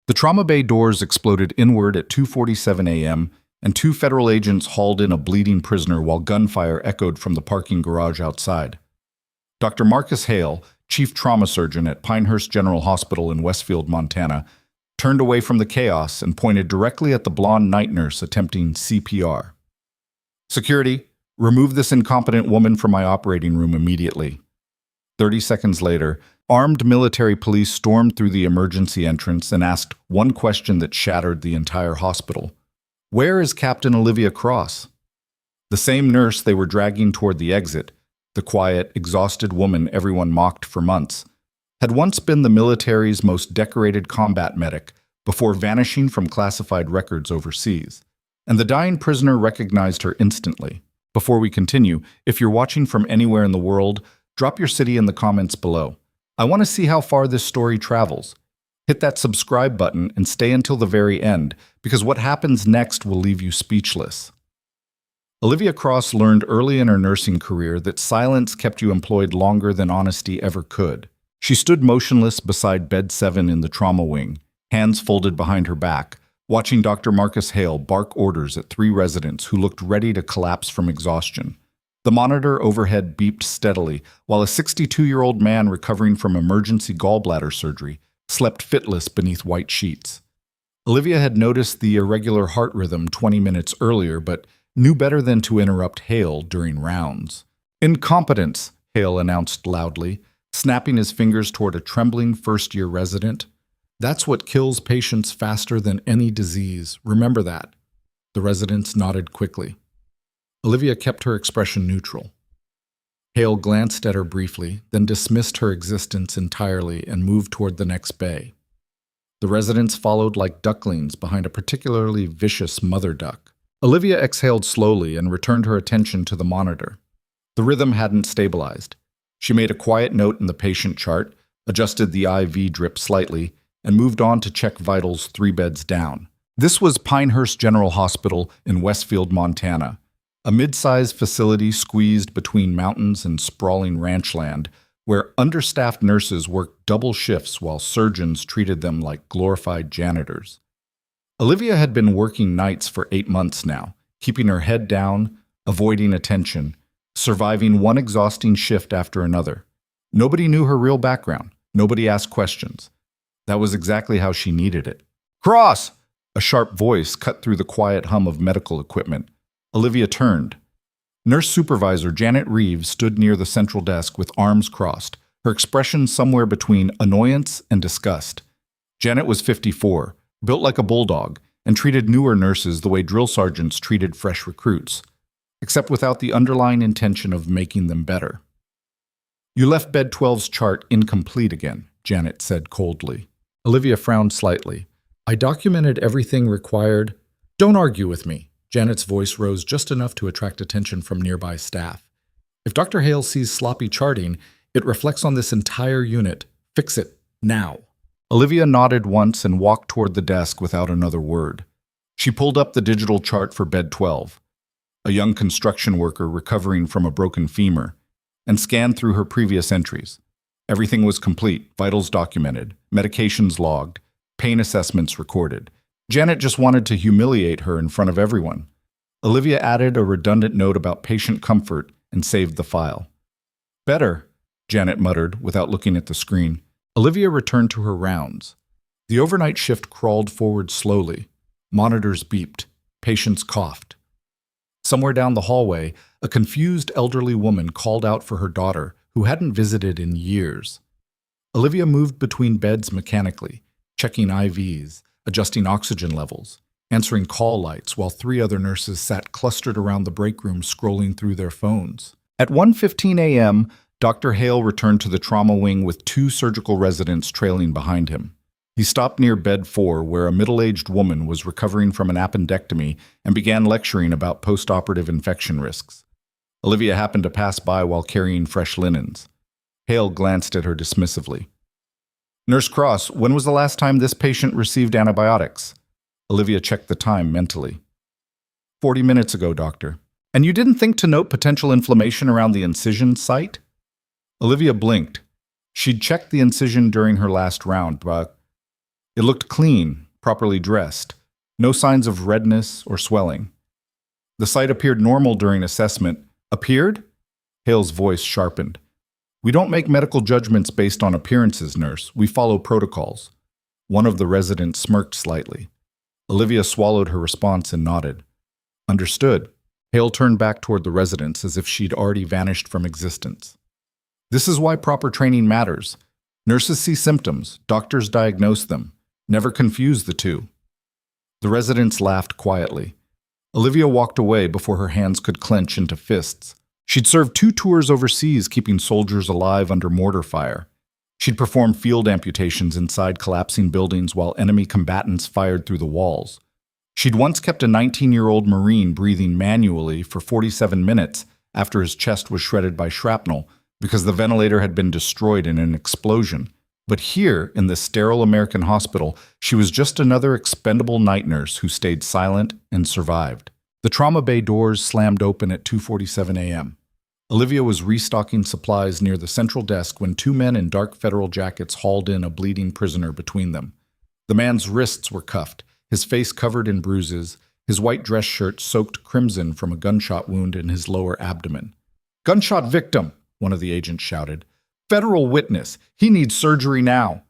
The trauma bay doors exploded inward at 2:47 a.m., and two federal agents hauled in a bleeding prisoner while gunfire echoed from the parking garage outside. Dr. Marcus Hale, chief trauma surgeon at Pinehurst General Hospital in Westfield, Montana, turned away from the chaos and pointed directly at the blonde night nurse attempting CPR. "Security, remove this incompetent woman from my operating room immediately." 30 seconds later, armed military police stormed through the emergency entrance and asked one question that shattered the entire hospital. "Where is Captain Olivia Cross?" The same nurse they were dragging toward the exit, the quiet, exhausted woman everyone mocked for months, had once been the military's most decorated combat medic before vanishing from classified records overseas. And the dying prisoner recognized her instantly. Before we continue, if you're watching from anywhere in the world, drop your city in the comments below. I want to see how far this story travels. Hit that subscribe button and stay until the very end, because what happens next will leave you speechless. Olivia Cross learned early in her nursing career that silence kept you employed longer than honesty ever could. She stood motionless beside bed 7 in the trauma wing, hands folded behind her back, watching Dr. Marcus Hale bark orders at 3 residents who looked ready to collapse from exhaustion. The monitor overhead beeped steadily, while a 62-year-old man recovering from emergency gallbladder surgery slept fitless beneath white sheets. Olivia had noticed the irregular heart rhythm 20 minutes earlier, but knew better than to interrupt Hale during rounds. "Incompetence," Hale announced loudly, snapping his fingers toward a trembling first-year resident. "That's what kills patients faster than any disease. Remember that." The residents nodded quickly. Olivia kept her expression neutral. Hale glanced at her briefly, then dismissed her existence entirely and moved toward the next bay. The residents followed like ducklings behind a particularly vicious mother duck. Olivia exhaled slowly and returned her attention to the monitor. The rhythm hadn't stabilized. She made a quiet note in the patient chart, adjusted the IV drip slightly, and moved on to check vitals 3 beds down. This was Pinehurst General Hospital in Westfield, Montana, a mid-sized facility squeezed between mountains and sprawling ranch land, where understaffed nurses worked double shifts while surgeons treated them like glorified janitors. Olivia had been working nights for 8 months now, keeping her head down, avoiding attention, surviving one exhausting shift after another. Nobody knew her real background. Nobody asked questions. That was exactly how she needed it. "Cross!" A sharp voice cut through the quiet hum of medical equipment. Olivia turned. Nurse supervisor Janet Reeves stood near the central desk with arms crossed, her expression somewhere between annoyance and disgust. Janet was 54, built like a bulldog, and treated newer nurses the way drill sergeants treated fresh recruits, except without the underlying intention of making them better. "You left Bed 12's chart incomplete again," Janet said coldly. Olivia frowned slightly. "I documented everything required." "Don't argue with me." Janet's voice rose just enough to attract attention from nearby staff. "If Dr. Hale sees sloppy charting, it reflects on this entire unit. Fix it, now." Olivia nodded once and walked toward the desk without another word. She pulled up the digital chart for Bed 12, a young construction worker recovering from a broken femur, and scanned through her previous entries. Everything was complete, vitals documented, medications logged, pain assessments recorded. Janet just wanted to humiliate her in front of everyone. Olivia added a redundant note about patient comfort and saved the file. "Better," Janet muttered without looking at the screen. Olivia returned to her rounds. The overnight shift crawled forward slowly. Monitors beeped. Patients coughed. Somewhere down the hallway, a confused elderly woman called out for her daughter, who hadn't visited in years. Olivia moved between beds mechanically, checking IVs, adjusting oxygen levels, answering call lights while 3 other nurses sat clustered around the break room scrolling through their phones. At 1:15 a.m., Dr. Hale returned to the trauma wing with 2 surgical residents trailing behind him. He stopped near bed 4, where a middle-aged woman was recovering from an appendectomy, and began lecturing about post-operative infection risks. Olivia happened to pass by while carrying fresh linens. Hale glanced at her dismissively. "Nurse Cross, when was the last time this patient received antibiotics?" Olivia checked the time mentally. 40 minutes ago, doctor." "And you didn't think to note potential inflammation around the incision site?" Olivia blinked. She'd checked the incision during her last round, but It looked clean, properly dressed. No signs of redness or swelling. The site appeared normal during assessment. Appeared? Hale's voice sharpened. We don't make medical judgments based on appearances, nurse. We follow protocols. One of the residents smirked slightly. Olivia swallowed her response and nodded. Understood. Hale turned back toward the residents as if she'd already vanished from existence. This is why proper training matters. Nurses see symptoms, doctors diagnose them. Never confuse the two. The residents laughed quietly. Olivia walked away before her hands could clench into fists. She'd served 2 tours overseas keeping soldiers alive under mortar fire. She'd performed field amputations inside collapsing buildings while enemy combatants fired through the walls. She'd once kept a 19-year-old Marine breathing manually for 47 minutes after his chest was shredded by shrapnel because the ventilator had been destroyed in an explosion. But here, in this sterile American hospital, she was just another expendable night nurse who stayed silent and survived. The trauma bay doors slammed open at 2:47 a.m. Olivia was restocking supplies near the central desk when 2 men in dark federal jackets hauled in a bleeding prisoner between them. The man's wrists were cuffed, his face covered in bruises, his white dress shirt soaked crimson from a gunshot wound in his lower abdomen. "Gunshot victim!" one of the agents shouted. "Federal witness! He needs surgery now!"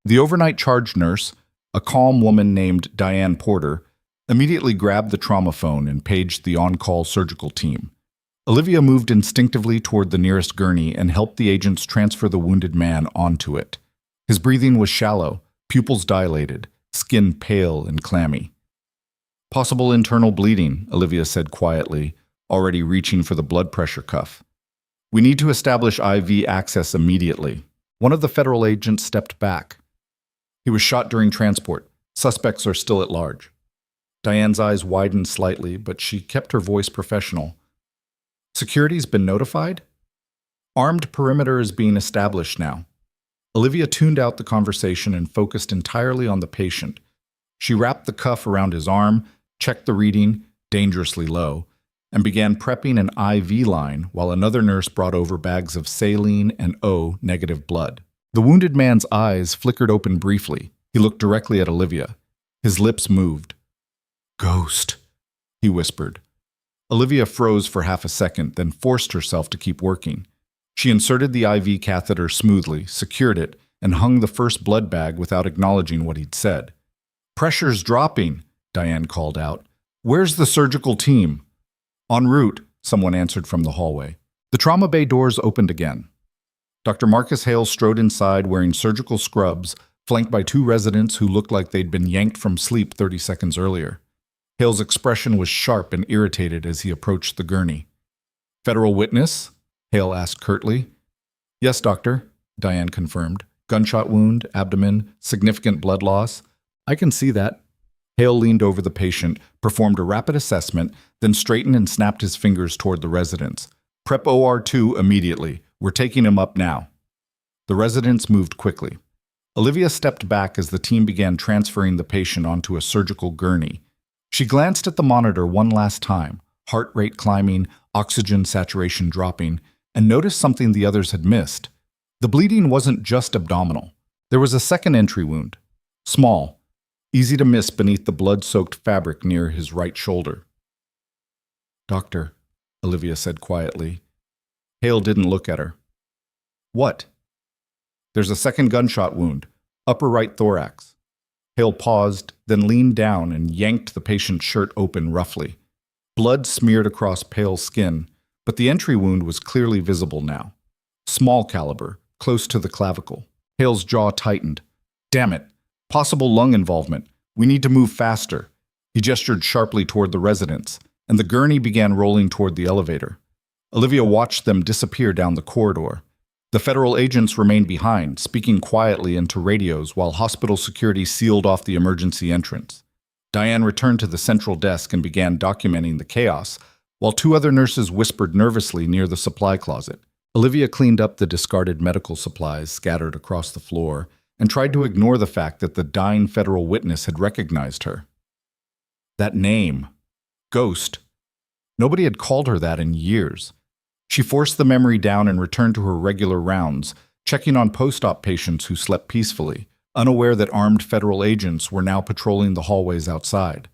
The overnight charge nurse, a calm woman named Diane Porter, immediately grabbed the trauma phone and paged the on-call surgical team. Olivia moved instinctively toward the nearest gurney and helped the agents transfer the wounded man onto it. His breathing was shallow, pupils dilated, skin pale and clammy. "Possible internal bleeding," Olivia said quietly, already reaching for the blood pressure cuff. "We need to establish IV access immediately." One of the federal agents stepped back. "He was shot during transport. Suspects are still at large." Diane's eyes widened slightly, but she kept her voice professional. "Security's been notified? Armed perimeter is being established now." Olivia tuned out the conversation and focused entirely on the patient. She wrapped the cuff around his arm, checked the reading, dangerously low, and began prepping an IV line while another nurse brought over bags of saline and O-negative blood. The wounded man's eyes flickered open briefly. He looked directly at Olivia. His lips moved. "Ghost," he whispered. Olivia froze for half a second, then forced herself to keep working. She inserted the IV catheter smoothly, secured it, and hung the first blood bag without acknowledging what he'd said. "Pressure's dropping," Diane called out. "Where's the surgical team?" "En route," someone answered from the hallway. The trauma bay doors opened again. Dr. Marcus Hale strode inside wearing surgical scrubs, flanked by 2 residents who looked like they'd been yanked from sleep 30 seconds earlier. Hale's expression was sharp and irritated as he approached the gurney. "Federal witness?" Hale asked curtly. "Yes, doctor," Diane confirmed. "Gunshot wound, abdomen, significant blood loss." "I can see that." Hale leaned over the patient, performed a rapid assessment, then straightened and snapped his fingers toward the residents. "Prep OR2 immediately. We're taking him up now." The residents moved quickly. Olivia stepped back as the team began transferring the patient onto a surgical gurney. She glanced at the monitor one last time, heart rate climbing, oxygen saturation dropping, and noticed something the others had missed. The bleeding wasn't just abdominal. There was a second entry wound. Small, easy to miss beneath the blood-soaked fabric near his right shoulder. "Doctor," Olivia said quietly. Hale didn't look at her. "What?" "There's a second gunshot wound, upper right thorax." Hale paused, then leaned down and yanked the patient's shirt open roughly. Blood smeared across pale skin, but the entry wound was clearly visible now. Small caliber, close to the clavicle. Hale's jaw tightened. "Damn it! Possible lung involvement. We need to move faster." He gestured sharply toward the residents, and the gurney began rolling toward the elevator. Olivia watched them disappear down the corridor. The federal agents remained behind, speaking quietly into radios while hospital security sealed off the emergency entrance. Diane returned to the central desk and began documenting the chaos, while 2 other nurses whispered nervously near the supply closet. Olivia cleaned up the discarded medical supplies scattered across the floor and tried to ignore the fact that the dying federal witness had recognized her. That name. Ghost. Nobody had called her that in years. She forced the memory down and returned to her regular rounds, checking on post-op patients who slept peacefully, unaware that armed federal agents were now patrolling the hallways outside.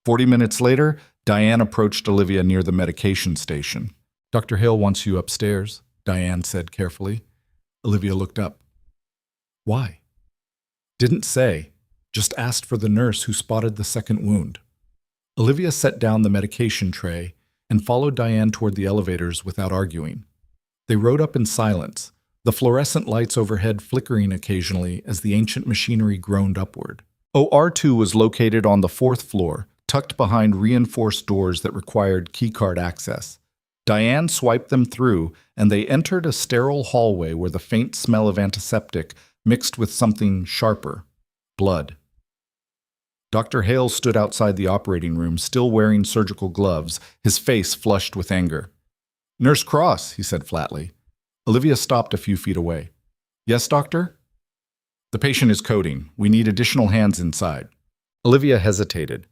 40 minutes later, Diane approached Olivia near the medication station. "Dr. Hale wants you upstairs," Diane said carefully. Olivia looked up. "Why?" "Didn't say. Just asked for the nurse who spotted the second wound." Olivia set down the medication tray and followed Diane toward the elevators without arguing. They rode up in silence, the fluorescent lights overhead flickering occasionally as the ancient machinery groaned upward. OR2 was located on the 4th floor, tucked behind reinforced doors that required keycard access. Diane swiped them through, and they entered a sterile hallway where the faint smell of antiseptic mixed with something sharper: blood. Dr. Hale stood outside the operating room, still wearing surgical gloves, his face flushed with anger. "Nurse Cross," he said flatly. Olivia stopped a few feet away. "Yes, doctor?" "The patient is coding. We need additional hands inside." Olivia hesitated.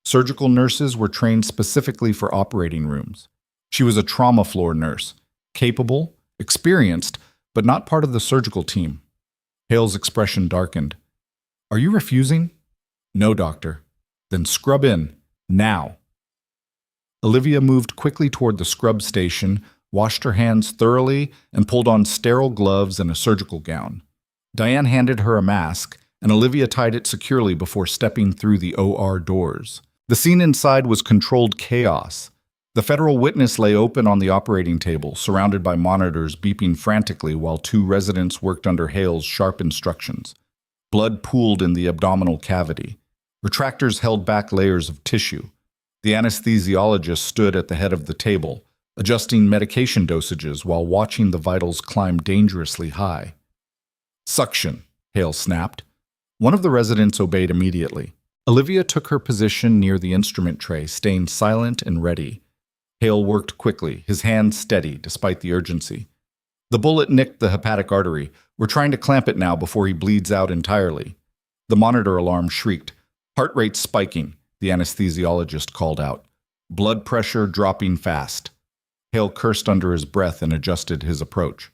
Surgical nurses were trained specifically for operating rooms. She was a trauma floor nurse, capable, experienced, but not part of the surgical team. Hale's expression darkened. "Are you refusing?" "No, doctor." "Then scrub in, now." Olivia moved quickly toward the scrub station, washed her hands thoroughly, and pulled on sterile gloves and a surgical gown. Diane handed her a mask, and Olivia tied it securely before stepping through the OR doors. The scene inside was controlled chaos. The federal witness lay open on the operating table, surrounded by monitors beeping frantically while 2 residents worked under Hale's sharp instructions. Blood pooled in the abdominal cavity. Retractors held back layers of tissue. The anesthesiologist stood at the head of the table, adjusting medication dosages while watching the vitals climb dangerously high. "Suction," Hale snapped. One of the residents obeyed immediately. Olivia took her position near the instrument tray, staying silent and ready. Hale worked quickly, his hands steady despite the urgency. "The bullet nicked the hepatic artery. We're trying to clamp it now before he bleeds out entirely." The monitor alarm shrieked. "Heart rate spiking," the anesthesiologist called out. "Blood pressure dropping fast." Hale cursed under his breath and adjusted his approach.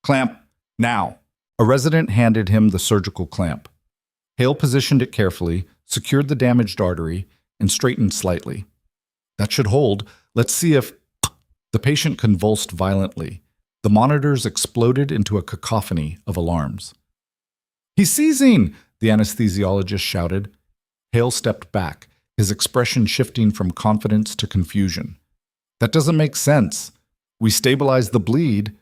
"Clamp, now." A resident handed him the surgical clamp. Hale positioned it carefully, secured the damaged artery, and straightened slightly. "That should hold. Let's see if—" The patient convulsed violently. The monitors exploded into a cacophony of alarms. "He's seizing!" the anesthesiologist shouted. Hale stepped back, his expression shifting from confidence to confusion. "That doesn't make sense. We stabilized the bleed."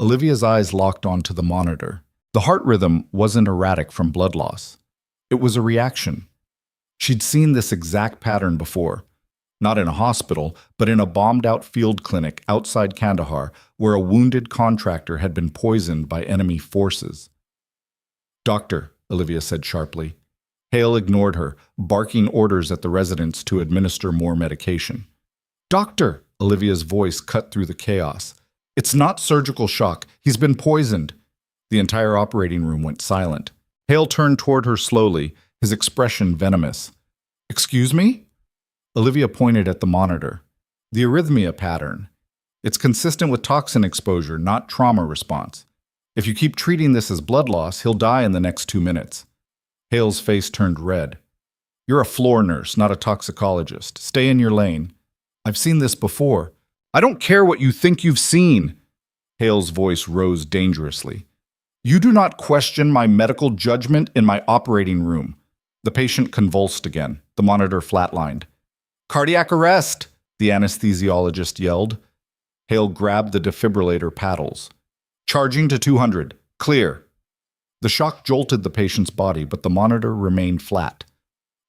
Olivia's eyes locked onto the monitor. The heart rhythm wasn't erratic from blood loss. It was a reaction. She'd seen this exact pattern before. Not in a hospital, but in a bombed-out field clinic outside Kandahar, where a wounded contractor had been poisoned by enemy forces. "Doctor," Olivia said sharply. Hale ignored her, barking orders at the residents to administer more medication. "Doctor!" Olivia's voice cut through the chaos. "It's not surgical shock. He's been poisoned." The entire operating room went silent. Hale turned toward her slowly, his expression venomous. "Excuse me?" Olivia pointed at the monitor. "The arrhythmia pattern. It's consistent with toxin exposure, not trauma response. If you keep treating this as blood loss, he'll die in the next 2 minutes." Hale's face turned red. "You're a floor nurse, not a toxicologist. Stay in your lane." "I've seen this before." "I don't care what you think you've seen." Hale's voice rose dangerously. "You do not question my medical judgment in my operating room." The patient convulsed again. The monitor flatlined. "Cardiac arrest!" the anesthesiologist yelled. Hale grabbed the defibrillator paddles. "Charging to 200. Clear." The shock jolted the patient's body, but the monitor remained flat.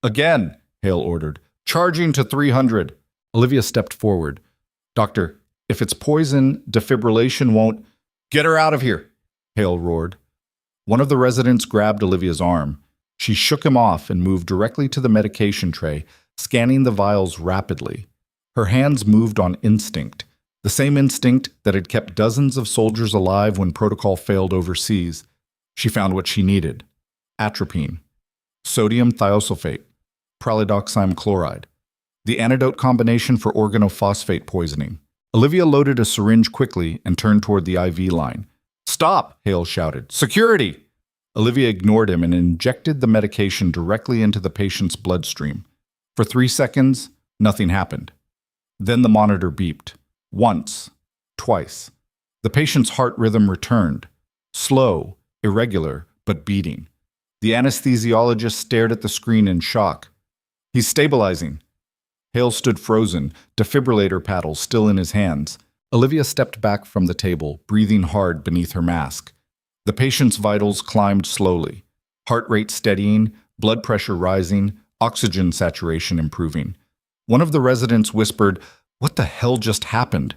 "Again," Hale ordered. "Charging to 300. Olivia stepped forward. "Doctor, if it's poison, defibrillation won't—" "Get her out of here!" Hale roared. One of the residents grabbed Olivia's arm. She shook him off and moved directly to the medication tray, scanning the vials rapidly. Her hands moved on instinct, the same instinct that had kept dozens of soldiers alive when protocol failed overseas. She found what she needed: atropine, sodium thiosulfate, pralidoxime chloride, the antidote combination for organophosphate poisoning. Olivia loaded a syringe quickly and turned toward the IV line. "Stop!" Hale shouted. "Security!" Olivia ignored him and injected the medication directly into the patient's bloodstream. For 3 seconds, nothing happened. Then the monitor beeped. Once. Twice. The patient's heart rhythm returned. Slow, irregular, but beating. The anesthesiologist stared at the screen in shock. He's stabilizing. Hale stood frozen, defibrillator paddle still in his hands. Olivia stepped back from the table, breathing hard beneath her mask. The patient's vitals climbed slowly. Heart rate steadying, blood pressure rising, oxygen saturation improving. One of the residents whispered, "What the hell just happened?"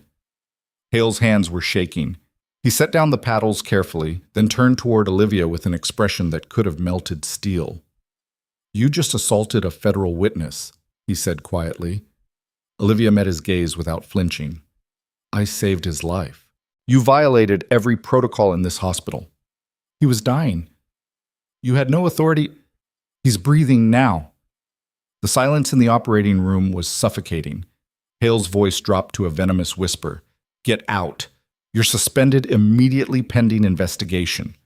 Hale's hands were shaking. He set down the paddles carefully, then turned toward Olivia with an expression that could have melted steel. "You just assaulted a federal witness," he said quietly. Olivia met his gaze without flinching. "I saved his life. You violated every protocol in this hospital. He was dying. You had no authority. He's breathing now." The silence in the operating room was suffocating. Hale's voice dropped to a venomous whisper. "Get out. You're suspended immediately pending investigation."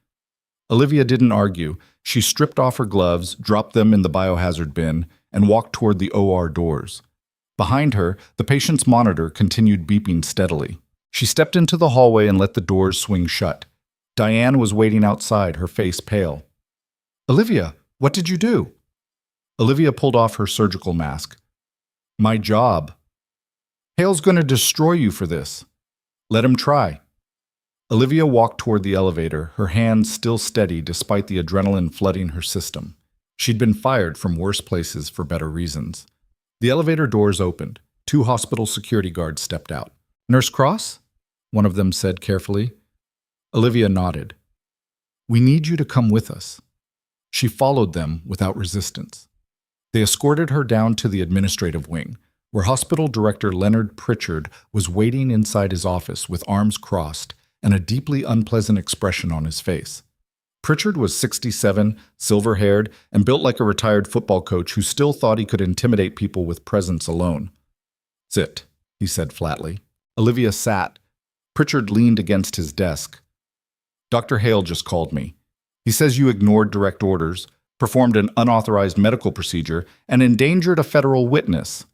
Olivia didn't argue. She stripped off her gloves, dropped them in the biohazard bin, and walked toward the OR doors. Behind her, the patient's monitor continued beeping steadily. She stepped into the hallway and let the doors swing shut. Diane was waiting outside, her face pale. "Olivia, what did you do?" Olivia pulled off her surgical mask. "My job." "Hale's going to destroy you for this." "Let him try." Olivia walked toward the elevator, her hands still steady despite the adrenaline flooding her system. She'd been fired from worse places for better reasons. The elevator doors opened. 2 hospital security guards stepped out. "Nurse Cross?" one of them said carefully. Olivia nodded. "We need you to come with us." She followed them without resistance. They escorted her down to the administrative wing, where Hospital Director Leonard Pritchard was waiting inside his office with arms crossed and a deeply unpleasant expression on his face. Pritchard was 67, silver-haired, and built like a retired football coach who still thought he could intimidate people with presence alone. "Sit," he said flatly. Olivia sat. Pritchard leaned against his desk. "Dr. Hale just called me. He says you ignored direct orders, performed an unauthorized medical procedure, and endangered a federal witness."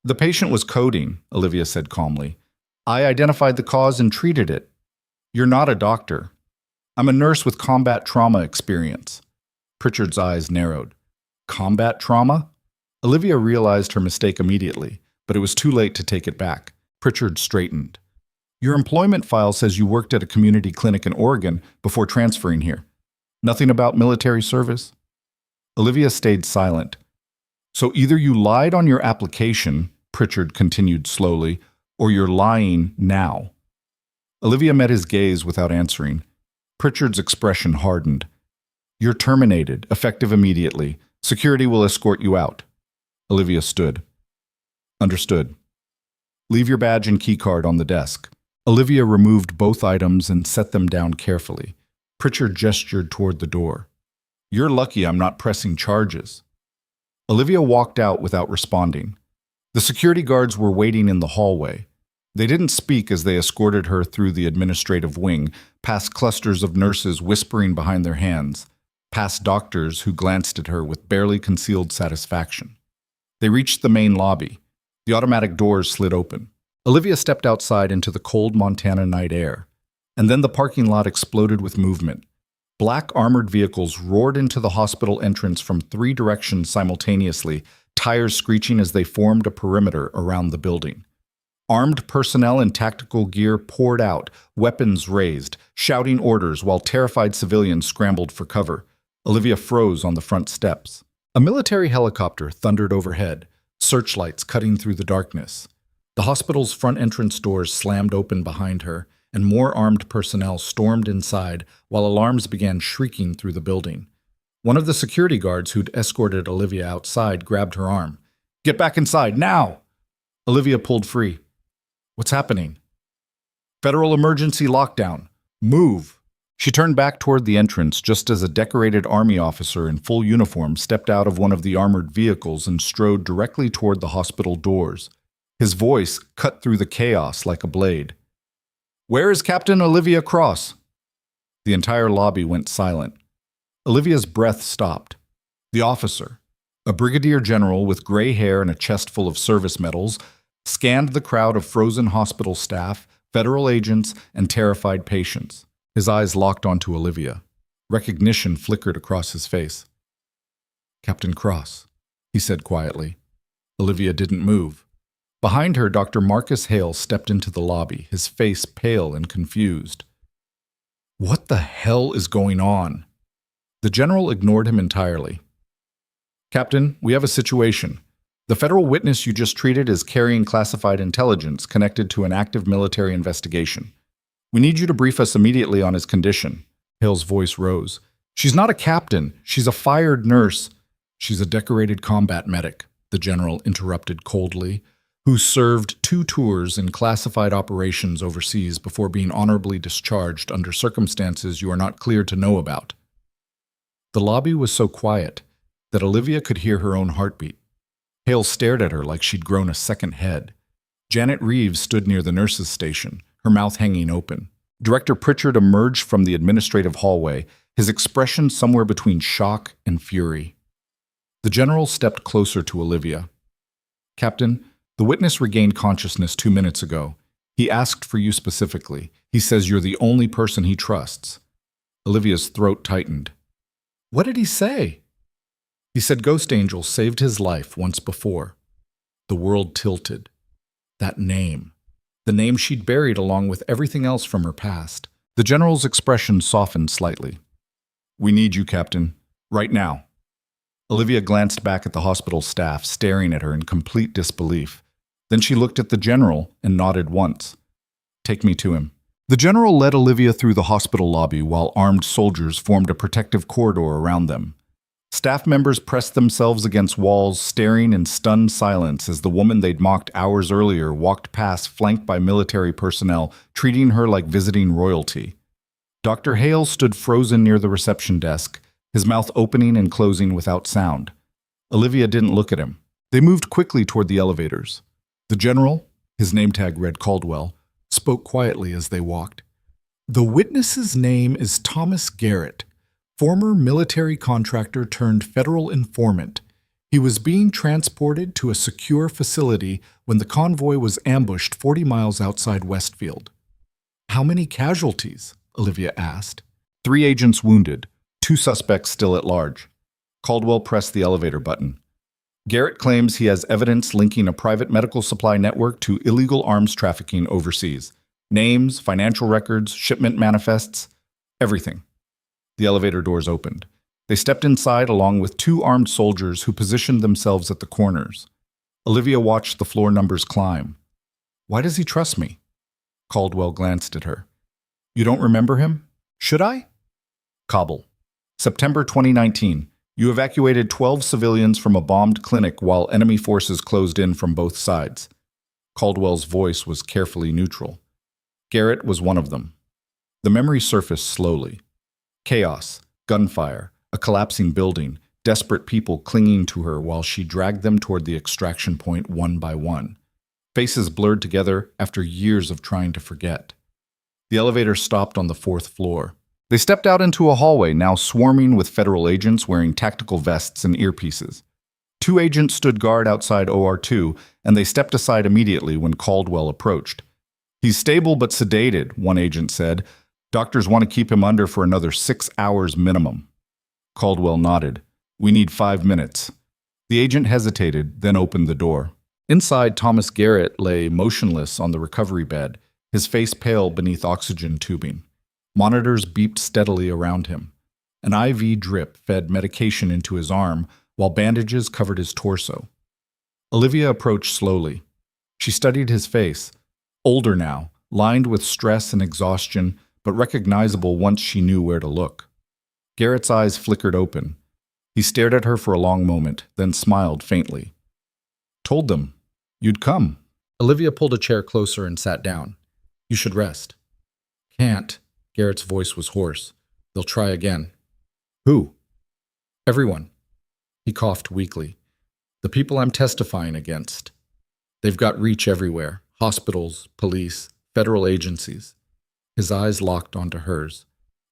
"The patient was coding," Olivia said calmly. "I identified the cause and treated it. You're not a doctor." "I'm a nurse with combat trauma experience." Pritchard's eyes narrowed. "Combat trauma?" Olivia realized her mistake immediately, but it was too late to take it back. Pritchard straightened. "Your employment file says you worked at a community clinic in Oregon before transferring here. Nothing about military service?" Olivia stayed silent. "So either you lied on your application," Pritchard continued slowly, "or you're lying now." Olivia met his gaze without answering. Pritchard's expression hardened. "You're terminated, effective immediately. Security will escort you out." Olivia stood. "Understood. Leave your badge and keycard on the desk." Olivia removed both items and set them down carefully. Pritchard gestured toward the door. "You're lucky I'm not pressing charges." Olivia walked out without responding. The security guards were waiting in the hallway. They didn't speak as they escorted her through the administrative wing, past clusters of nurses whispering behind their hands, past doctors who glanced at her with barely concealed satisfaction. They reached the main lobby. The automatic doors slid open. Olivia stepped outside into the cold Montana night air, and then the parking lot exploded with movement. Black armored vehicles roared into the hospital entrance from 3 directions simultaneously, tires screeching as they formed a perimeter around the building. Armed personnel in tactical gear poured out, weapons raised, shouting orders while terrified civilians scrambled for cover. Olivia froze on the front steps. A military helicopter thundered overhead, searchlights cutting through the darkness. The hospital's front entrance doors slammed open behind her, and more armed personnel stormed inside while alarms began shrieking through the building. One of the security guards who'd escorted Olivia outside grabbed her arm. "Get back inside, now!" Olivia pulled free. "What's happening?" "Federal emergency lockdown. Move!" She turned back toward the entrance just as a decorated army officer in full uniform stepped out of one of the armored vehicles and strode directly toward the hospital doors. His voice cut through the chaos like a blade. "Where is Captain Olivia Cross?" The entire lobby went silent. Olivia's breath stopped. The officer, a brigadier general with gray hair and a chest full of service medals, scanned the crowd of frozen hospital staff, federal agents, and terrified patients. His eyes locked onto Olivia. Recognition flickered across his face. "Captain Cross," he said quietly. Olivia didn't move. Behind her, Dr. Marcus Hale stepped into the lobby, his face pale and confused. "What the hell is going on?" The general ignored him entirely. "Captain, we have a situation. The federal witness you just treated is carrying classified intelligence connected to an active military investigation. We need you to brief us immediately on his condition." Hale's voice rose. "She's not a captain. She's a fired nurse." "She's a decorated combat medic," the general interrupted coldly, "who served 2 tours in classified operations overseas before being honorably discharged under circumstances you are not cleared to know about." The lobby was so quiet that Olivia could hear her own heartbeat. Hale stared at her like she'd grown a second head. Janet Reeves stood near the nurses' station, her mouth hanging open. Director Pritchard emerged from the administrative hallway, his expression somewhere between shock and fury. The general stepped closer to Olivia. "Captain, the witness regained consciousness 2 minutes ago. He asked for you specifically. He says you're the only person he trusts." Olivia's throat tightened. "What did he say?" "He said Ghost Angel saved his life once before." The world tilted. That name. The name she'd buried along with everything else from her past. The general's expression softened slightly. "We need you, Captain. Right now." Olivia glanced back at the hospital staff, staring at her in complete disbelief. Then she looked at the general and nodded once. "Take me to him." The general led Olivia through the hospital lobby while armed soldiers formed a protective corridor around them. Staff members pressed themselves against walls, staring in stunned silence as the woman they'd mocked hours earlier walked past, flanked by military personnel, treating her like visiting royalty. Dr. Hale stood frozen near the reception desk, his mouth opening and closing without sound. Olivia didn't look at him. They moved quickly toward the elevators. The general, his name tag read Caldwell, spoke quietly as they walked. "The witness's name is Thomas Garrett, former military contractor turned federal informant. He was being transported to a secure facility when the convoy was ambushed 40 miles outside Westfield." "How many casualties?" Olivia asked. 3 agents wounded, 2 suspects still at large." Caldwell pressed the elevator button. "Garrett claims he has evidence linking a private medical supply network to illegal arms trafficking overseas. Names, financial records, shipment manifests, everything." The elevator doors opened. They stepped inside along with 2 armed soldiers who positioned themselves at the corners. Olivia watched the floor numbers climb. "Why does he trust me?" Caldwell glanced at her. "You don't remember him? Should I?" Kabul. September 2019. You evacuated 12 civilians from a bombed clinic while enemy forces closed in from both sides. Caldwell's voice was carefully neutral. Garrett was one of them. The memory surfaced slowly. Chaos, gunfire, a collapsing building, desperate people clinging to her while she dragged them toward the extraction point one by one. Faces blurred together after years of trying to forget. The elevator stopped on the 4th floor. They stepped out into a hallway now swarming with federal agents wearing tactical vests and earpieces. 2 agents stood guard outside OR2, and they stepped aside immediately when Caldwell approached. "He's stable but sedated," one agent said. "Doctors want to keep him under for another 6 hours minimum." Caldwell nodded. "We need 5 minutes." The agent hesitated, then opened the door. Inside, Thomas Garrett lay motionless on the recovery bed, his face pale beneath oxygen tubing. Monitors beeped steadily around him. An IV drip fed medication into his arm, while bandages covered his torso. Olivia approached slowly. She studied his face, older now, lined with stress and exhaustion, but recognizable once she knew where to look. Garrett's eyes flickered open. He stared at her for a long moment, then smiled faintly. "Told them. You'd come." Olivia pulled a chair closer and sat down. "You should rest." "Can't." Garrett's voice was hoarse. "They'll try again." "Who?" "Everyone." He coughed weakly. "The people I'm testifying against. They've got reach everywhere. Hospitals, police, federal agencies." His eyes locked onto hers.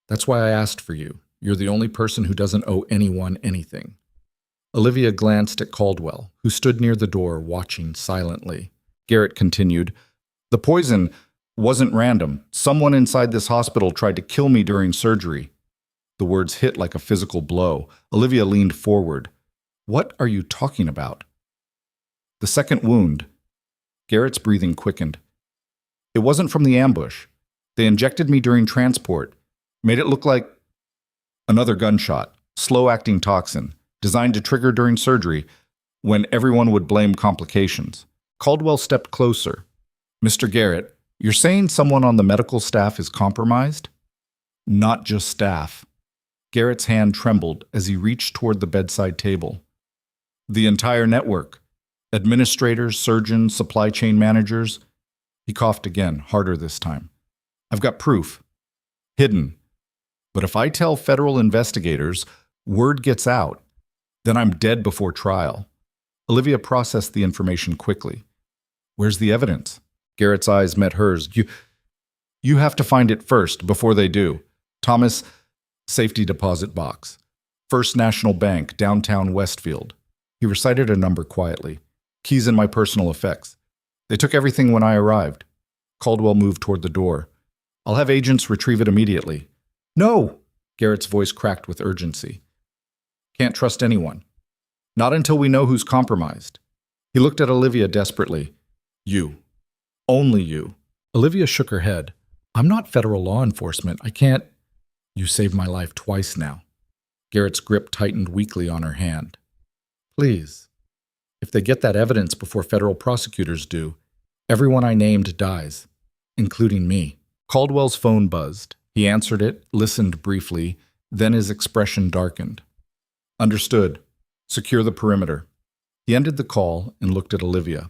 "That's why I asked for you. You're the only person who doesn't owe anyone anything. Olivia glanced at Caldwell, who stood near the door, watching silently. Garrett continued, "The poison wasn't random. Someone inside this hospital tried to kill me during surgery." The words hit like a physical blow. Olivia leaned forward. "What are you talking about?" "The second wound." Garrett's breathing quickened. "It wasn't from the ambush. They injected me during transport. Made it look like another gunshot. Slow-acting toxin, designed to trigger during surgery, when everyone would blame complications." Caldwell stepped closer. "Mr. Garrett, you're saying someone on the medical staff is compromised?" "Not just staff." Garrett's hand trembled as he reached toward the bedside table. "The entire network. Administrators, surgeons, supply chain managers." He coughed again, harder this time. "I've got proof. Hidden. But if I tell federal investigators, word gets out, then I'm dead before trial." Olivia processed the information quickly. "Where's the evidence?" Garrett's eyes met hers. You have to find it first, before they do. Thomas, safety deposit box. First National Bank, downtown Westfield." He recited a number quietly. "Keys in my personal effects. They took everything when I arrived." Caldwell moved toward the door. "I'll have agents retrieve it immediately." "No!" Garrett's voice cracked with urgency. "Can't trust anyone. Not until we know who's compromised." He looked at Olivia desperately. "You. Only you." Olivia shook her head. "I'm not federal law enforcement. I can't—" "You saved my life twice now." Garrett's grip tightened weakly on her hand. "Please. If they get that evidence before federal prosecutors do, everyone I named dies, including me." Caldwell's phone buzzed. He answered it, listened briefly, then his expression darkened. "Understood. Secure the perimeter." He ended the call and looked at Olivia.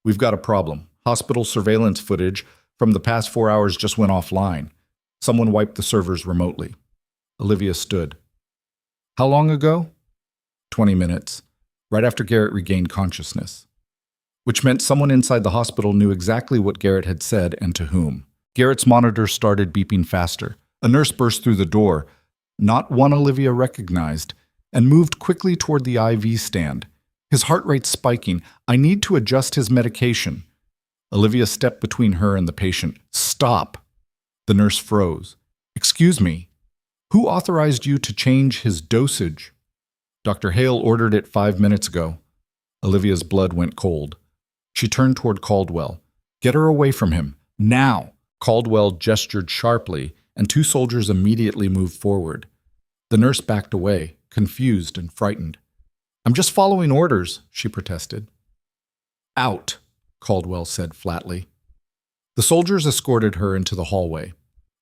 "We've got a problem. Hospital surveillance footage from the past 4 hours just went offline. Someone wiped the servers remotely." Olivia stood. "How long ago?" 20 minutes, right after Garrett regained consciousness. Which meant someone inside the hospital knew exactly what Garrett had said and to whom. Garrett's monitor started beeping faster. A nurse burst through the door, not one Olivia recognized, and moved quickly toward the IV stand. His heart rate spiking. "I need to adjust his medication." Olivia stepped between her and the patient. "Stop." The nurse froze. "Excuse me. Who authorized you to change his dosage?" "Dr. Hale ordered it 5 minutes ago." Olivia's blood went cold. She turned toward Caldwell. "Get her away from him. Now!" Caldwell gestured sharply, and 2 soldiers immediately moved forward. The nurse backed away, confused and frightened. "I'm just following orders," she protested. "Out," Caldwell said flatly. The soldiers escorted her into the hallway.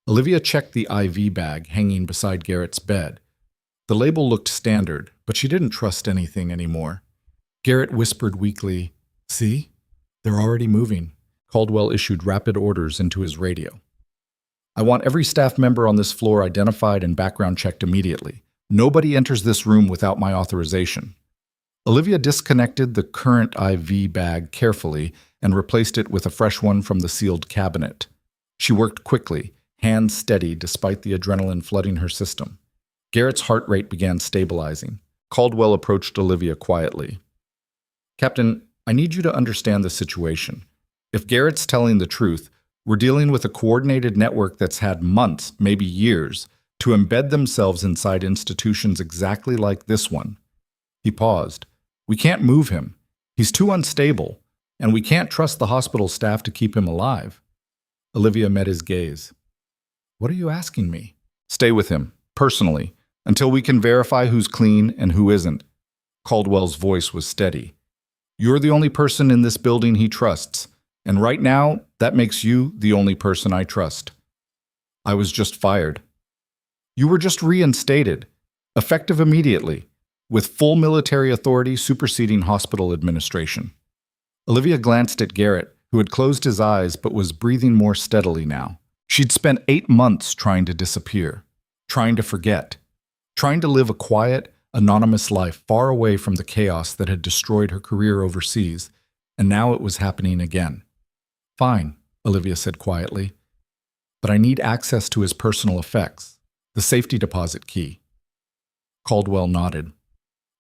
Olivia checked the IV bag hanging beside Garrett's bed. The label looked standard, but she didn't trust anything anymore. Garrett whispered weakly, "See? They're already moving." Caldwell issued rapid orders into his radio. "I want every staff member on this floor identified and background checked immediately. Nobody enters this room without my authorization." Olivia disconnected the current IV bag carefully and replaced it with a fresh one from the sealed cabinet. She worked quickly, hands steady despite the adrenaline flooding her system. Garrett's heart rate began stabilizing. Caldwell approached Olivia quietly. "Captain, I need you to understand the situation. If Garrett's telling the truth, we're dealing with a coordinated network that's had months, maybe years, to embed themselves inside institutions exactly like this one." He paused. "We can't move him. He's too unstable, and we can't trust the hospital staff to keep him alive." Olivia met his gaze. "What are you asking me?" "Stay with him, personally, until we can verify who's clean and who isn't." Caldwell's voice was steady. "You're the only person in this building he trusts, and right now, that makes you the only person I trust." "I was just fired." "You were just reinstated, effective immediately, with full military authority superseding hospital administration." Olivia glanced at Garrett, who had closed his eyes but was breathing more steadily now. She'd spent 8 months trying to disappear, trying to forget, trying to live a quiet, anonymous life far away from the chaos that had destroyed her career overseas, and now it was happening again. "Fine," Olivia said quietly, "but I need access to his personal effects. The safety deposit key. Caldwell nodded.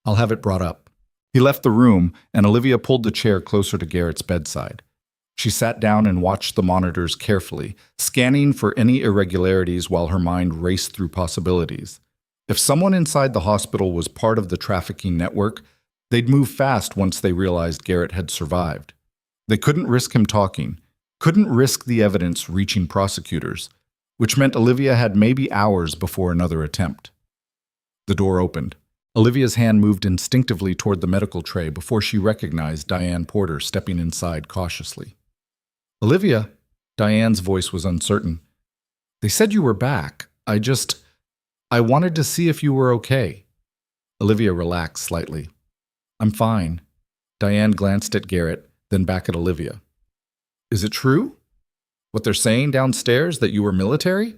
I'll have it brought up. He left the room, and Olivia pulled the chair closer to Garrett's bedside. She sat down and watched the monitors carefully, scanning for any irregularities while her mind raced through possibilities. If someone inside the hospital was part of the trafficking network, they'd move fast once they realized Garrett had survived. They couldn't risk him talking, couldn't risk the evidence reaching prosecutors, which meant Olivia had maybe hours before another attempt. The door opened. Olivia's hand moved instinctively toward the medical tray before she recognized Diane Porter stepping inside cautiously. Olivia, Diane's voice was uncertain. They said you were back. I wanted to see if you were okay. Olivia relaxed slightly. I'm fine. Diane glanced at Garrett, then back at Olivia. Is it true? What they're saying downstairs, that you were military?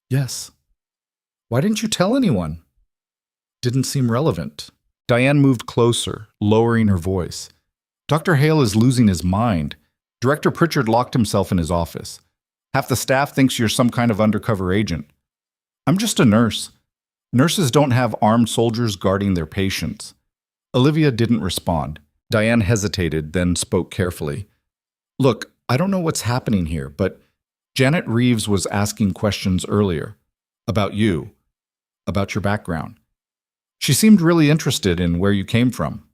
Yes. Why didn't you tell anyone? Didn't seem relevant. Diane moved closer, lowering her voice. Dr. Hale is losing his mind. Director Pritchard locked himself in his office. Half the staff thinks you're some kind of undercover agent. I'm just a nurse. Nurses don't have armed soldiers guarding their patients. Olivia didn't respond. Diane hesitated, then spoke carefully. Look, I don't know what's happening here, but Janet Reeves was asking questions earlier. About you. About your background. She seemed really interested in where you came from.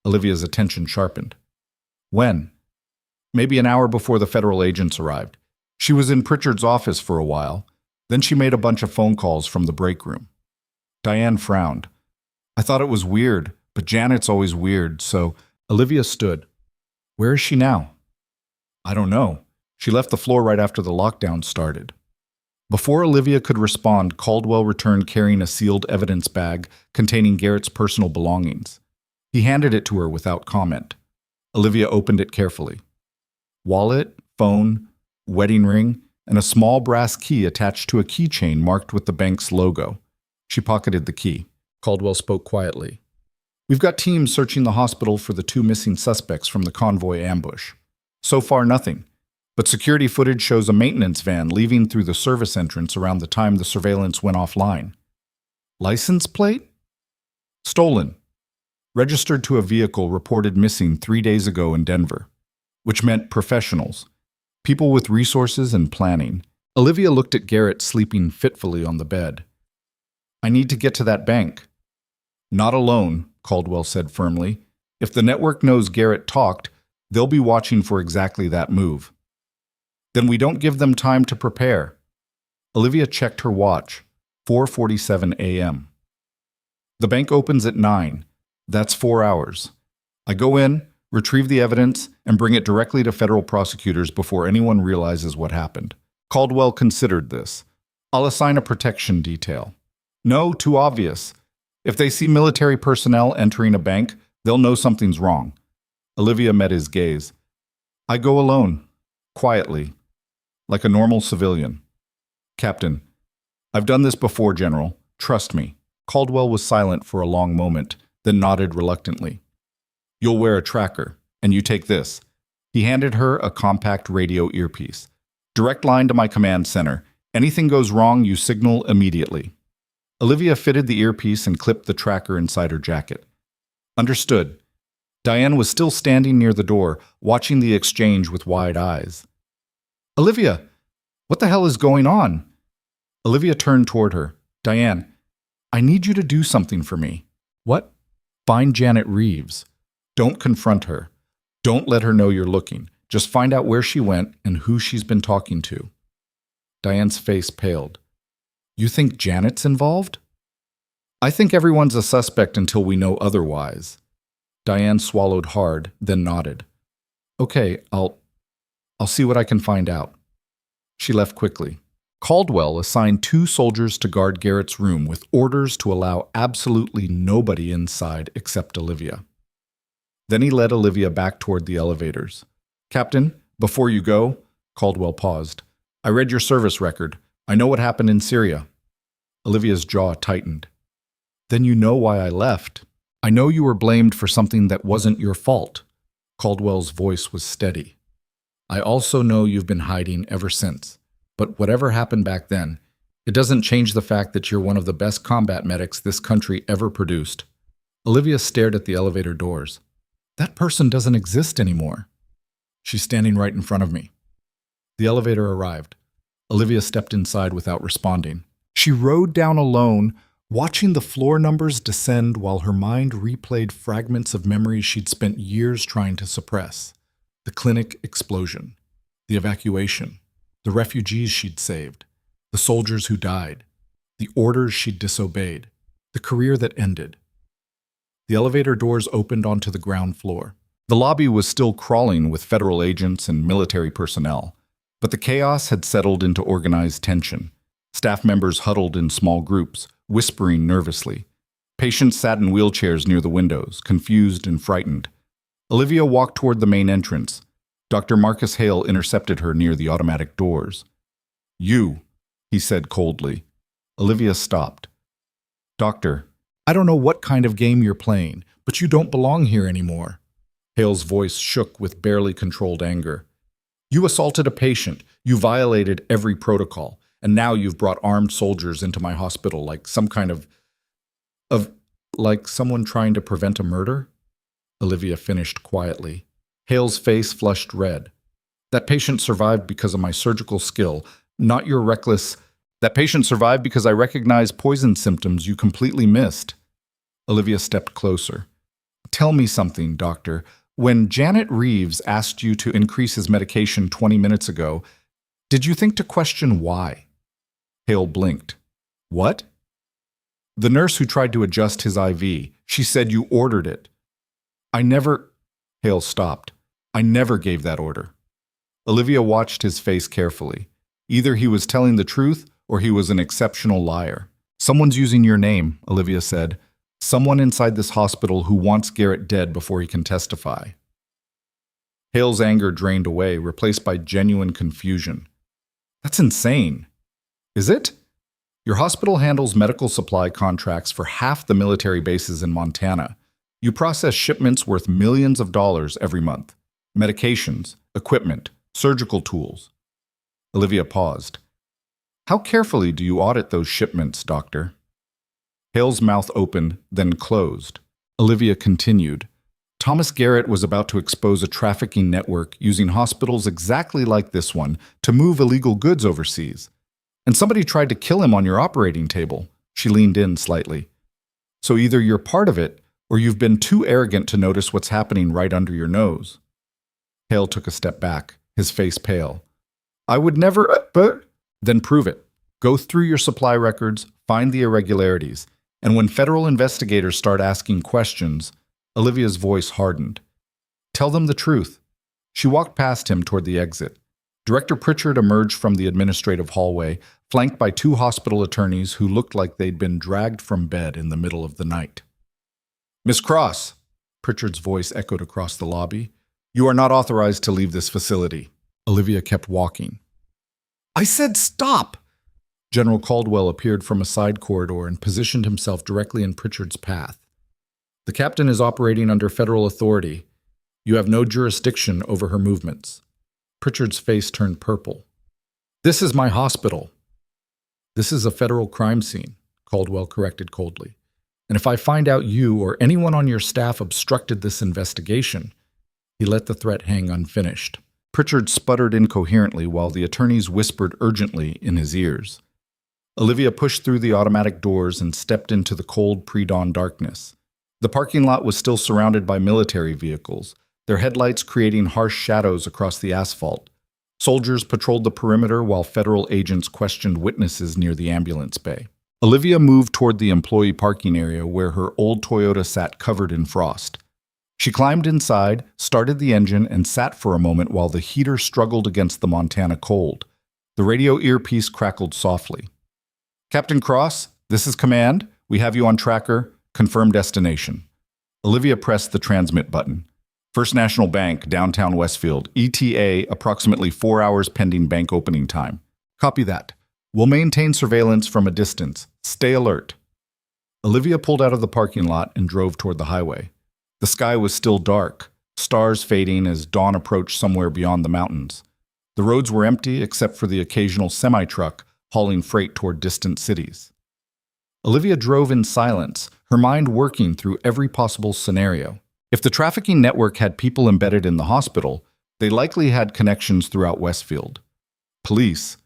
Olivia's attention sharpened. When? Maybe an hour before the federal agents arrived. She was in Pritchard's office for a while. Then she made a bunch of phone calls from the break room. Diane frowned. I thought it was weird, but Janet's always weird, so Olivia stood. Where is she now? I don't know. She left the floor right after the lockdown started. Before Olivia could respond, Caldwell returned carrying a sealed evidence bag containing Garrett's personal belongings. He handed it to her without comment. Olivia opened it carefully. Wallet, phone, wedding ring, and a small brass key attached to a keychain marked with the bank's logo. She pocketed the key. Caldwell spoke quietly. We've got teams searching the hospital for the 2 missing suspects from the convoy ambush. So far, nothing. But security footage shows a maintenance van leaving through the service entrance around the time the surveillance went offline. License plate? Stolen. Registered to a vehicle reported missing 3 days ago in Denver, which meant professionals, people with resources and planning. Olivia looked at Garrett sleeping fitfully on the bed. I need to get to that bank. Not alone, Caldwell said firmly. If the network knows Garrett talked, they'll be watching for exactly that move. Then we don't give them time to prepare. Olivia checked her watch. 4:47 a.m. The bank opens at 9. That's 4 hours. I go in, retrieve the evidence, and bring it directly to federal prosecutors before anyone realizes what happened. Caldwell considered this. I'll assign a protection detail. No, too obvious. If they see military personnel entering a bank, they'll know something's wrong. Olivia met his gaze. I go alone, quietly, like a normal civilian. Captain, I've done this before, General. Trust me. Caldwell was silent for a long moment, then nodded reluctantly. You'll wear a tracker, and you take this. He handed her a compact radio earpiece. Direct line to my command center. Anything goes wrong, you signal immediately. Olivia fitted the earpiece and clipped the tracker inside her jacket. Understood. Diane was still standing near the door, watching the exchange with wide eyes. Olivia, what the hell is going on? Olivia turned toward her. Diane, I need you to do something for me. What? Find Janet Reeves. Don't confront her. Don't let her know you're looking. Just find out where she went and who she's been talking to. Diane's face paled. You think Janet's involved? I think everyone's a suspect until we know otherwise. Diane swallowed hard, then nodded. Okay, I'll see what I can find out. She left quickly. Caldwell assigned 2 soldiers to guard Garrett's room with orders to allow absolutely nobody inside except Olivia. Then he led Olivia back toward the elevators. Captain, before you go, Caldwell paused. I read your service record. I know what happened in Syria. Olivia's jaw tightened. Then you know why I left. I know you were blamed for something that wasn't your fault. Caldwell's voice was steady. I also know you've been hiding ever since. But whatever happened back then, It doesn't change the fact that you're one of the best combat medics this country ever produced. Olivia stared at the elevator doors. That person doesn't exist anymore. She's standing right in front of me. The elevator arrived. Olivia stepped inside without responding. She rode down alone, watching the floor numbers descend while her mind replayed fragments of memories she'd spent years trying to suppress. The clinic explosion, the evacuation, the refugees she'd saved, the soldiers who died, the orders she'd disobeyed, the career that ended. The elevator doors opened onto the ground floor. The lobby was still crawling with federal agents and military personnel, but the chaos had settled into organized tension. Staff members huddled in small groups, whispering nervously. Patients sat in wheelchairs near the windows, confused and frightened. Olivia walked toward the main entrance. Dr. Marcus Hale intercepted her near the automatic doors. "You," he said coldly. Olivia stopped. "Doctor, I don't know what kind of game you're playing, but you don't belong here anymore." Hale's voice shook with barely controlled anger. "You assaulted a patient, you violated every protocol, and now you've brought armed soldiers into my hospital like some kind of like someone trying to prevent a murder?" Olivia finished quietly. Hale's face flushed red. "That patient survived because of my surgical skill, not your reckless... That patient survived because I recognized poison symptoms you completely missed." Olivia stepped closer. "Tell me something, doctor. When Janet Reeves asked you to increase his medication 20 minutes ago, did you think to question why?" Hale blinked. "What?" "The nurse who tried to adjust his IV. She said you ordered it." "I never..." Hale stopped. "I never gave that order." Olivia watched his face carefully. Either he was telling the truth or he was an exceptional liar. "Someone's using your name," Olivia said. "Someone inside this hospital who wants Garrett dead before he can testify." Hale's anger drained away, replaced by genuine confusion. "That's insane." "Is it? Your hospital handles medical supply contracts for half the military bases in Montana. You process shipments worth millions of dollars every month. Medications, equipment, surgical tools." Olivia paused. "How carefully do you audit those shipments, doctor?" Hale's mouth opened, then closed. Olivia continued. "Thomas Garrett was about to expose a trafficking network using hospitals exactly like this one to move illegal goods overseas. And somebody tried to kill him on your operating table." She leaned in slightly. "So either you're part of it, or you've been too arrogant to notice what's happening right under your nose." Hale took a step back, his face pale. "I would never, but..." "Then prove it. Go through your supply records, find the irregularities, and when federal investigators start asking questions," Olivia's voice hardened. "Tell them the truth." She walked past him toward the exit. Director Pritchard emerged from the administrative hallway, flanked by two hospital attorneys who looked like they'd been dragged from bed in the middle of the night. "Miss Cross," Pritchard's voice echoed across the lobby, "you are not authorized to leave this facility." Olivia kept walking. "I said stop!" General Caldwell appeared from a side corridor and positioned himself directly in Pritchard's path. "The captain is operating under federal authority. You have no jurisdiction over her movements." Pritchard's face turned purple. "This is my hospital." "This is a federal crime scene," Caldwell corrected coldly. "And if I find out you or anyone on your staff obstructed this investigation..." He let the threat hang unfinished. Pritchard sputtered incoherently while the attorneys whispered urgently in his ears. Olivia pushed through the automatic doors and stepped into the cold pre-dawn darkness. The parking lot was still surrounded by military vehicles, their headlights creating harsh shadows across the asphalt. Soldiers patrolled the perimeter while federal agents questioned witnesses near the ambulance bay. Olivia moved toward the employee parking area where her old Toyota sat covered in frost. She climbed inside, started the engine, and sat for a moment while the heater struggled against the Montana cold. The radio earpiece crackled softly. "Captain Cross, this is command. We have you on tracker. Confirm destination." Olivia pressed the transmit button. "First National Bank, downtown Westfield. ETA, approximately 4 hours pending bank opening time." "Copy that. We'll maintain surveillance from a distance. Stay alert." Olivia pulled out of the parking lot and drove toward the highway. The sky was still dark, stars fading as dawn approached somewhere beyond the mountains. The roads were empty except for the occasional semi-truck, hauling freight toward distant cities. Olivia drove in silence, her mind working through every possible scenario. If the trafficking network had people embedded in the hospital, they likely had connections throughout Westfield. Police,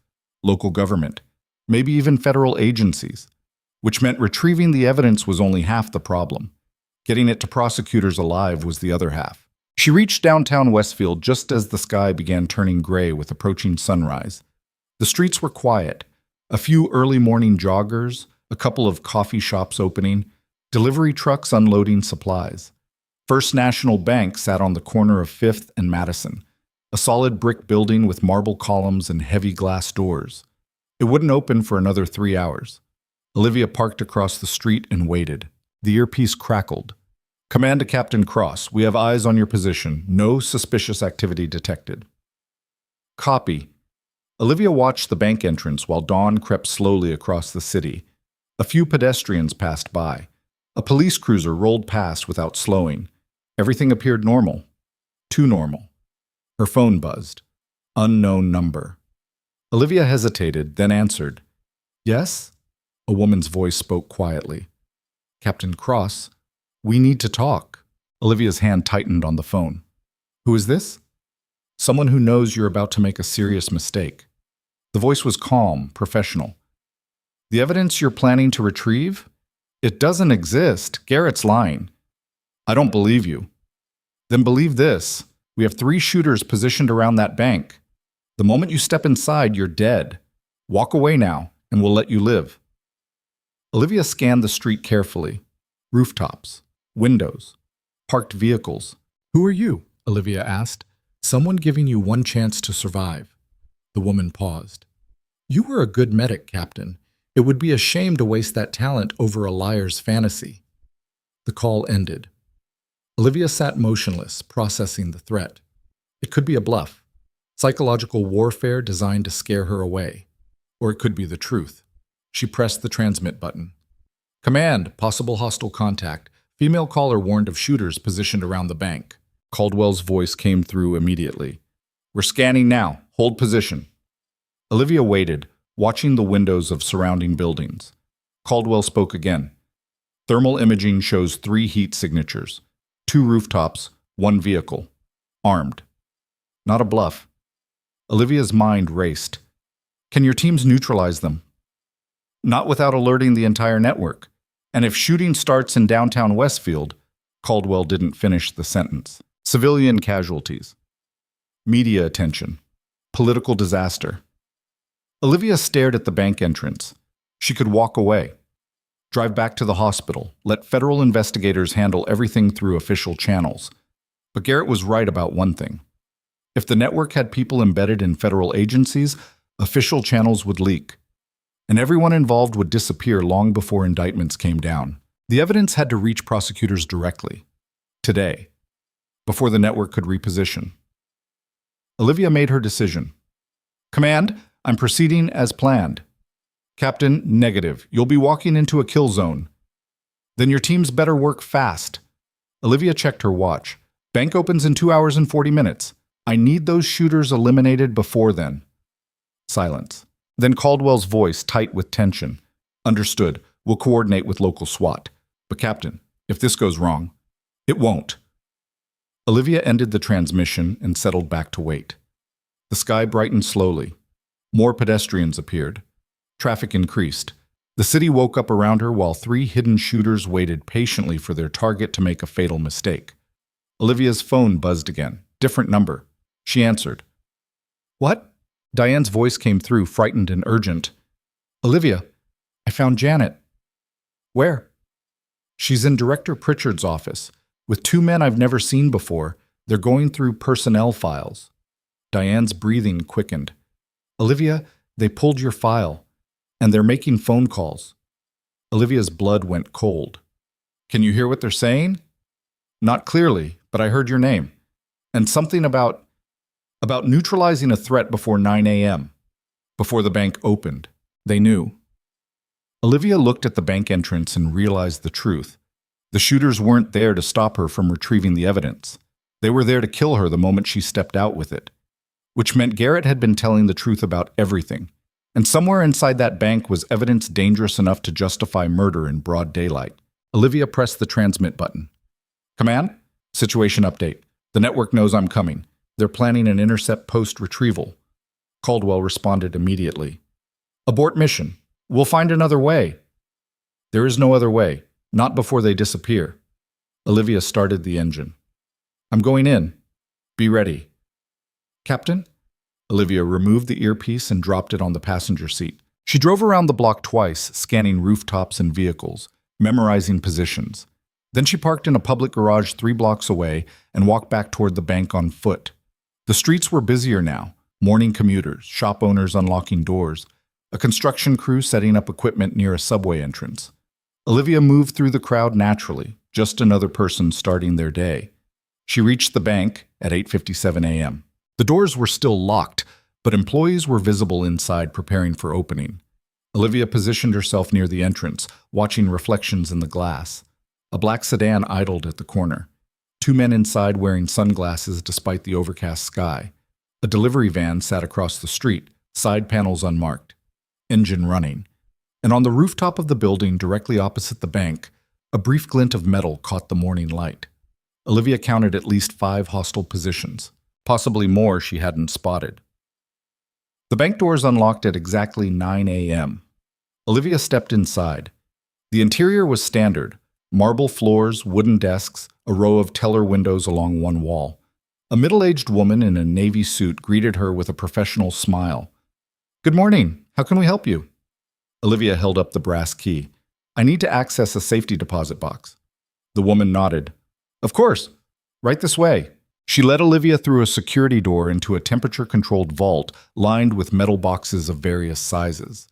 local government, maybe even federal agencies, which meant retrieving the evidence was only half the problem. Getting it to prosecutors alive was the other half. She reached downtown Westfield just as the sky began turning gray with approaching sunrise. The streets were quiet. A few early morning joggers, a couple of coffee shops opening, delivery trucks unloading supplies. First National Bank sat on the corner of 5th and Madison, a solid brick building with marble columns and heavy glass doors. It wouldn't open for another 3 hours. Olivia parked across the street and waited. The earpiece crackled. "Command to Captain Cross. We have eyes on your position. No suspicious activity detected." "Copy." Olivia watched the bank entrance while dawn crept slowly across the city. A few pedestrians passed by. A police cruiser rolled past without slowing. Everything appeared normal. Too normal. Her phone buzzed. Unknown number. Olivia hesitated, then answered. "Yes?" A woman's voice spoke quietly. "Captain Cross, we need to talk." Olivia's hand tightened on the phone. "Who is this?" "Someone who knows you're about to make a serious mistake." The voice was calm, professional. "The evidence you're planning to retrieve? It doesn't exist. Garrett's lying." "I don't believe you." "Then believe this. We have 3 shooters positioned around that bank. The moment you step inside, you're dead. Walk away now, and we'll let you live." Olivia scanned the street carefully. Rooftops, windows, parked vehicles. "Who are you?" Olivia asked. "Someone giving you one chance to survive." The woman paused. "You were a good medic, Captain. It would be a shame to waste that talent over a liar's fantasy." The call ended. Olivia sat motionless, processing the threat. It could be a bluff, psychological warfare designed to scare her away. Or it could be the truth. She pressed the transmit button. "Command, possible hostile contact. Female caller warned of shooters positioned around the bank." Caldwell's voice came through immediately. "We're scanning now. Hold position." Olivia waited, watching the windows of surrounding buildings. Caldwell spoke again. "Thermal imaging shows 3 heat signatures. 2 rooftops, 1 vehicle. Armed." Not a bluff. Olivia's mind raced. "Can your teams neutralize them?" "Not without alerting the entire network. And if shooting starts in downtown Westfield," Caldwell didn't finish the sentence. "Civilian casualties. Media attention. Political disaster." Olivia stared at the bank entrance. She could walk away. Drive back to the hospital. Let federal investigators handle everything through official channels. But Garrett was right about one thing. If the network had people embedded in federal agencies, official channels would leak. And everyone involved would disappear long before indictments came down. The evidence had to reach prosecutors directly. Today. Before the network could reposition. Olivia made her decision. "Command, I'm proceeding as planned." "Captain, negative. You'll be walking into a kill zone." "Then your teams better work fast." Olivia checked her watch. "Bank opens in 2 hours and 40 minutes. I need those shooters eliminated before then." Silence. Then Caldwell's voice, tight with tension. "Understood. We'll coordinate with local SWAT. But Captain, if this goes wrong..." "It won't." Olivia ended the transmission and settled back to wait. The sky brightened slowly. More pedestrians appeared. Traffic increased. The city woke up around her while 3 hidden shooters waited patiently for their target to make a fatal mistake. Olivia's phone buzzed again. Different number. She answered. "What?" Diane's voice came through, frightened and urgent. "Olivia, I found Janet." "Where?" "She's in Director Pritchard's office, with 2 men I've never seen before. They're going through personnel files." Diane's breathing quickened. "Olivia, they pulled your file, and they're making phone calls." Olivia's blood went cold. "Can you hear what they're saying?" "Not clearly, but I heard your name. And something about neutralizing a threat before 9 a.m., before the bank opened. They knew." Olivia looked at the bank entrance and realized the truth. The shooters weren't there to stop her from retrieving the evidence. They were there to kill her the moment she stepped out with it. Which meant Garrett had been telling the truth about everything. And somewhere inside that bank was evidence dangerous enough to justify murder in broad daylight. Olivia pressed the transmit button. Command? Situation update. The network knows I'm coming. They're planning an intercept post-retrieval. Caldwell responded immediately. Abort mission. We'll find another way. There is no other way. Not before they disappear. Olivia started the engine. I'm going in. Be ready. Captain? Olivia removed the earpiece and dropped it on the passenger seat. She drove around the block twice, scanning rooftops and vehicles, memorizing positions. Then she parked in a public garage 3 blocks away and walked back toward the bank on foot. The streets were busier now. Morning commuters, shop owners unlocking doors, a construction crew setting up equipment near a subway entrance. Olivia moved through the crowd naturally, just another person starting their day. She reached the bank at 8:57 a.m. The doors were still locked, but employees were visible inside preparing for opening. Olivia positioned herself near the entrance, watching reflections in the glass. A black sedan idled at the corner. 2 men inside wearing sunglasses despite the overcast sky. A delivery van sat across the street, side panels unmarked, engine running. And on the rooftop of the building directly opposite the bank, a brief glint of metal caught the morning light. Olivia counted at least 5 hostile positions, possibly more she hadn't spotted. The bank doors unlocked at exactly 9 a.m. Olivia stepped inside. The interior was standard, marble floors, wooden desks, a row of teller windows along one wall. A middle-aged woman in a navy suit greeted her with a professional smile. Good morning. How can we help you? Olivia held up the brass key. I need to access a safety deposit box. The woman nodded. Of course. Right this way. She led Olivia through a security door into a temperature-controlled vault lined with metal boxes of various sizes.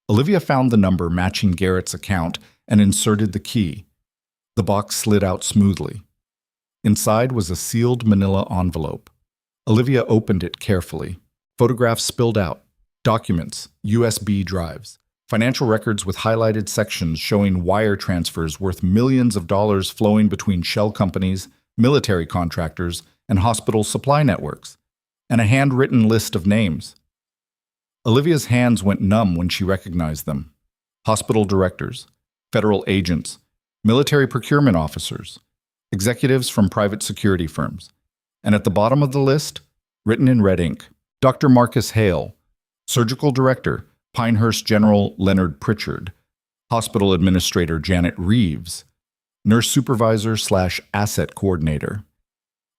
Olivia found the number matching Garrett's account and inserted the key. The box slid out smoothly. Inside was a sealed manila envelope. Olivia opened it carefully. Photographs spilled out. Documents, USB drives, financial records with highlighted sections showing wire transfers worth millions of dollars flowing between shell companies, military contractors, and hospital supply networks, and a handwritten list of names. Olivia's hands went numb when she recognized them. Hospital directors, federal agents, military procurement officers, executives from private security firms. And at the bottom of the list, written in red ink, Dr. Marcus Hale, surgical director, Pinehurst General Leonard Pritchard, hospital administrator Janet Reeves, nurse supervisor/asset coordinator.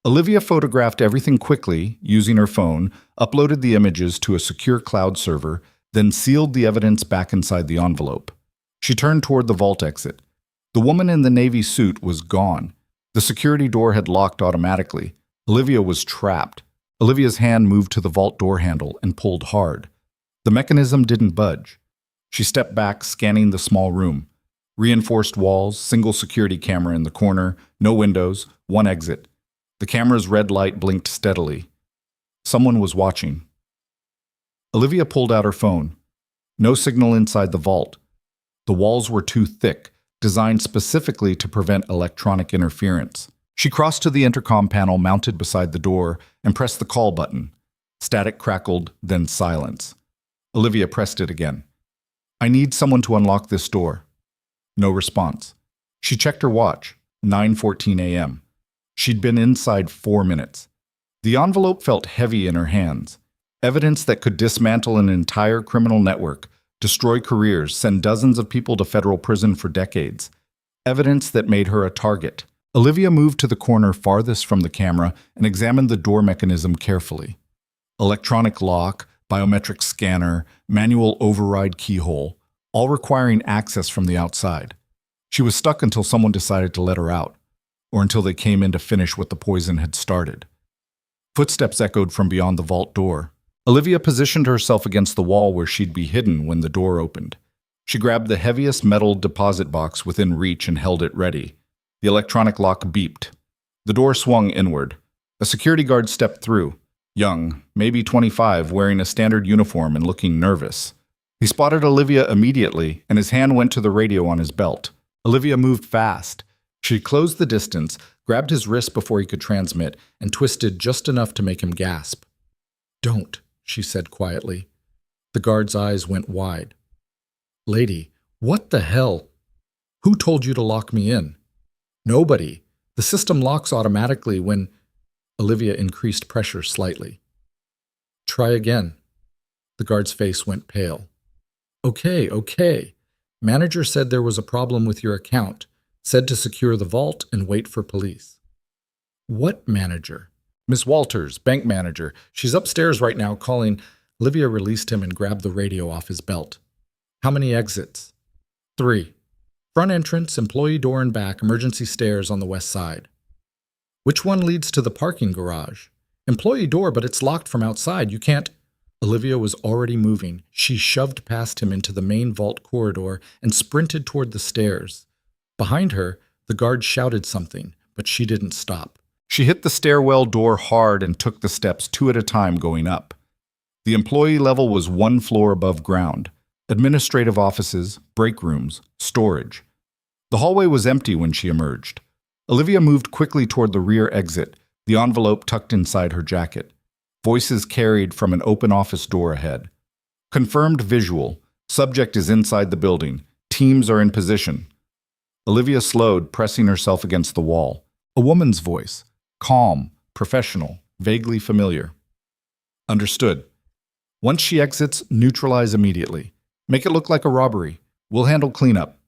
Olivia photographed everything quickly, using her phone, uploaded the images to a secure cloud server, then sealed the evidence back inside the envelope. She turned toward the vault exit. The woman in the navy suit was gone. The security door had locked automatically. Olivia was trapped. Olivia's hand moved to the vault door handle and pulled hard. The mechanism didn't budge. She stepped back, scanning the small room. Reinforced walls, single security camera in the corner, no windows, one exit. The camera's red light blinked steadily. Someone was watching. Olivia pulled out her phone. No signal inside the vault. The walls were too thick, designed specifically to prevent electronic interference. She crossed to the intercom panel mounted beside the door and pressed the call button. Static crackled, then silence. Olivia pressed it again. I need someone to unlock this door. No response. She checked her watch. 9:14 a.m. She'd been inside 4 minutes. The envelope felt heavy in her hands. Evidence that could dismantle an entire criminal network, destroy careers, send dozens of people to federal prison for decades. Evidence that made her a target. Olivia moved to the corner farthest from the camera and examined the door mechanism carefully. Electronic lock, biometric scanner, manual override keyhole, all requiring access from the outside. She was stuck until someone decided to let her out, or until they came in to finish what the poison had started. Footsteps echoed from beyond the vault door. Olivia positioned herself against the wall where she'd be hidden when the door opened. She grabbed the heaviest metal deposit box within reach and held it ready. The electronic lock beeped. The door swung inward. A security guard stepped through, young, maybe 25, wearing a standard uniform and looking nervous. He spotted Olivia immediately, and his hand went to the radio on his belt. Olivia moved fast. She closed the distance, grabbed his wrist before he could transmit, and twisted just enough to make him gasp. Don't, she said quietly. The guard's eyes went wide. "Lady, what the hell? Who told you to lock me in?" "Nobody. The system locks automatically when—" Olivia increased pressure slightly. "Try again." The guard's face went pale. Okay. Manager said there was a problem with your account. Said to secure the vault and wait for police." "What manager?" "Miss Walters, bank manager. She's upstairs right now calling—" Olivia released him and grabbed the radio off his belt. "How many exits?" "3. Front entrance, employee door and back, emergency stairs on the west side." "Which one leads to the parking garage?" "Employee door, but it's locked from outside. You can't—" Olivia was already moving. She shoved past him into the main vault corridor and sprinted toward the stairs. Behind her, the guard shouted something, but she didn't stop. She hit the stairwell door hard and took the steps 2 at a time going up. The employee level was 1 floor above ground. Administrative offices, break rooms, storage. The hallway was empty when she emerged. Olivia moved quickly toward the rear exit, the envelope tucked inside her jacket. Voices carried from an open office door ahead. "Confirmed visual. Subject is inside the building. Teams are in position." Olivia slowed, pressing herself against the wall. A woman's voice. Calm, professional, vaguely familiar. "Understood. Once she exits, neutralize immediately. Make it look like a robbery. We'll handle cleanup."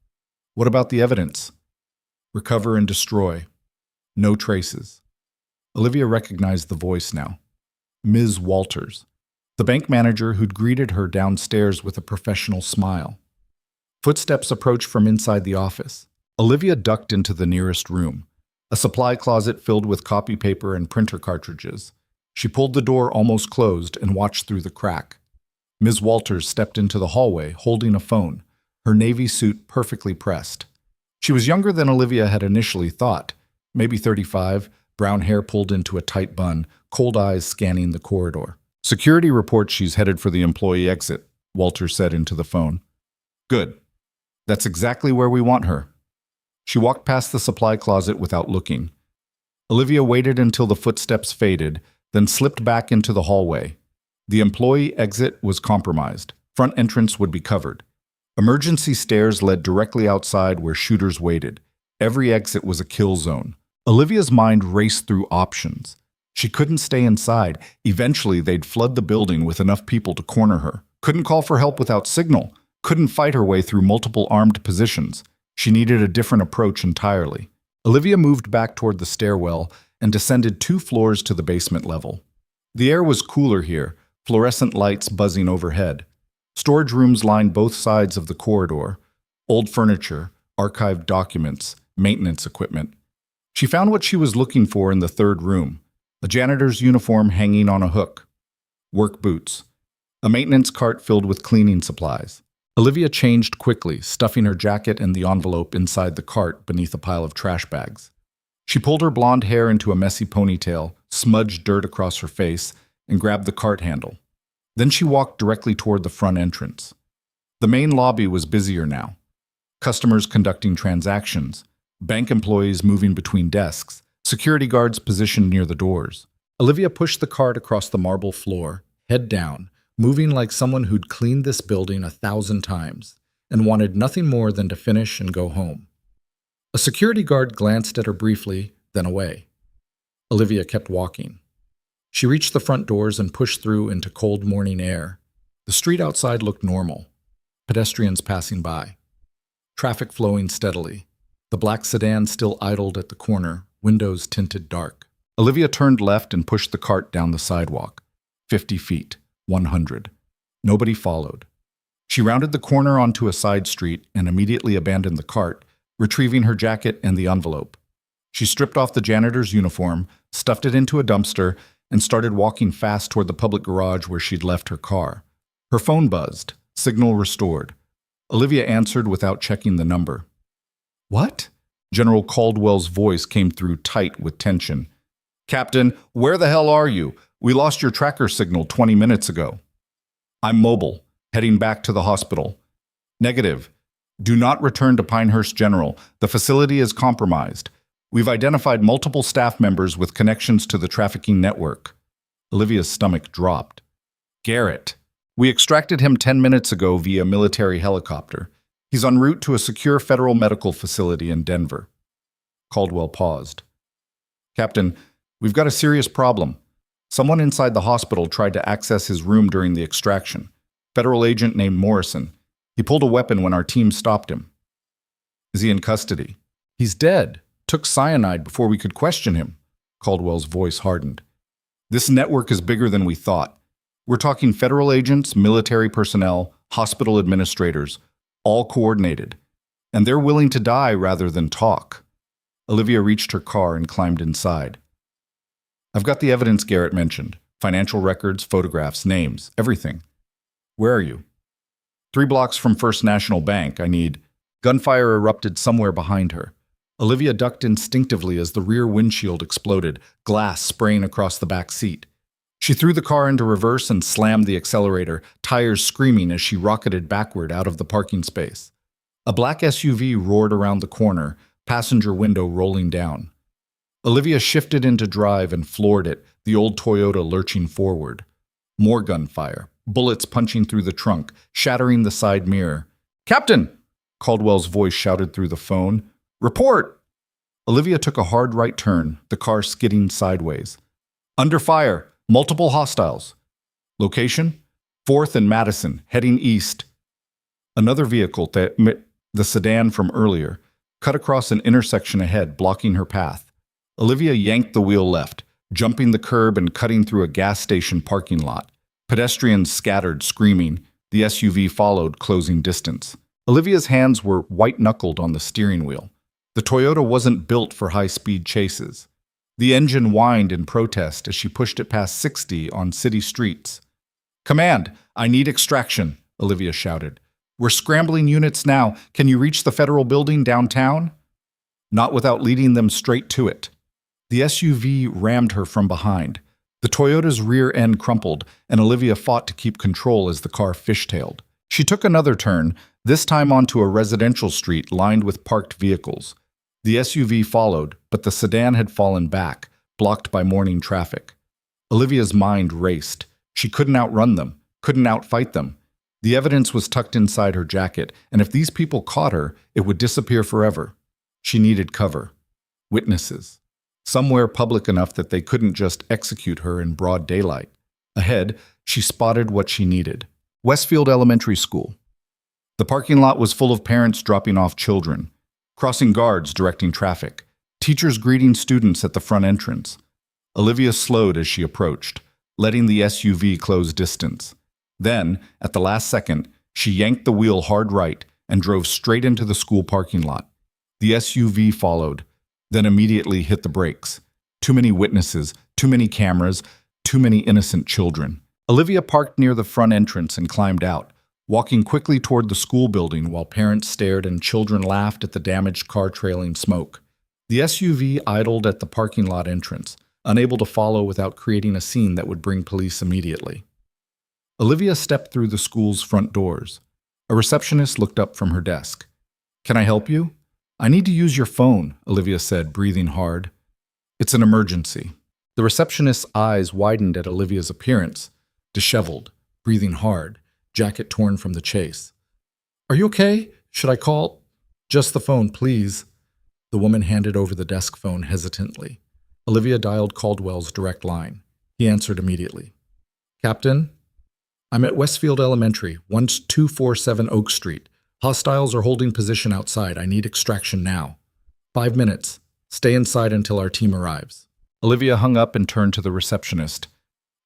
"What about the evidence?" "Recover and destroy. No traces." Olivia recognized the voice now. Ms. Walters, the bank manager who'd greeted her downstairs with a professional smile. Footsteps approached from inside the office. Olivia ducked into the nearest room, a supply closet filled with copy paper and printer cartridges. She pulled the door almost closed and watched through the crack. Ms. Walters stepped into the hallway, holding a phone, her navy suit perfectly pressed. She was younger than Olivia had initially thought, maybe 35, brown hair pulled into a tight bun, cold eyes scanning the corridor. "Security reports she's headed for the employee exit," Walters said into the phone. "Good. That's exactly where we want her." She walked past the supply closet without looking. Olivia waited until the footsteps faded, then slipped back into the hallway. The employee exit was compromised. Front entrance would be covered. Emergency stairs led directly outside where shooters waited. Every exit was a kill zone. Olivia's mind raced through options. She couldn't stay inside. Eventually, they'd flood the building with enough people to corner her. Couldn't call for help without signal. Couldn't fight her way through multiple armed positions. She needed a different approach entirely. Olivia moved back toward the stairwell and descended 2 floors to the basement level. The air was cooler here, fluorescent lights buzzing overhead. Storage rooms lined both sides of the corridor. Old furniture, archived documents, maintenance equipment. She found what she was looking for in the 3rd room. A janitor's uniform hanging on a hook. Work boots. A maintenance cart filled with cleaning supplies. Olivia changed quickly, stuffing her jacket and the envelope inside the cart beneath a pile of trash bags. She pulled her blonde hair into a messy ponytail, smudged dirt across her face, and grabbed the cart handle. Then she walked directly toward the front entrance. The main lobby was busier now. Customers conducting transactions, bank employees moving between desks, security guards positioned near the doors. Olivia pushed the cart across the marble floor, head down, moving like someone who'd cleaned this building 1,000 times and wanted nothing more than to finish and go home. A security guard glanced at her briefly, then away. Olivia kept walking. She reached the front doors and pushed through into cold morning air. The street outside looked normal. Pedestrians passing by. Traffic flowing steadily. The black sedan still idled at the corner, windows tinted dark. Olivia turned left and pushed the cart down the sidewalk. 50 feet. 100. Nobody followed. She rounded the corner onto a side street and immediately abandoned the cart, retrieving her jacket and the envelope. She stripped off the janitor's uniform, stuffed it into a dumpster, and started walking fast toward the public garage where she'd left her car. Her phone buzzed, signal restored. Olivia answered without checking the number. "What?" General Caldwell's voice came through tight with tension. "Captain, where the hell are you? We lost your tracker signal 20 minutes ago." "I'm mobile, heading back to the hospital." "Negative. Do not return to Pinehurst General. The facility is compromised. We've identified multiple staff members with connections to the trafficking network." Olivia's stomach dropped. "Garrett." We extracted him 10 minutes ago via military helicopter. He's en route to a secure federal medical facility in Denver. Caldwell paused. Captain, we've got a serious problem. Someone inside the hospital tried to access his room during the extraction. Federal agent named Morrison. He pulled a weapon when our team stopped him. Is he in custody? He's dead. Took cyanide before we could question him. Caldwell's voice hardened. This network is bigger than we thought. We're talking federal agents, military personnel, hospital administrators, all coordinated. And they're willing to die rather than talk. Olivia reached her car and climbed inside. I've got the evidence Garrett mentioned. Financial records, photographs, names, everything. Where are you? 3 blocks from First National Bank. I need... Gunfire erupted somewhere behind her. Olivia ducked instinctively as the rear windshield exploded, glass spraying across the back seat. She threw the car into reverse and slammed the accelerator, tires screaming as she rocketed backward out of the parking space. A black SUV roared around the corner, passenger window rolling down. Olivia shifted into drive and floored it, the old Toyota lurching forward. More gunfire, bullets punching through the trunk, shattering the side mirror. "Captain!" Caldwell's voice shouted through the phone. "Report!" Olivia took a hard right turn, the car skidding sideways. "Under fire! Multiple hostiles." Location? 4th and Madison, heading east. Another vehicle, the sedan from earlier, cut across an intersection ahead, blocking her path. Olivia yanked the wheel left, jumping the curb and cutting through a gas station parking lot. Pedestrians scattered, screaming. The SUV followed, closing distance. Olivia's hands were white-knuckled on the steering wheel. The Toyota wasn't built for high-speed chases. The engine whined in protest as she pushed it past 60 on city streets. "Command, I need extraction," Olivia shouted. "We're scrambling units now. Can you reach the federal building downtown?" Not without leading them straight to it. The SUV rammed her from behind. The Toyota's rear end crumpled, and Olivia fought to keep control as the car fishtailed. She took another turn, this time onto a residential street lined with parked vehicles. The SUV followed, but the sedan had fallen back, blocked by morning traffic. Olivia's mind raced. She couldn't outrun them, couldn't outfight them. The evidence was tucked inside her jacket, and if these people caught her, it would disappear forever. She needed cover. Witnesses. Somewhere public enough that they couldn't just execute her in broad daylight. Ahead, she spotted what she needed. Westfield Elementary School. The parking lot was full of parents dropping off children, crossing guards directing traffic, teachers greeting students at the front entrance. Olivia slowed as she approached, letting the SUV close distance. Then, at the last second, she yanked the wheel hard right and drove straight into the school parking lot. The SUV followed, then immediately hit the brakes. Too many witnesses, too many cameras, too many innocent children. Olivia parked near the front entrance and climbed out, walking quickly toward the school building while parents stared and children laughed at the damaged car trailing smoke. The SUV idled at the parking lot entrance, unable to follow without creating a scene that would bring police immediately. Olivia stepped through the school's front doors. A receptionist looked up from her desk. "Can I help you?" "I need to use your phone," Olivia said, breathing hard. "It's an emergency." The receptionist's eyes widened at Olivia's appearance, disheveled, breathing hard, jacket torn from the chase. "Are you okay? Should I call?" "Just the phone, please." The woman handed over the desk phone hesitantly. Olivia dialed Caldwell's direct line. He answered immediately. "Captain? I'm at Westfield Elementary, 1247 Oak Street. Hostiles are holding position outside. I need extraction now. 5 minutes. Stay inside until our team arrives." Olivia hung up and turned to the receptionist.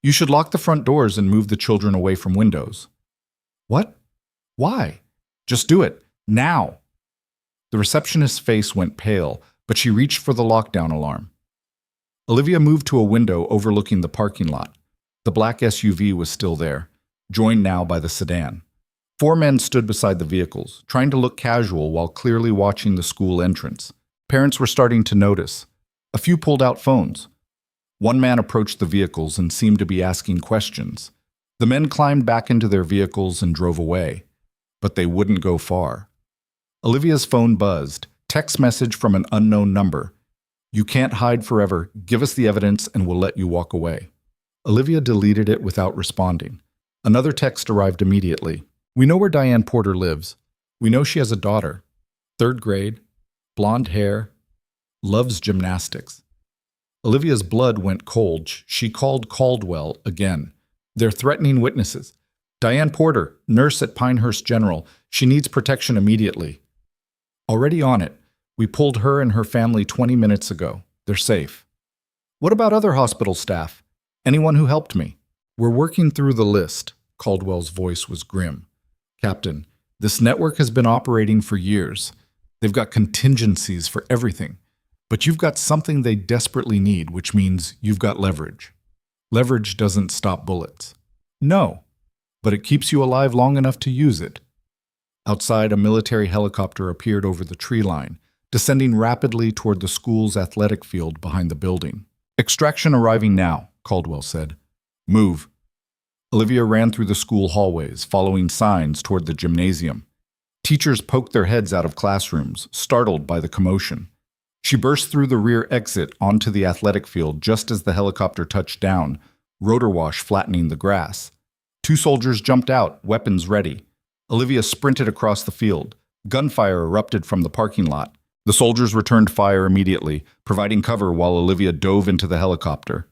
"You should lock the front doors and move the children away from windows." "What? Why?" "Just do it. Now." The receptionist's face went pale, but she reached for the lockdown alarm. Olivia moved to a window overlooking the parking lot. The black SUV was still there, joined now by the sedan. 4 men stood beside the vehicles, trying to look casual while clearly watching the school entrance. Parents were starting to notice. A few pulled out phones. One man approached the vehicles and seemed to be asking questions. The men climbed back into their vehicles and drove away, but they wouldn't go far. Olivia's phone buzzed, text message from an unknown number. "You can't hide forever. Give us the evidence and we'll let you walk away." Olivia deleted it without responding. Another text arrived immediately. We know where Diane Porter lives. We know she has a daughter. 3rd grade, blonde hair, loves gymnastics. Olivia's blood went cold. She called Caldwell again. They're threatening witnesses. Diane Porter, nurse at Pinehurst General. She needs protection immediately. Already on it. We pulled her and her family 20 minutes ago. They're safe. What about other hospital staff? Anyone who helped me? We're working through the list. Caldwell's voice was grim. Captain, this network has been operating for years. They've got contingencies for everything. But you've got something they desperately need, which means you've got leverage. Leverage doesn't stop bullets. No, but it keeps you alive long enough to use it. Outside, a military helicopter appeared over the tree line, descending rapidly toward the school's athletic field behind the building. Extraction arriving now, Caldwell said. Move. Olivia ran through the school hallways, following signs toward the gymnasium. Teachers poked their heads out of classrooms, startled by the commotion. She burst through the rear exit onto the athletic field just as the helicopter touched down, rotor wash flattening the grass. 2 soldiers jumped out, weapons ready. Olivia sprinted across the field. Gunfire erupted from the parking lot. The soldiers returned fire immediately, providing cover while Olivia dove into the helicopter.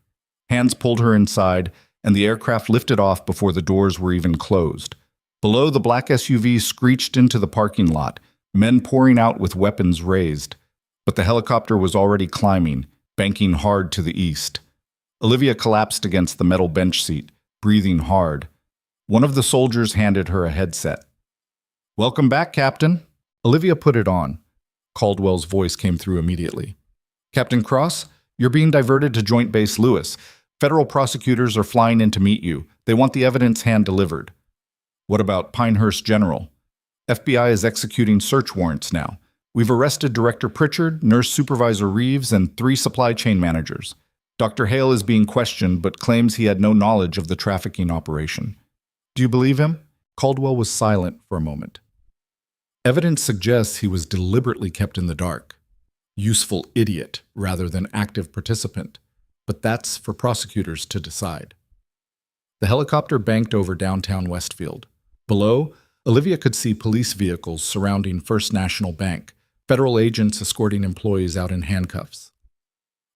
Hands pulled her inside, and the aircraft lifted off before the doors were even closed. Below, the black SUV screeched into the parking lot, men pouring out with weapons raised. But the helicopter was already climbing, banking hard to the east. Olivia collapsed against the metal bench seat, breathing hard. One of the soldiers handed her a headset. Welcome back, Captain. Olivia put it on. Caldwell's voice came through immediately. Captain Cross, you're being diverted to Joint Base Lewis. Federal prosecutors are flying in to meet you. They want the evidence hand-delivered. What about Pinehurst General? FBI is executing search warrants now. We've arrested Director Pritchard, Nurse Supervisor Reeves, and 3 supply chain managers. Dr. Hale is being questioned but claims he had no knowledge of the trafficking operation. Do you believe him? Caldwell was silent for a moment. Evidence suggests he was deliberately kept in the dark. Useful idiot rather than active participant. But that's for prosecutors to decide. The helicopter banked over downtown Westfield. Below, Olivia could see police vehicles surrounding First National Bank, federal agents escorting employees out in handcuffs.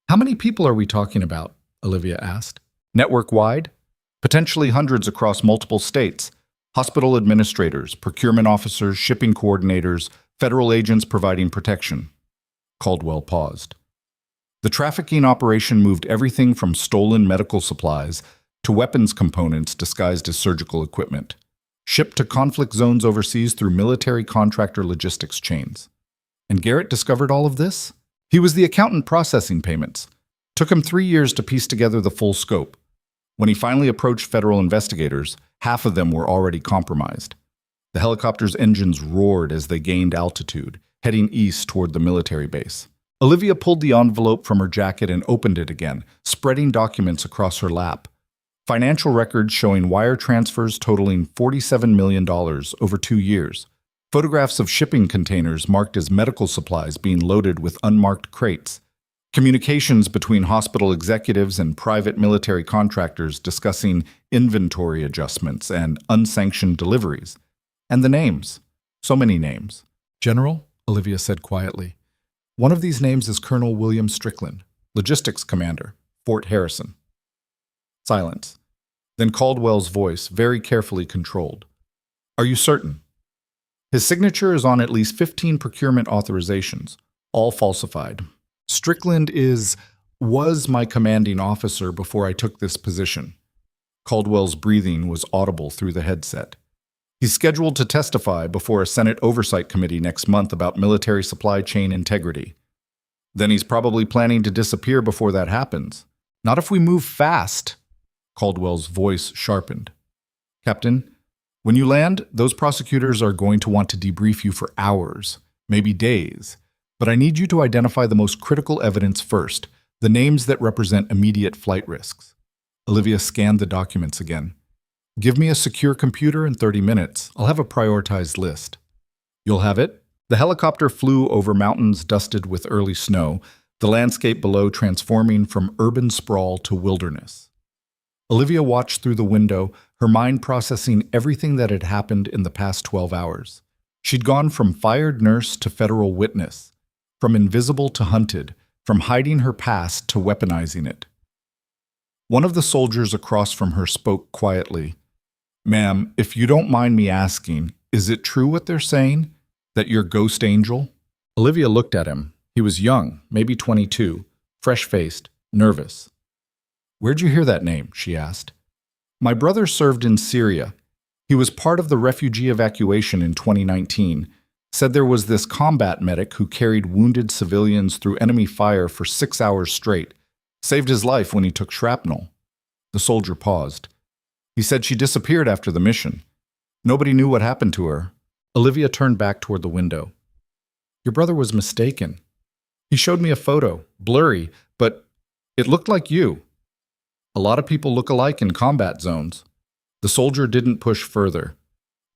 How many people are we talking about? Olivia asked. Network-wide? Potentially hundreds across multiple states. Hospital administrators, procurement officers, shipping coordinators, federal agents providing protection. Caldwell paused. The trafficking operation moved everything from stolen medical supplies to weapons components disguised as surgical equipment, shipped to conflict zones overseas through military contractor logistics chains. And Garrett discovered all of this? He was the accountant processing payments. Took him 3 years to piece together the full scope. When he finally approached federal investigators, half of them were already compromised. The helicopter's engines roared as they gained altitude, heading east toward the military base. Olivia pulled the envelope from her jacket and opened it again, spreading documents across her lap. Financial records showing wire transfers totaling $47 million over 2 years. Photographs of shipping containers marked as medical supplies being loaded with unmarked crates. Communications between hospital executives and private military contractors discussing inventory adjustments and unsanctioned deliveries. And the names. So many names. General, Olivia said quietly. One of these names is Colonel William Strickland, Logistics Commander, Fort Harrison. Silence. Then Caldwell's voice, very carefully controlled. Are you certain? His signature is on at least 15 procurement authorizations, all falsified. Strickland was my commanding officer before I took this position. Caldwell's breathing was audible through the headset. He's scheduled to testify before a Senate Oversight Committee next month about military supply chain integrity. Then he's probably planning to disappear before that happens. Not if we move fast. Caldwell's voice sharpened. Captain, when you land, those prosecutors are going to want to debrief you for hours, maybe days. But I need you to identify the most critical evidence first, the names that represent immediate flight risks. Olivia scanned the documents again. Give me a secure computer in 30 minutes. I'll have a prioritized list. You'll have it? The helicopter flew over mountains dusted with early snow, the landscape below transforming from urban sprawl to wilderness. Olivia watched through the window, her mind processing everything that had happened in the past 12 hours. She'd gone from fired nurse to federal witness, from invisible to hunted, from hiding her past to weaponizing it. One of the soldiers across from her spoke quietly. "Ma'am, if you don't mind me asking, is it true what they're saying? That you're Ghost Angel?" Olivia looked at him. He was young, maybe 22, fresh-faced, nervous. "Where'd you hear that name?" she asked. "My brother served in Syria. He was part of the refugee evacuation in 2019. Said there was this combat medic who carried wounded civilians through enemy fire for 6 hours straight. Saved his life when he took shrapnel." The soldier paused. "He said she disappeared after the mission. Nobody knew what happened to her." Olivia turned back toward the window. "Your brother was mistaken. He showed me a photo, blurry, but it looked like you. A lot of people look alike in combat zones." The soldier didn't push further.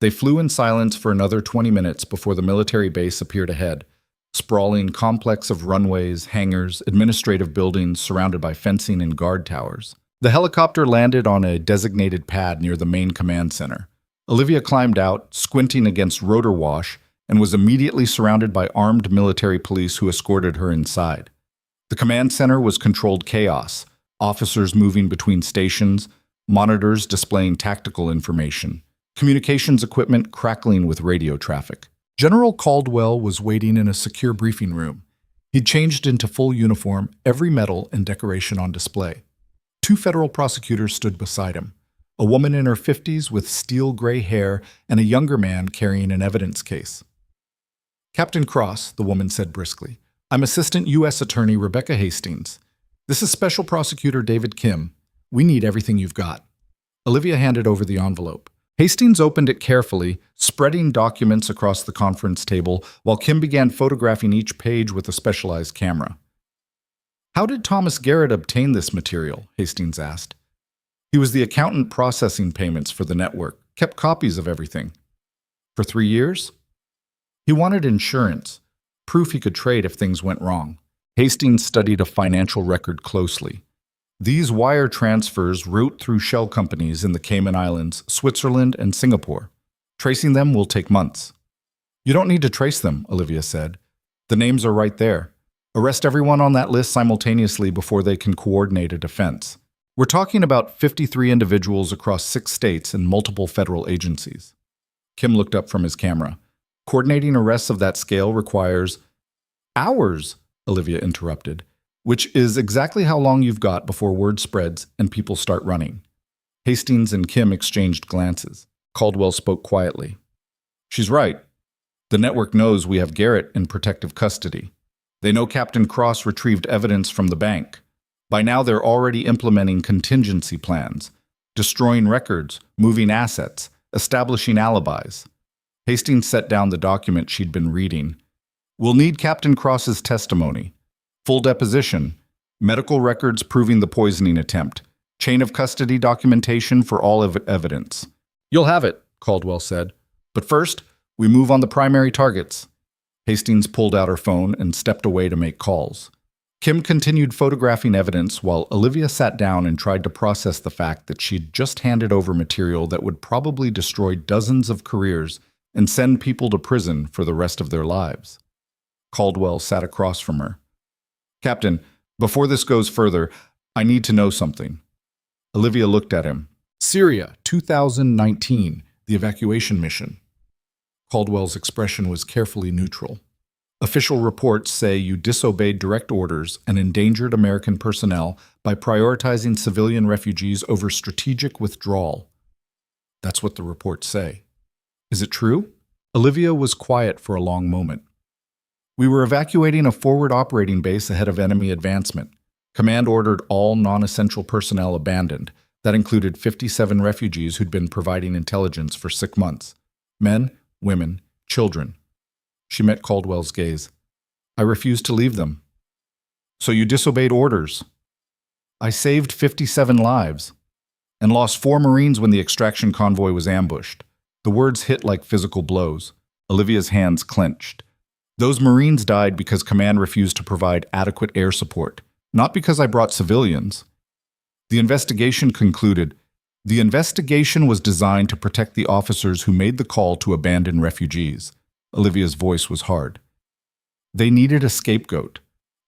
They flew in silence for another 20 minutes before the military base appeared ahead. Sprawling complex of runways, hangars, administrative buildings surrounded by fencing and guard towers. The helicopter landed on a designated pad near the main command center. Olivia climbed out, squinting against rotor wash, and was immediately surrounded by armed military police who escorted her inside. The command center was controlled chaos, officers moving between stations, monitors displaying tactical information, communications equipment crackling with radio traffic. General Caldwell was waiting in a secure briefing room. He'd changed into full uniform, every medal and decoration on display. 2 federal prosecutors stood beside him, a woman in her 50s with steel gray hair and a younger man carrying an evidence case. "Captain Cross," the woman said briskly, "I'm Assistant U.S. Attorney Rebecca Hastings. This is Special Prosecutor David Kim. We need everything you've got." Olivia handed over the envelope. Hastings opened it carefully, spreading documents across the conference table, while Kim began photographing each page with a specialized camera. "How did Thomas Garrett obtain this material?" Hastings asked. "He was the accountant processing payments for the network, kept copies of everything." "For 3 years?" "He wanted insurance, proof he could trade if things went wrong." Hastings studied a financial record closely. These wire transfers route through shell companies in the Cayman Islands, Switzerland, and Singapore. Tracing them will take months. "You don't need to trace them," Olivia said. "The names are right there. Arrest everyone on that list simultaneously before they can coordinate a defense. We're talking about 53 individuals across 6 states and multiple federal agencies." Kim looked up from his camera. "Coordinating arrests of that scale requires—" "Hours," Olivia interrupted. "Which is exactly how long you've got before word spreads and people start running." Hastings and Kim exchanged glances. Caldwell spoke quietly. "She's right. The network knows we have Garrett in protective custody. They know Captain Cross retrieved evidence from the bank. By now they're already implementing contingency plans, destroying records, moving assets, establishing alibis." Hastings set down the document she'd been reading. "We'll need Captain Cross's testimony. Full deposition, medical records proving the poisoning attempt, chain of custody documentation for all evidence." "You'll have it," Caldwell said. "But first, we move on the primary targets." Hastings pulled out her phone and stepped away to make calls. Kim continued photographing evidence while Olivia sat down and tried to process the fact that she'd just handed over material that would probably destroy dozens of careers and send people to prison for the rest of their lives. Caldwell sat across from her. "Captain, before this goes further, I need to know something." Olivia looked at him. "Syria, 2019, the evacuation mission." Caldwell's expression was carefully neutral. "Official reports say you disobeyed direct orders and endangered American personnel by prioritizing civilian refugees over strategic withdrawal." "That's what the reports say." "Is it true?" Olivia was quiet for a long moment. "We were evacuating a forward operating base ahead of enemy advancement. Command ordered all non-essential personnel abandoned. That included 57 refugees who'd been providing intelligence for 6 months. Men, women, children." She met Caldwell's gaze. "I refused to leave them." "So you disobeyed orders?" "I saved 57 lives and lost 4 Marines when the extraction convoy was ambushed." The words hit like physical blows. Olivia's hands clenched. "Those Marines died because command refused to provide adequate air support, not because I brought civilians." The investigation concluded The investigation was designed to protect the officers who made the call to abandon refugees. Olivia's voice was hard. They needed a scapegoat.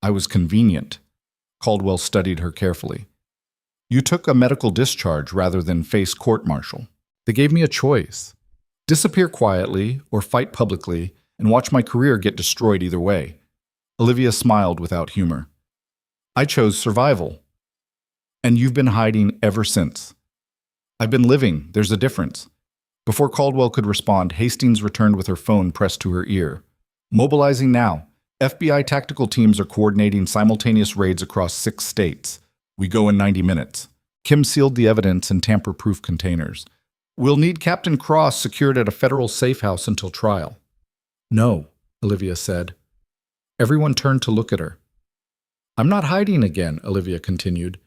I was convenient. Caldwell studied her carefully. You took a medical discharge rather than face court-martial. They gave me a choice. Disappear quietly or fight publicly and watch my career get destroyed either way. Olivia smiled without humor. I chose survival. And you've been hiding ever since. I've been living. There's a difference. Before Caldwell could respond, Hastings returned with her phone pressed to her ear. Mobilizing now. FBI tactical teams are coordinating simultaneous raids across 6 states. We go in 90 minutes. Kim sealed the evidence in tamper-proof containers. We'll need Captain Cross secured at a federal safe house until trial. No, Olivia said. Everyone turned to look at her. I'm not hiding again, Olivia continued.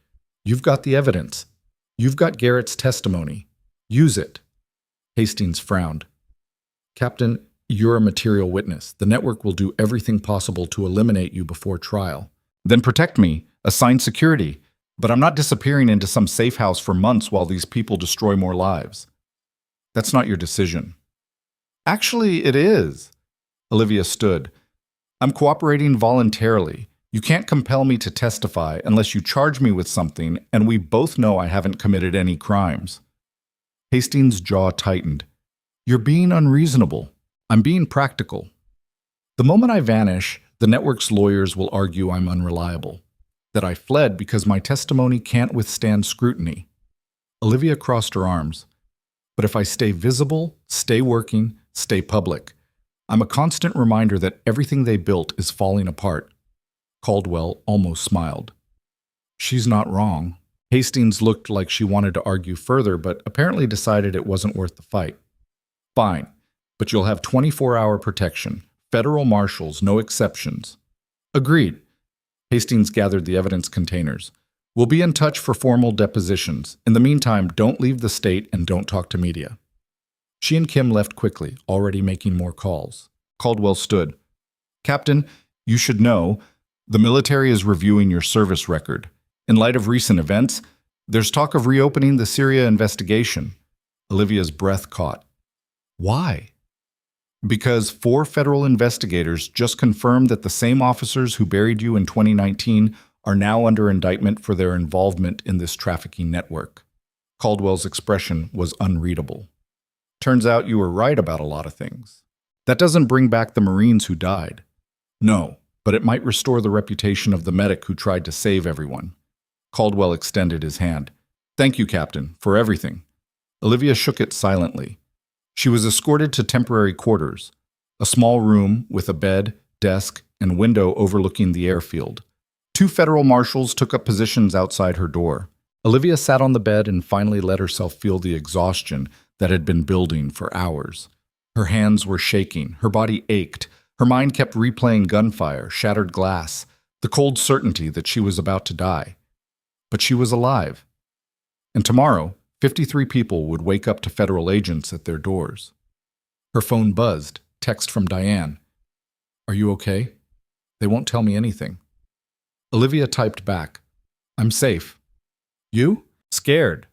You've got the evidence. You've got Garrett's testimony. Use it. Hastings frowned. Captain, you're a material witness. The network will do everything possible to eliminate you before trial. Then protect me. Assign security. But I'm not disappearing into some safe house for months while these people destroy more lives. That's not your decision. Actually, it is. Olivia stood. I'm cooperating voluntarily. You can't compel me to testify unless you charge me with something, and we both know I haven't committed any crimes. Hastings' jaw tightened. You're being unreasonable. I'm being practical. The moment I vanish, the network's lawyers will argue I'm unreliable, that I fled because my testimony can't withstand scrutiny. Olivia crossed her arms. But if I stay visible, stay working, stay public, I'm a constant reminder that everything they built is falling apart. Caldwell almost smiled. She's not wrong. Hastings looked like she wanted to argue further, but apparently decided it wasn't worth the fight. Fine, but you'll have 24-hour protection. Federal marshals, no exceptions. Agreed. Hastings gathered the evidence containers. We'll be in touch for formal depositions. In the meantime, don't leave the state and don't talk to media. She and Kim left quickly, already making more calls. Caldwell stood. Captain, you should know, the military is reviewing your service record. In light of recent events, there's talk of reopening the Syria investigation. Olivia's breath caught. Why? Because 4 federal investigators just confirmed that the same officers who buried you in 2019 are now under indictment for their involvement in this trafficking network. Caldwell's expression was unreadable. Turns out you were right about a lot of things. That doesn't bring back the Marines who died. No, but it might restore the reputation of the medic who tried to save everyone. Caldwell extended his hand. Thank you, Captain, for everything. Olivia shook it silently. She was escorted to temporary quarters, a small room with a bed, desk, and window overlooking the airfield. 2 federal marshals took up positions outside her door. Olivia sat on the bed and finally let herself feel the exhaustion that had been building for hours. Her hands were shaking, her body ached, her mind kept replaying gunfire, shattered glass, the cold certainty that she was about to die. But she was alive. And tomorrow, 53 people would wake up to federal agents at their doors. Her phone buzzed, text from Diane. Are you okay? They won't tell me anything. Olivia typed back. I'm safe. You? Scared.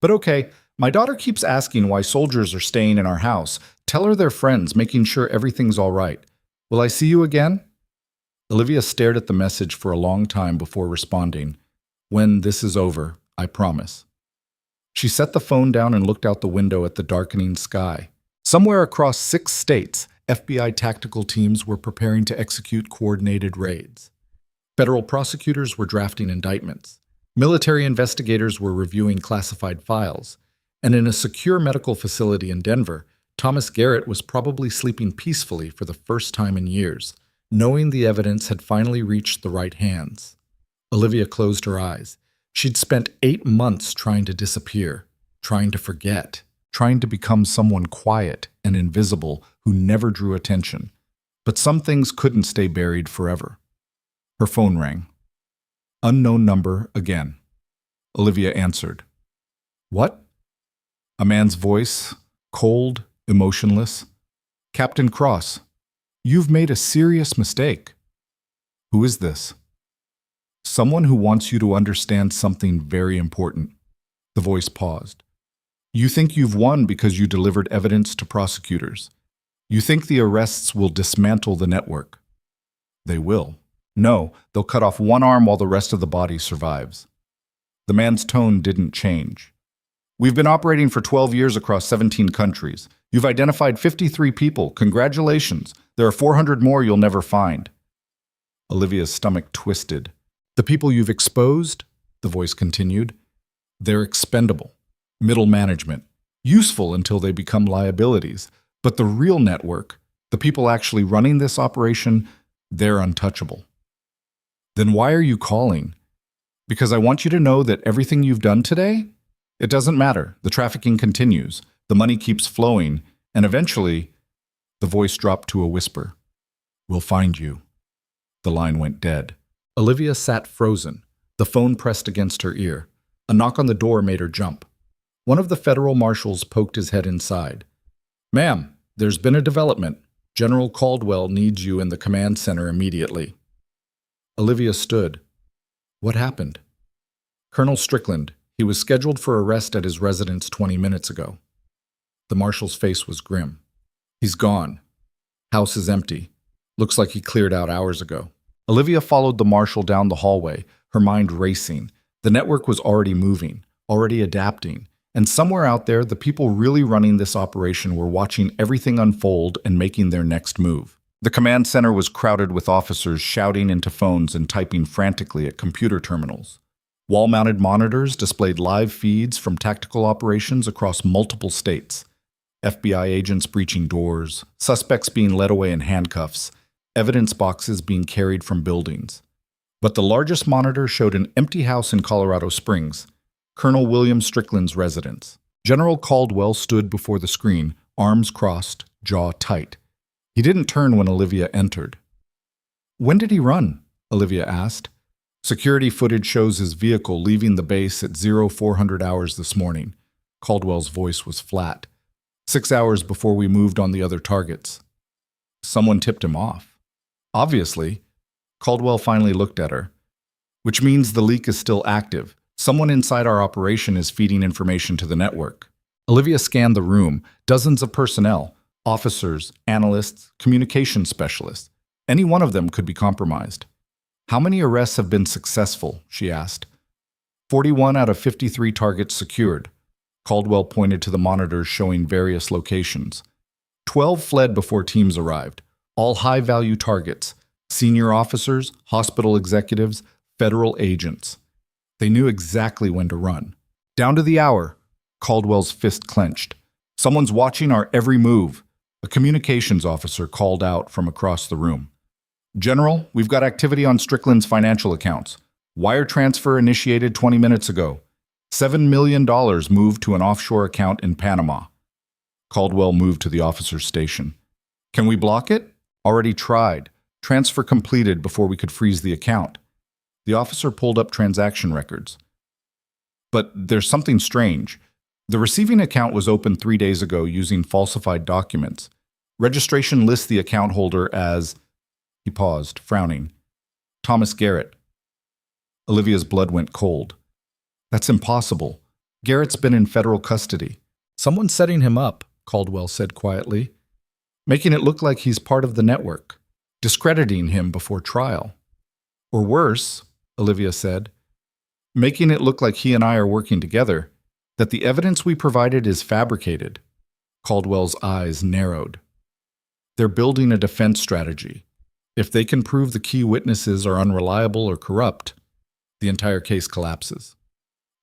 But okay, my daughter keeps asking why soldiers are staying in our house. Tell her they're friends, making sure everything's all right. Will I see you again? Olivia stared at the message for a long time before responding. When this is over, I promise. She set the phone down and looked out the window at the darkening sky. Somewhere across 6 states, FBI tactical teams were preparing to execute coordinated raids. Federal prosecutors were drafting indictments. Military investigators were reviewing classified files. And in a secure medical facility in Denver, Thomas Garrett was probably sleeping peacefully for the first time in years, knowing the evidence had finally reached the right hands. Olivia closed her eyes. She'd spent 8 months trying to disappear, trying to forget, trying to become someone quiet and invisible who never drew attention. But some things couldn't stay buried forever. Her phone rang. Unknown number again. Olivia answered. What? A man's voice, cold, emotionless. Captain Cross, you've made a serious mistake. Who is this? Someone who wants you to understand something very important. The voice paused. You think you've won because you delivered evidence to prosecutors. You think the arrests will dismantle the network. They will. No, they'll cut off one arm while the rest of the body survives. The man's tone didn't change. We've been operating for 12 years across 17 countries. You've identified 53 people. Congratulations. There are 400 more you'll never find. Olivia's stomach twisted. The people you've exposed, the voice continued, they're expendable. Middle management. Useful until they become liabilities. But the real network, the people actually running this operation, they're untouchable. Then why are you calling? Because I want you to know that everything you've done today, it doesn't matter. The trafficking continues. The money keeps flowing. And eventually, the voice dropped to a whisper. We'll find you. The line went dead. Olivia sat frozen, the phone pressed against her ear. A knock on the door made her jump. One of the federal marshals poked his head inside. Ma'am, there's been a development. General Caldwell needs you in the command center immediately. Olivia stood. What happened? Colonel Strickland. He was scheduled for arrest at his residence 20 minutes ago. The marshal's face was grim. He's gone. House is empty. Looks like he cleared out hours ago. Olivia followed the marshal down the hallway, her mind racing. The network was already moving, already adapting, and somewhere out there, the people really running this operation were watching everything unfold and making their next move. The command center was crowded with officers shouting into phones and typing frantically at computer terminals. Wall-mounted monitors displayed live feeds from tactical operations across multiple states. FBI agents breaching doors, suspects being led away in handcuffs, evidence boxes being carried from buildings. But the largest monitor showed an empty house in Colorado Springs, Colonel William Strickland's residence. General Caldwell stood before the screen, arms crossed, jaw tight. He didn't turn when Olivia entered. When did he run? Olivia asked. Security footage shows his vehicle leaving the base at 0400 hours this morning. Caldwell's voice was flat. 6 hours before we moved on the other targets. Someone tipped him off. Obviously. Caldwell finally looked at her. Which means the leak is still active. Someone inside our operation is feeding information to the network. Olivia scanned the room. Dozens of personnel, officers, analysts, communications specialists. Any one of them could be compromised. How many arrests have been successful? She asked. 41 out of 53 targets secured. Caldwell pointed to the monitors showing various locations. 12 fled before teams arrived. All high-value targets. Senior officers, hospital executives, federal agents. They knew exactly when to run. Down to the hour. Caldwell's fist clenched. Someone's watching our every move. A communications officer called out from across the room. General, we've got activity on Strickland's financial accounts. Wire transfer initiated 20 minutes ago. $7 million moved to an offshore account in Panama. Caldwell moved to the officer's station. Can we block it? Already tried. Transfer completed before we could freeze the account. The officer pulled up transaction records. But there's something strange. The receiving account was opened 3 days ago using falsified documents. Registration lists the account holder as... He paused, frowning. Thomas Garrett. Olivia's blood went cold. That's impossible. Garrett's been in federal custody. Someone's setting him up, Caldwell said quietly. Making it look like he's part of the network. Discrediting him before trial. Or worse, Olivia said, making it look like he and I are working together, that the evidence we provided is fabricated. Caldwell's eyes narrowed. They're building a defense strategy. If they can prove the key witnesses are unreliable or corrupt, the entire case collapses.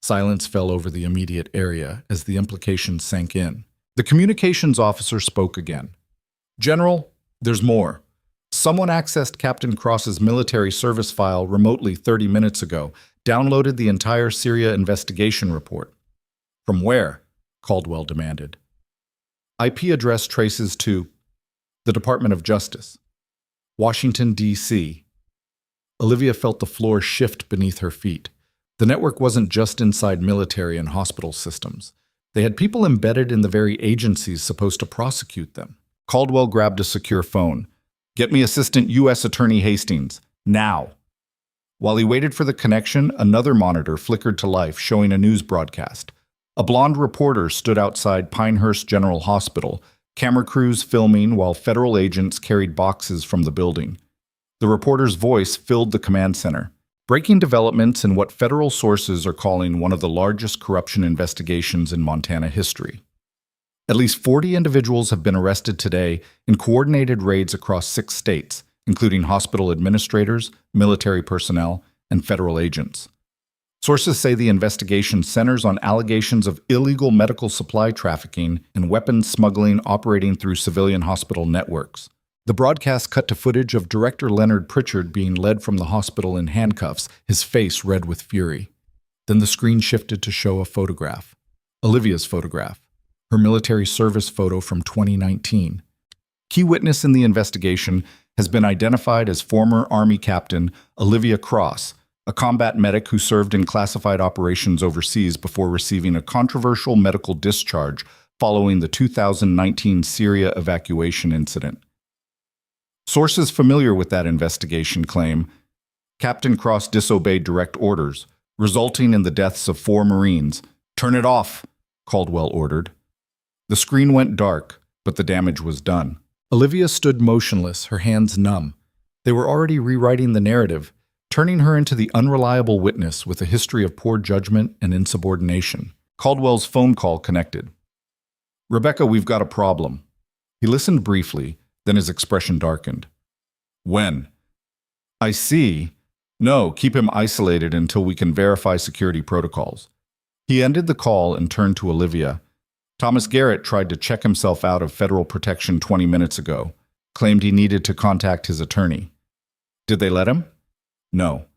Silence fell over the immediate area as the implications sank in. The communications officer spoke again. General, there's more. Someone accessed Captain Cross's military service file remotely 30 minutes ago, downloaded the entire Syria investigation report. From where? Caldwell demanded. IP address traces to the Department of Justice. Washington, D.C. Olivia felt the floor shift beneath her feet. The network wasn't just inside military and hospital systems. They had people embedded in the very agencies supposed to prosecute them. Caldwell grabbed a secure phone. Get me Assistant U.S. Attorney Hastings, now. While he waited for the connection, another monitor flickered to life, showing a news broadcast. A blonde reporter stood outside Pinehurst General Hospital, camera crews filming while federal agents carried boxes from the building. The reporter's voice filled the command center. Breaking developments in what federal sources are calling one of the largest corruption investigations in Montana history. At least 40 individuals have been arrested today in coordinated raids across 6 states, including hospital administrators, military personnel, and federal agents. Sources say the investigation centers on allegations of illegal medical supply trafficking and weapons smuggling operating through civilian hospital networks. The broadcast cut to footage of Director Leonard Pritchard being led from the hospital in handcuffs, his face red with fury. Then the screen shifted to show a photograph. Olivia's photograph, her military service photo from 2019. Key witness in the investigation has been identified as former Army Captain Olivia Cross, a combat medic who served in classified operations overseas before receiving a controversial medical discharge following the 2019 Syria evacuation incident. Sources familiar with that investigation claim Captain Cross disobeyed direct orders, resulting in the deaths of 4 Marines. "Turn it off," Caldwell ordered. The screen went dark, but the damage was done. Olivia stood motionless, her hands numb. They were already rewriting the narrative, turning her into the unreliable witness with a history of poor judgment and insubordination. Caldwell's phone call connected. "Rebecca, we've got a problem." He listened briefly, then his expression darkened. "When?" "I see. No, keep him isolated until we can verify security protocols." He ended the call and turned to Olivia. "Thomas Garrett tried to check himself out of federal protection 20 minutes ago, claimed he needed to contact his attorney. Did they let him?" "No,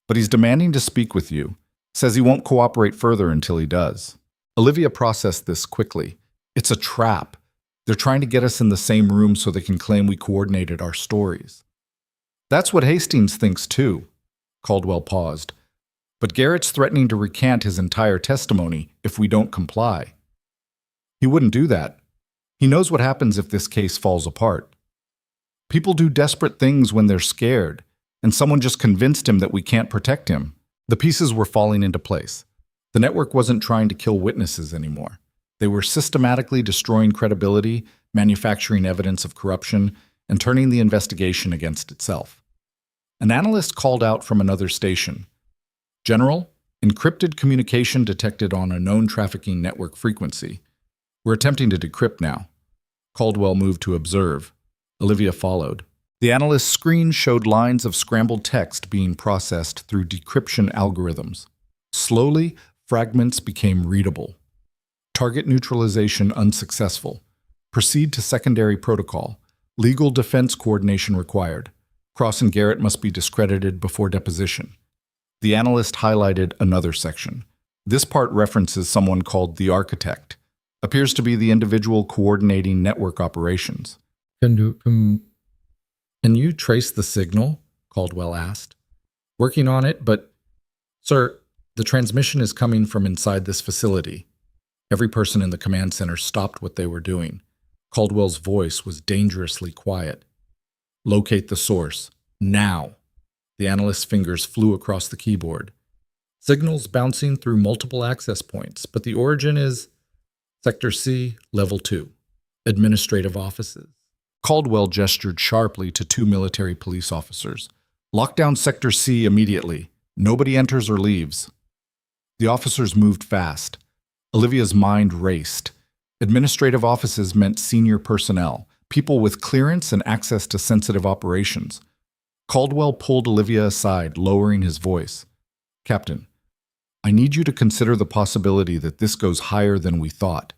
but he's demanding to speak with you. Says he won't cooperate further until he does." Olivia processed this quickly. "It's a trap. They're trying to get us in the same room so they can claim we coordinated our stories." "That's what Hastings thinks too." Caldwell paused. "But Garrett's threatening to recant his entire testimony if we don't comply." "He wouldn't do that. He knows what happens if this case falls apart. People do desperate things when they're scared, and someone just convinced him that we can't protect him." The pieces were falling into place. The network wasn't trying to kill witnesses anymore. They were systematically destroying credibility, manufacturing evidence of corruption, and turning the investigation against itself. An analyst called out from another station. "General, encrypted communication detected on a known trafficking network frequency. We're attempting to decrypt now." Caldwell moved to observe. Olivia followed. The analyst's screen showed lines of scrambled text being processed through decryption algorithms. Slowly, fragments became readable. "Target neutralization unsuccessful. Proceed to secondary protocol. Legal defense coordination required. Cross and Garrett must be discredited before deposition." The analyst highlighted another section. This part references someone called the architect. Appears to be the individual coordinating network operations. "Can you trace the signal?" Caldwell asked. "Working on it, but..." "Sir, the transmission is coming from inside this facility." Every person in the command center stopped what they were doing. Caldwell's voice was dangerously quiet. "Locate the source. Now." The analyst's fingers flew across the keyboard. "Signals bouncing through multiple access points, but the origin is Sector C, Level 2. Administrative offices." Caldwell gestured sharply to 2 military police officers. "Lock down Sector C immediately. Nobody enters or leaves." The officers moved fast. Olivia's mind raced. Administrative offices meant senior personnel, people with clearance and access to sensitive operations. Caldwell pulled Olivia aside, lowering his voice. "Captain, I need you to consider the possibility that this goes higher than we thought.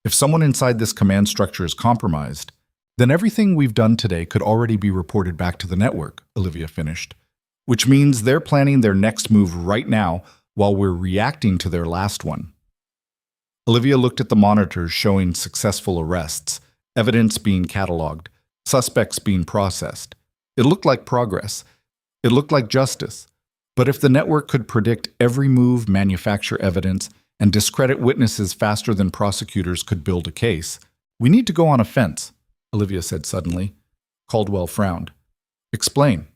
If someone inside this command structure is compromised, then everything we've done today could already be reported back to the network," Olivia finished. "Which means they're planning their next move right now while we're reacting to their last one." Olivia looked at the monitors showing successful arrests, evidence being cataloged, suspects being processed. It looked like progress. It looked like justice. But if the network could predict every move, manufacture evidence, and discredit witnesses faster than prosecutors could build a case, we need to go on offense, Olivia said suddenly. Caldwell frowned. "Explain."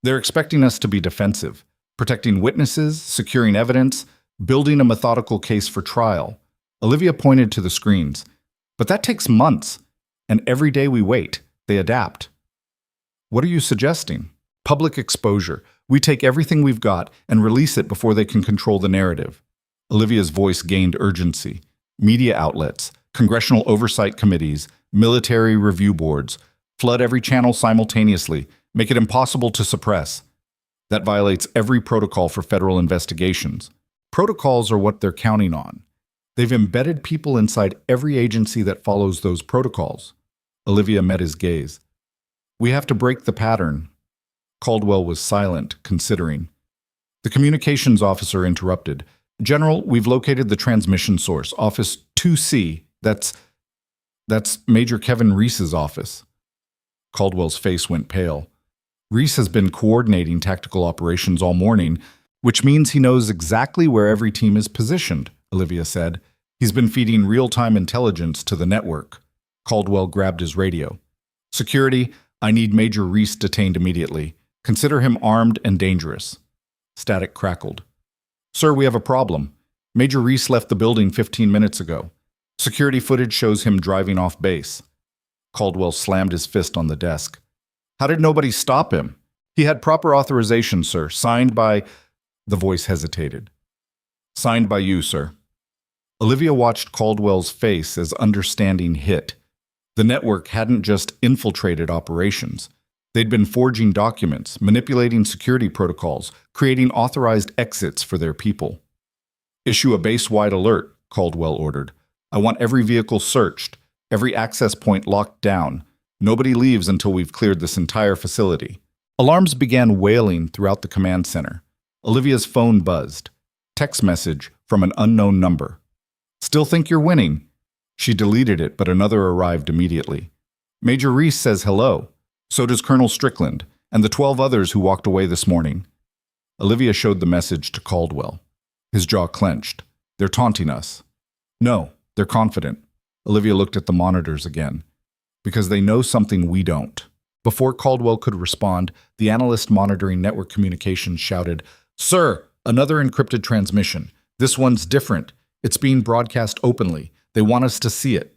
"They're expecting us to be defensive, protecting witnesses, securing evidence, building a methodical case for trial. Olivia pointed to the screens. But that takes months, and every day we wait, they adapt. What are you suggesting? Public exposure. We take everything we've got and release it before they can control the narrative. Olivia's voice gained urgency. Media outlets, congressional oversight committees, military review boards. Flood every channel simultaneously. Make it impossible to suppress. That violates every protocol for federal investigations. Protocols are what they're counting on. They've embedded people inside every agency that follows those protocols. Olivia met his gaze. We have to break the pattern. Caldwell was silent, considering. The communications officer interrupted. General, we've located the transmission source, Office 2C. That's Major Kevin Reese's office. Caldwell's face went pale. Reese has been coordinating tactical operations all morning, which means he knows exactly where every team is positioned, Olivia said. He's been feeding real-time intelligence to the network. Caldwell grabbed his radio. Security, I need Major Reese detained immediately. Consider him armed and dangerous. Static crackled. Sir, we have a problem. Major Reese left the building 15 minutes ago. Security footage shows him driving off base. Caldwell slammed his fist on the desk. How did nobody stop him? He had proper authorization, sir. Signed by... The voice hesitated. Signed by you, sir. Olivia watched Caldwell's face as understanding hit. The network hadn't just infiltrated operations. They'd been forging documents, manipulating security protocols, creating authorized exits for their people. Issue a base-wide alert, Caldwell ordered. I want every vehicle searched, every access point locked down. Nobody leaves until we've cleared this entire facility. Alarms began wailing throughout the command center. Olivia's phone buzzed. Text message from an unknown number. Still think you're winning? She deleted it, but another arrived immediately. Major Reese says hello. So does Colonel Strickland, and the 12 others who walked away this morning. Olivia showed the message to Caldwell. His jaw clenched. They're taunting us. No, they're confident. Olivia looked at the monitors again. Because they know something we don't. Before Caldwell could respond, the analyst monitoring network communications shouted, Sir, another encrypted transmission. This one's different. It's being broadcast openly. They want us to see it.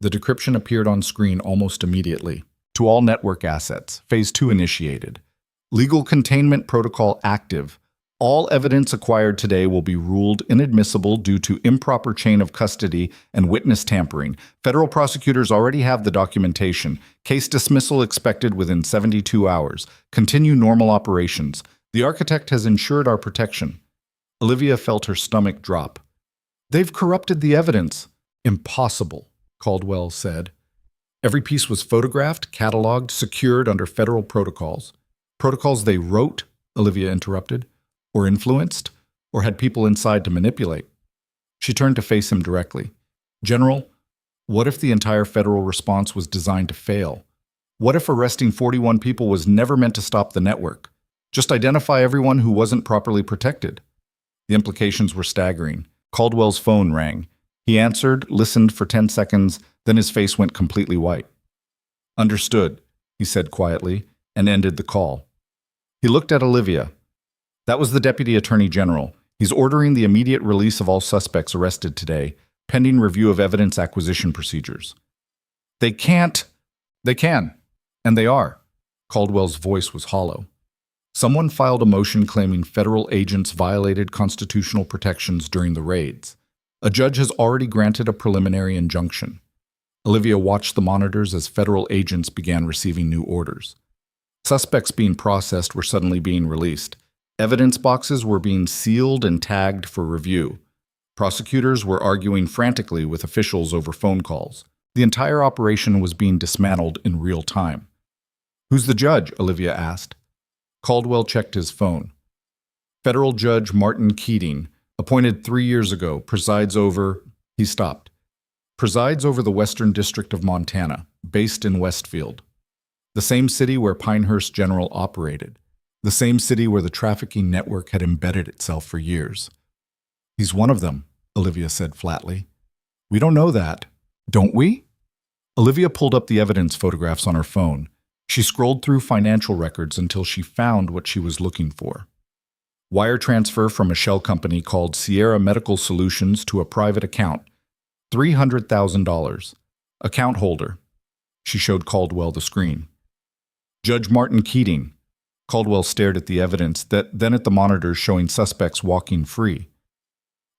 The decryption appeared on screen almost immediately. To all network assets, Phase 2 initiated. Legal containment protocol active. All evidence acquired today will be ruled inadmissible due to improper chain of custody and witness tampering. Federal prosecutors already have the documentation. Case dismissal expected within 72 hours. Continue normal operations. The architect has ensured our protection. Olivia felt her stomach drop. They've corrupted the evidence. Impossible, Caldwell said. Every piece was photographed, cataloged, secured under federal protocols. Protocols they wrote, Olivia interrupted. Or influenced, or had people inside to manipulate. She turned to face him directly. General, what if the entire federal response was designed to fail? What if arresting 41 people was never meant to stop the network? Just identify everyone who wasn't properly protected. The implications were staggering. Caldwell's phone rang. He answered, listened for 10 seconds, then his face went completely white. Understood, he said quietly, and ended the call. He looked at Olivia. That was the Deputy Attorney General. He's ordering the immediate release of all suspects arrested today, pending review of evidence acquisition procedures. They can, and they are. Caldwell's voice was hollow. Someone filed a motion claiming federal agents violated constitutional protections during the raids. A judge has already granted a preliminary injunction. Olivia watched the monitors as federal agents began receiving new orders. Suspects being processed were suddenly being released. Evidence boxes were being sealed and tagged for review. Prosecutors were arguing frantically with officials over phone calls. The entire operation was being dismantled in real time. Who's the judge? Olivia asked. Caldwell checked his phone. Federal Judge Martin Keating, appointed 3 years ago, presides over... He stopped. Presides over the Western District of Montana, based in Westfield. The same city where Pinehurst General operated. The same city where the trafficking network had embedded itself for years. He's one of them, Olivia said flatly. We don't know that, don't we? Olivia pulled up the evidence photographs on her phone. She scrolled through financial records until she found what she was looking for. Wire transfer from a shell company called Sierra Medical Solutions to a private account. $300,000. Account holder. She showed Caldwell the screen. Judge Martin Keating. Caldwell stared at the evidence, then at the monitors showing suspects walking free.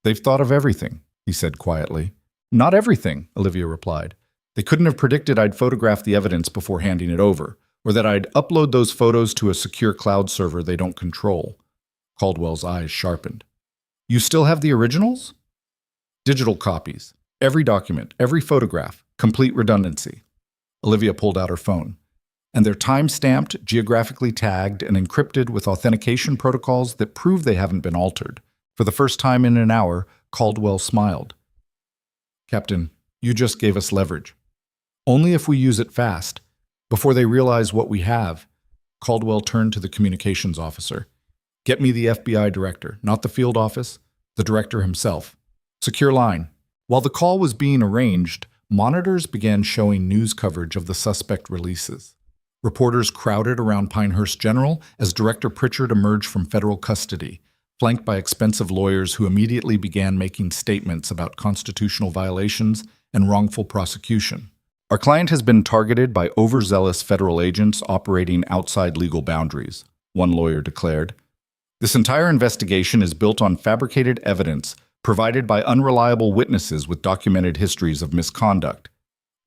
They've thought of everything, he said quietly. Not everything, Olivia replied. They couldn't have predicted I'd photograph the evidence before handing it over, or that I'd upload those photos to a secure cloud server they don't control. Caldwell's eyes sharpened. You still have the originals? Digital copies. Every document, every photograph, complete redundancy. Olivia pulled out her phone. And they're time-stamped, geographically tagged, and encrypted with authentication protocols that prove they haven't been altered. For the first time in an hour, Caldwell smiled. Captain, you just gave us leverage. Only if we use it fast. Before they realize what we have. Caldwell turned to the communications officer. Get me the FBI director, not the field office, the director himself. Secure line. While the call was being arranged, monitors began showing news coverage of the suspect releases. Reporters crowded around Pinehurst General as Director Pritchard emerged from federal custody, flanked by expensive lawyers who immediately began making statements about constitutional violations and wrongful prosecution. Our client has been targeted by overzealous federal agents operating outside legal boundaries, one lawyer declared. This entire investigation is built on fabricated evidence provided by unreliable witnesses with documented histories of misconduct.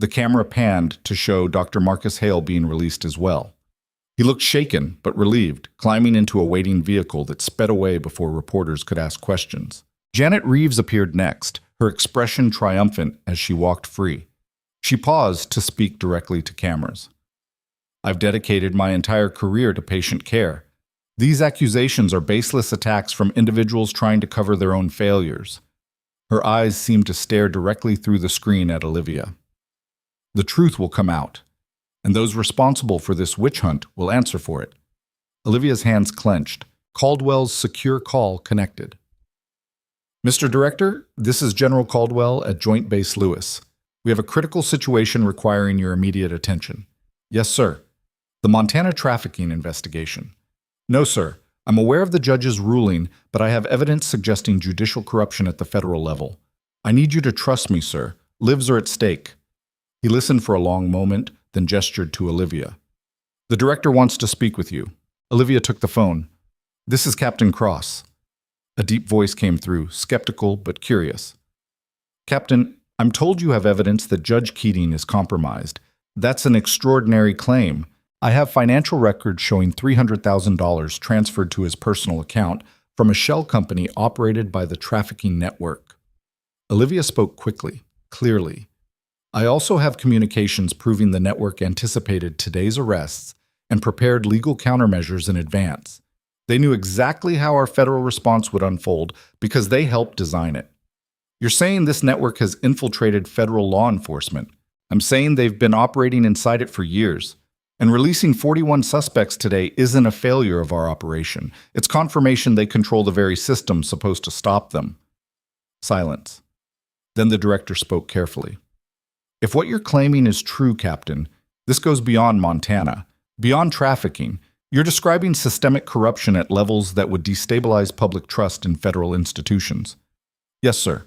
The camera panned to show Dr. Marcus Hale being released as well. He looked shaken but relieved, climbing into a waiting vehicle that sped away before reporters could ask questions. Janet Reeves appeared next, her expression triumphant as she walked free. She paused to speak directly to cameras. I've dedicated my entire career to patient care. These accusations are baseless attacks from individuals trying to cover their own failures. Her eyes seemed to stare directly through the screen at Olivia. The truth will come out, and those responsible for this witch hunt will answer for it. Olivia's hands clenched. Caldwell's secure call connected. Mr. Director, this is General Caldwell at Joint Base Lewis. We have a critical situation requiring your immediate attention. Yes, sir. The Montana trafficking investigation. No, sir. I'm aware of the judge's ruling, but I have evidence suggesting judicial corruption at the federal level. I need you to trust me, sir. Lives are at stake. He listened for a long moment, then gestured to Olivia. The director wants to speak with you. Olivia took the phone. This is Captain Cross. A deep voice came through, skeptical but curious. Captain, I'm told you have evidence that Judge Keating is compromised. That's an extraordinary claim. I have financial records showing $300,000 transferred to his personal account from a shell company operated by the trafficking network. Olivia spoke quickly, clearly. I also have communications proving the network anticipated today's arrests and prepared legal countermeasures in advance. They knew exactly how our federal response would unfold because they helped design it. You're saying this network has infiltrated federal law enforcement. I'm saying they've been operating inside it for years. And releasing 41 suspects today isn't a failure of our operation. It's confirmation they control the very system supposed to stop them. Silence. Then the director spoke carefully. If what you're claiming is true, Captain, this goes beyond Montana, beyond trafficking. You're describing systemic corruption at levels that would destabilize public trust in federal institutions. Yes, sir.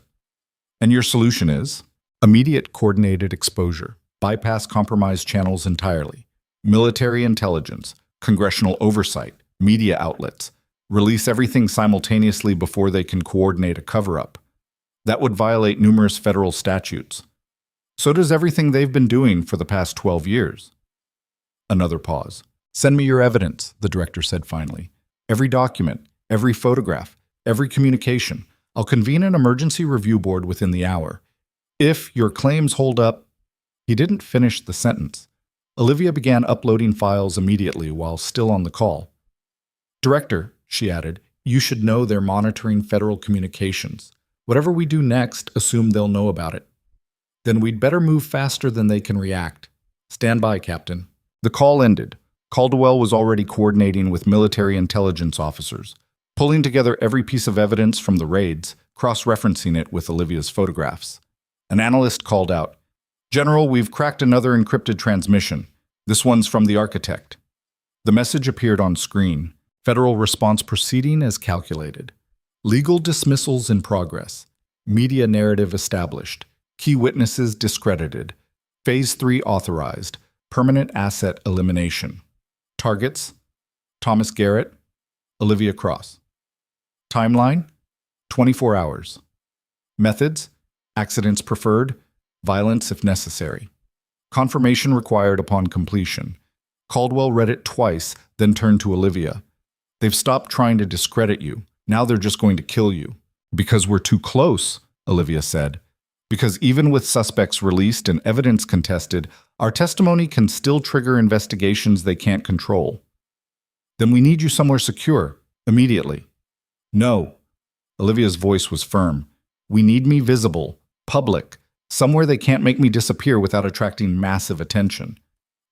And your solution is? Immediate coordinated exposure. Bypass compromised channels entirely. Military intelligence, congressional oversight, media outlets. Release everything simultaneously before they can coordinate a cover-up. That would violate numerous federal statutes. So does everything they've been doing for the past 12 years. Another pause. Send me your evidence, the director said finally. Every document, every photograph, every communication. I'll convene an emergency review board within the hour. If your claims hold up... He didn't finish the sentence. Olivia began uploading files immediately while still on the call. Director, she added, you should know they're monitoring federal communications. Whatever we do next, assume they'll know about it. Then we'd better move faster than they can react. Stand by, Captain. The call ended. Caldwell was already coordinating with military intelligence officers, pulling together every piece of evidence from the raids, cross-referencing it with Olivia's photographs. An analyst called out, General, we've cracked another encrypted transmission. This one's from the architect. The message appeared on screen. Federal response proceeding as calculated. Legal dismissals in progress. Media narrative established. Key witnesses discredited. Phase 3 authorized. Permanent asset elimination. Targets: Thomas Garrett, Olivia Cross. Timeline: 24 hours. Methods: accidents preferred, violence if necessary. Confirmation required upon completion. Caldwell read it twice, then turned to Olivia. They've stopped trying to discredit you. Now they're just going to kill you. Because we're too close, Olivia said. Because even with suspects released and evidence contested, our testimony can still trigger investigations they can't control. Then we need you somewhere secure, immediately. No. Olivia's voice was firm. We need me visible, public, somewhere they can't make me disappear without attracting massive attention.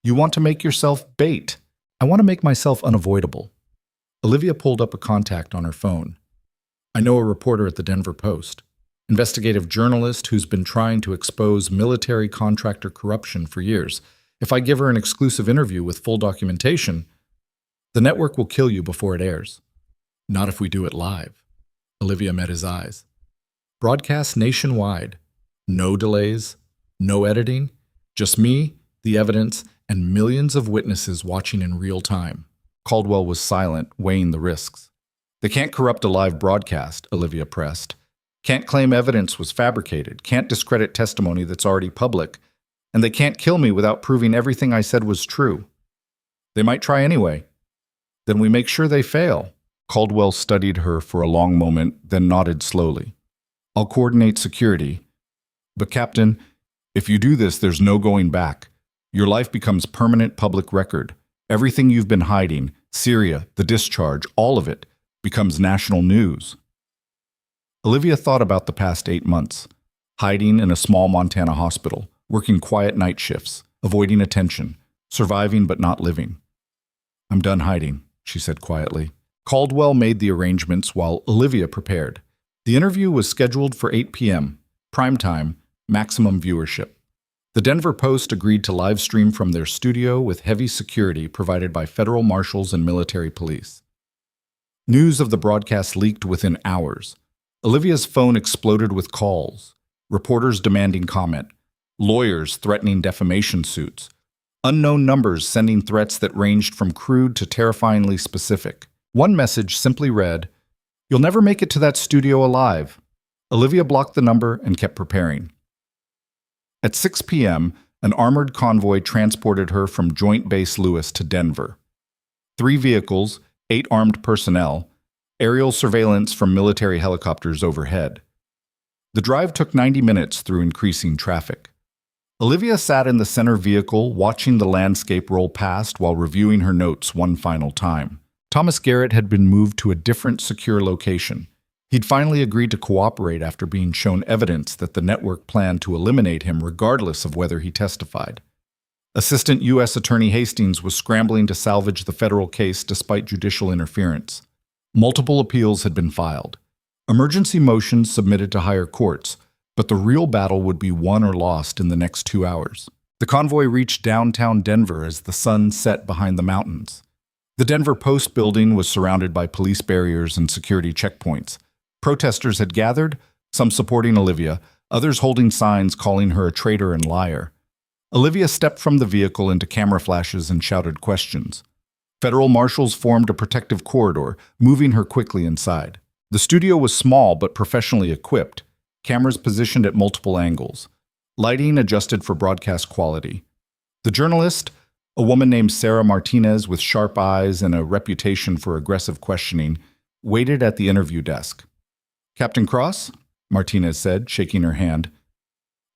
You want to make yourself bait. I want to make myself unavoidable. Olivia pulled up a contact on her phone. I know a reporter at the Denver Post, investigative journalist who's been trying to expose military contractor corruption for years. If I give her an exclusive interview with full documentation, the network will kill you before it airs. Not if we do it live. Olivia met his eyes. Broadcast nationwide. No delays, no editing, just me, the evidence, and millions of witnesses watching in real time. Caldwell was silent, weighing the risks. They can't corrupt a live broadcast, Olivia pressed. Can't claim evidence was fabricated, can't discredit testimony that's already public, and they can't kill me without proving everything I said was true. They might try anyway. Then we make sure they fail. Caldwell studied her for a long moment, then nodded slowly. I'll coordinate security. But Captain, if you do this, there's no going back. Your life becomes permanent public record. Everything you've been hiding, Syria, the discharge, all of it, becomes national news. Olivia thought about the past 8 months, hiding in a small Montana hospital, working quiet night shifts, avoiding attention, surviving but not living. I'm done hiding, she said quietly. Caldwell made the arrangements while Olivia prepared. The interview was scheduled for 8 p.m., prime time, maximum viewership. The Denver Post agreed to live stream from their studio with heavy security provided by federal marshals and military police. News of the broadcast leaked within hours. Olivia's phone exploded with calls, reporters demanding comment, lawyers threatening defamation suits, unknown numbers sending threats that ranged from crude to terrifyingly specific. One message simply read, "You'll never make it to that studio alive." Olivia blocked the number and kept preparing. At 6 p.m., an armored convoy transported her from Joint Base Lewis to Denver. 3 vehicles, 8 armed personnel, aerial surveillance from military helicopters overhead. The drive took 90 minutes through increasing traffic. Olivia sat in the center vehicle, watching the landscape roll past while reviewing her notes one final time. Thomas Garrett had been moved to a different secure location. He'd finally agreed to cooperate after being shown evidence that the network planned to eliminate him regardless of whether he testified. Assistant U.S. Attorney Hastings was scrambling to salvage the federal case despite judicial interference. Multiple appeals had been filed. Emergency motions submitted to higher courts, but the real battle would be won or lost in the next 2 hours. The convoy reached downtown Denver as the sun set behind the mountains. The Denver Post building was surrounded by police barriers and security checkpoints. Protesters had gathered, some supporting Olivia, others holding signs calling her a traitor and liar. Olivia stepped from the vehicle into camera flashes and shouted questions. Federal marshals formed a protective corridor, moving her quickly inside. The studio was small but professionally equipped, cameras positioned at multiple angles, lighting adjusted for broadcast quality. The journalist, a woman named Sarah Martinez with sharp eyes and a reputation for aggressive questioning, waited at the interview desk. "Captain Cross?" Martinez said, shaking her hand.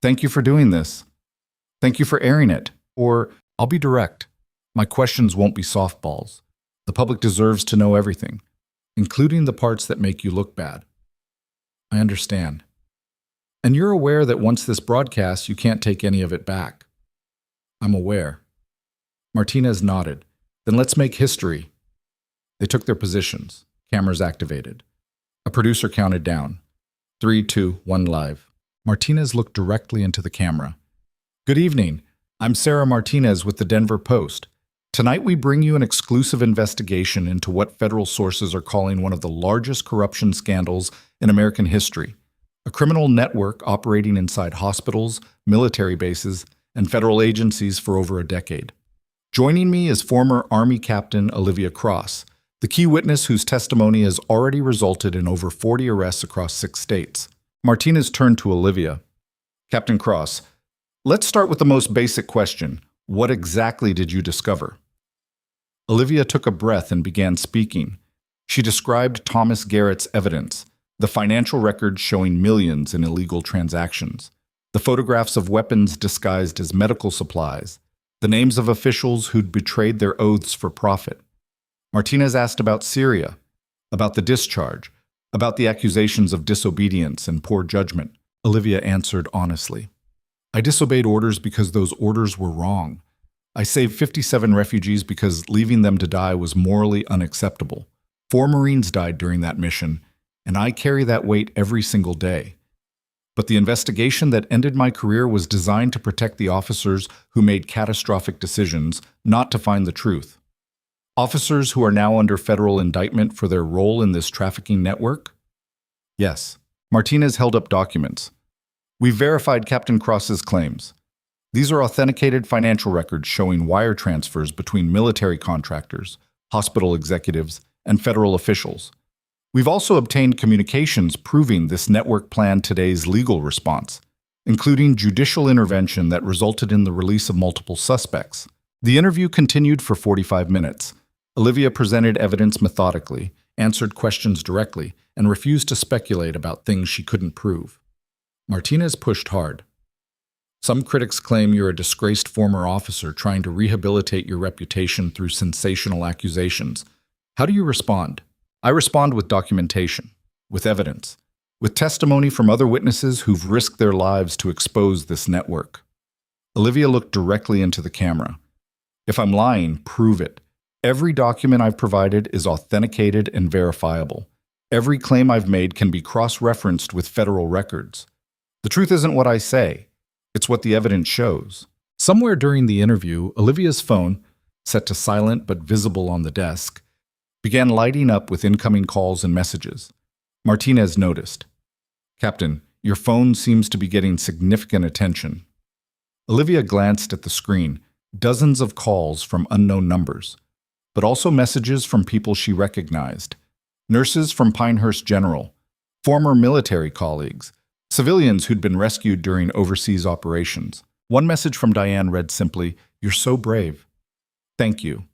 "Thank you for doing this. Thank you for airing it. Or, I'll be direct. My questions won't be softballs. The public deserves to know everything, including the parts that make you look bad." "I understand. And you're aware that once this broadcasts, you can't take any of it back." "I'm aware." Martinez nodded. "Then let's make history." They took their positions, cameras activated. A producer counted down. 3, 2, 1, live. Martinez looked directly into the camera. "Good evening. I'm Sarah Martinez with the Denver Post. Tonight, we bring you an exclusive investigation into what federal sources are calling one of the largest corruption scandals in American history, a criminal network operating inside hospitals, military bases, and federal agencies for over a decade. Joining me is former Army Captain Olivia Cross, the key witness whose testimony has already resulted in over 40 arrests across 6 states. Martinez turned to Olivia. Captain Cross, let's start with the most basic question. What exactly did you discover? Olivia took a breath and began speaking. She described Thomas Garrett's evidence, the financial records showing millions in illegal transactions, the photographs of weapons disguised as medical supplies, the names of officials who'd betrayed their oaths for profit. Martinez asked about Syria, about the discharge, about the accusations of disobedience and poor judgment. Olivia answered honestly. I disobeyed orders because those orders were wrong. I saved 57 refugees because leaving them to die was morally unacceptable. 4 Marines died during that mission, and I carry that weight every single day. But the investigation that ended my career was designed to protect the officers who made catastrophic decisions, not to find the truth. Officers who are now under federal indictment for their role in this trafficking network? Yes. Martinez held up documents. We've verified Captain Cross's claims. These are authenticated financial records showing wire transfers between military contractors, hospital executives, and federal officials. We've also obtained communications proving this network planned today's legal response, including judicial intervention that resulted in the release of multiple suspects. The interview continued for 45 minutes. Olivia presented evidence methodically, answered questions directly, and refused to speculate about things she couldn't prove. Martinez pushed hard. Some critics claim you're a disgraced former officer trying to rehabilitate your reputation through sensational accusations. How do you respond? I respond with documentation, with evidence, with testimony from other witnesses who've risked their lives to expose this network. Olivia looked directly into the camera. If I'm lying, prove it. Every document I've provided is authenticated and verifiable. Every claim I've made can be cross-referenced with federal records. The truth isn't what I say. It's what the evidence shows. Somewhere during the interview, Olivia's phone, set to silent but visible on the desk, began lighting up with incoming calls and messages. Martinez noticed. Captain, your phone seems to be getting significant attention. Olivia glanced at the screen, dozens of calls from unknown numbers, but also messages from people she recognized. Nurses from Pinehurst General, former military colleagues, civilians who'd been rescued during overseas operations. One message from Diane read simply, "You're so brave. Thank you."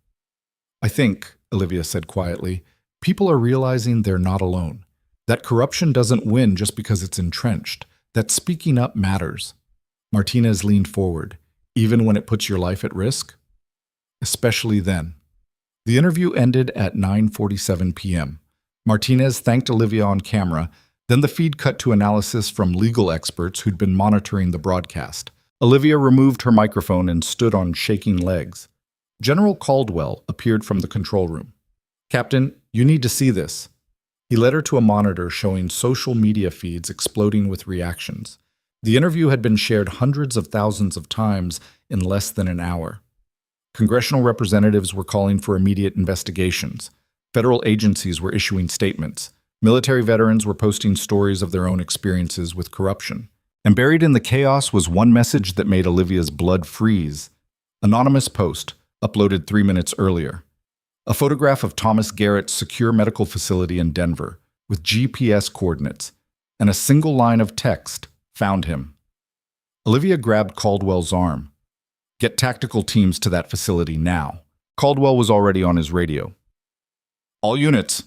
I think, Olivia said quietly, people are realizing they're not alone. That corruption doesn't win just because it's entrenched. That speaking up matters. Martinez leaned forward. Even when it puts your life at risk? Especially then. The interview ended at 9:47 p.m. Martinez thanked Olivia on camera. Then the feed cut to analysis from legal experts who'd been monitoring the broadcast. Olivia removed her microphone and stood on shaking legs. General Caldwell appeared from the control room. Captain, you need to see this. He led her to a monitor showing social media feeds exploding with reactions. The interview had been shared hundreds of thousands of times in less than an hour. Congressional representatives were calling for immediate investigations. Federal agencies were issuing statements. Military veterans were posting stories of their own experiences with corruption. And buried in the chaos was one message that made Olivia's blood freeze. Anonymous post, uploaded 3 minutes earlier. A photograph of Thomas Garrett's secure medical facility in Denver, with GPS coordinates, and a single line of text, "Found him." Olivia grabbed Caldwell's arm. "Get tactical teams to that facility now." Caldwell was already on his radio. "All units.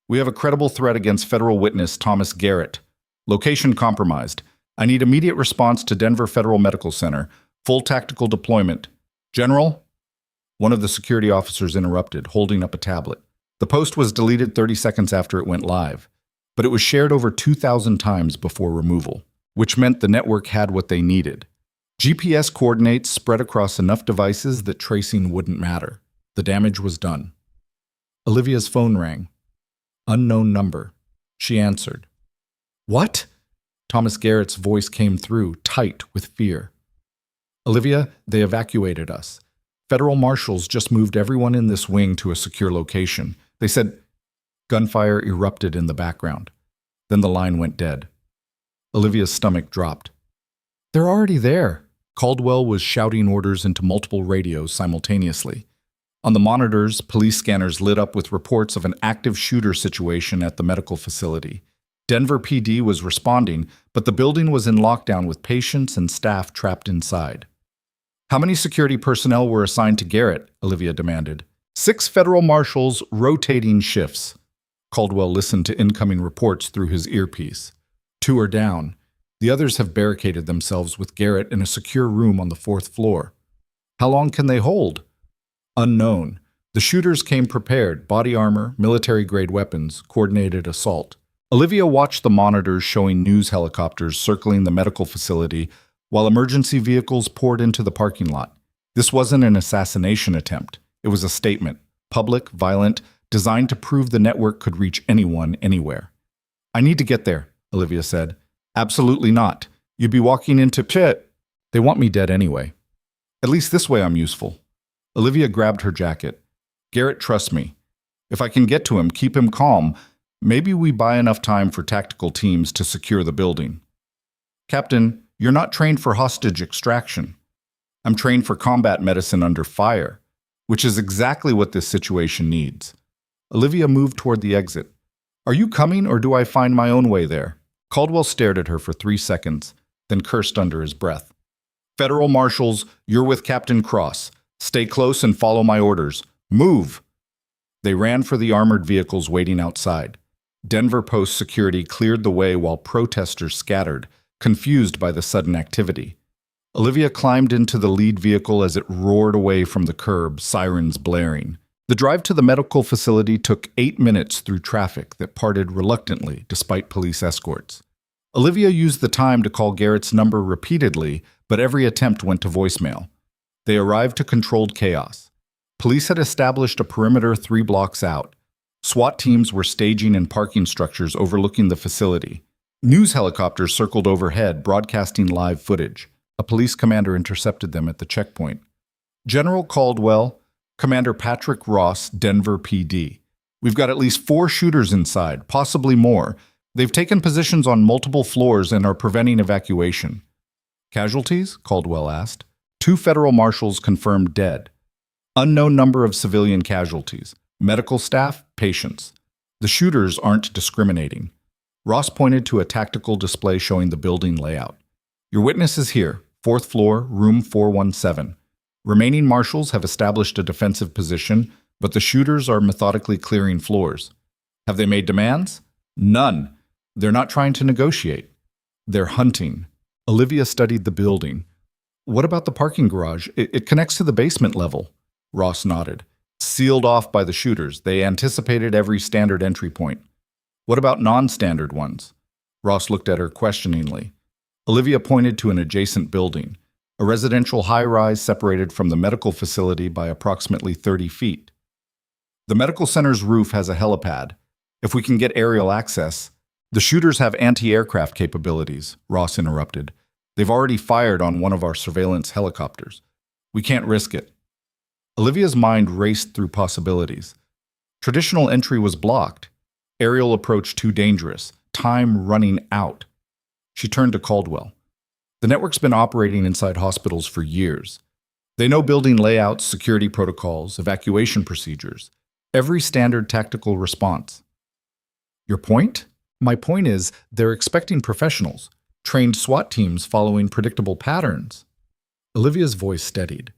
We have a credible threat against federal witness Thomas Garrett. Location compromised. I need immediate response to Denver Federal Medical Center. Full tactical deployment. General?" One of the security officers interrupted, holding up a tablet. The post was deleted 30 seconds after it went live, but it was shared over 2,000 times before removal, which meant the network had what they needed. GPS coordinates spread across enough devices that tracing wouldn't matter. The damage was done. Olivia's phone rang. Unknown number. She answered. "What?" Thomas Garrett's voice came through, tight with fear. "Olivia, they evacuated us. Federal marshals just moved everyone in this wing to a secure location. They said gunfire erupted in the background. Then the line went dead. Olivia's stomach dropped. They're already there. Caldwell was shouting orders into multiple radios simultaneously. On the monitors, police scanners lit up with reports of an active shooter situation at the medical facility. Denver PD was responding, but the building was in lockdown with patients and staff trapped inside. How many security personnel were assigned to Garrett? Olivia demanded. 6 federal marshals, rotating shifts. Caldwell listened to incoming reports through his earpiece. 2 are down. The others have barricaded themselves with Garrett in a secure room on the 4th floor. How long can they hold? Unknown. The shooters came prepared, body armor, military-grade weapons, coordinated assault. Olivia watched the monitors showing news helicopters circling the medical facility while emergency vehicles poured into the parking lot. This wasn't an assassination attempt. It was a statement, public, violent, designed to prove the network could reach anyone, anywhere. I need to get there, Olivia said. Absolutely not. You'd be walking into pit. They want me dead anyway. At least this way I'm useful. Olivia grabbed her jacket. Garrett trusts me. If I can get to him, keep him calm, maybe we buy enough time for tactical teams to secure the building. Captain, you're not trained for hostage extraction. I'm trained for combat medicine under fire, which is exactly what this situation needs. Olivia moved toward the exit. Are you coming, or do I find my own way there? Caldwell stared at her for 3 seconds, then cursed under his breath. Federal marshals, you're with Captain Cross. Stay close and follow my orders. Move! They ran for the armored vehicles waiting outside. Denver Post security cleared the way while protesters scattered, confused by the sudden activity. Olivia climbed into the lead vehicle as it roared away from the curb, sirens blaring. The drive to the medical facility took 8 minutes through traffic that parted reluctantly despite police escorts. Olivia used the time to call Garrett's number repeatedly, but every attempt went to voicemail. They arrived to controlled chaos. Police had established a perimeter 3 blocks out. SWAT teams were staging in parking structures overlooking the facility. News helicopters circled overhead, broadcasting live footage. A police commander intercepted them at the checkpoint. General Caldwell, Commander Patrick Ross, Denver PD. We've got at least 4 shooters inside, possibly more. They've taken positions on multiple floors and are preventing evacuation. Casualties? Caldwell asked. 2 federal marshals confirmed dead. Unknown number of civilian casualties. Medical staff, patients. The shooters aren't discriminating. Ross pointed to a tactical display showing the building layout. Your witness is here, 4th floor, room 417. Remaining marshals have established a defensive position, but the shooters are methodically clearing floors. Have they made demands? None. They're not trying to negotiate. They're hunting. Olivia studied the building. What about the parking garage? It connects to the basement level. Ross nodded. Sealed off by the shooters. They anticipated every standard entry point. What about non-standard ones? Ross looked at her questioningly. Olivia pointed to an adjacent building, a residential high-rise separated from the medical facility by approximately 30 feet. The medical center's roof has a helipad. If we can get aerial access, the shooters have anti-aircraft capabilities, Ross interrupted. They've already fired on one of our surveillance helicopters. We can't risk it. Olivia's mind raced through possibilities. Traditional entry was blocked. Aerial approach too dangerous. Time running out. She turned to Caldwell. The network's been operating inside hospitals for years. They know building layouts, security protocols, evacuation procedures, every standard tactical response. Your point? My point is, they're expecting professionals, trained SWAT teams following predictable patterns. Olivia's voice steadied.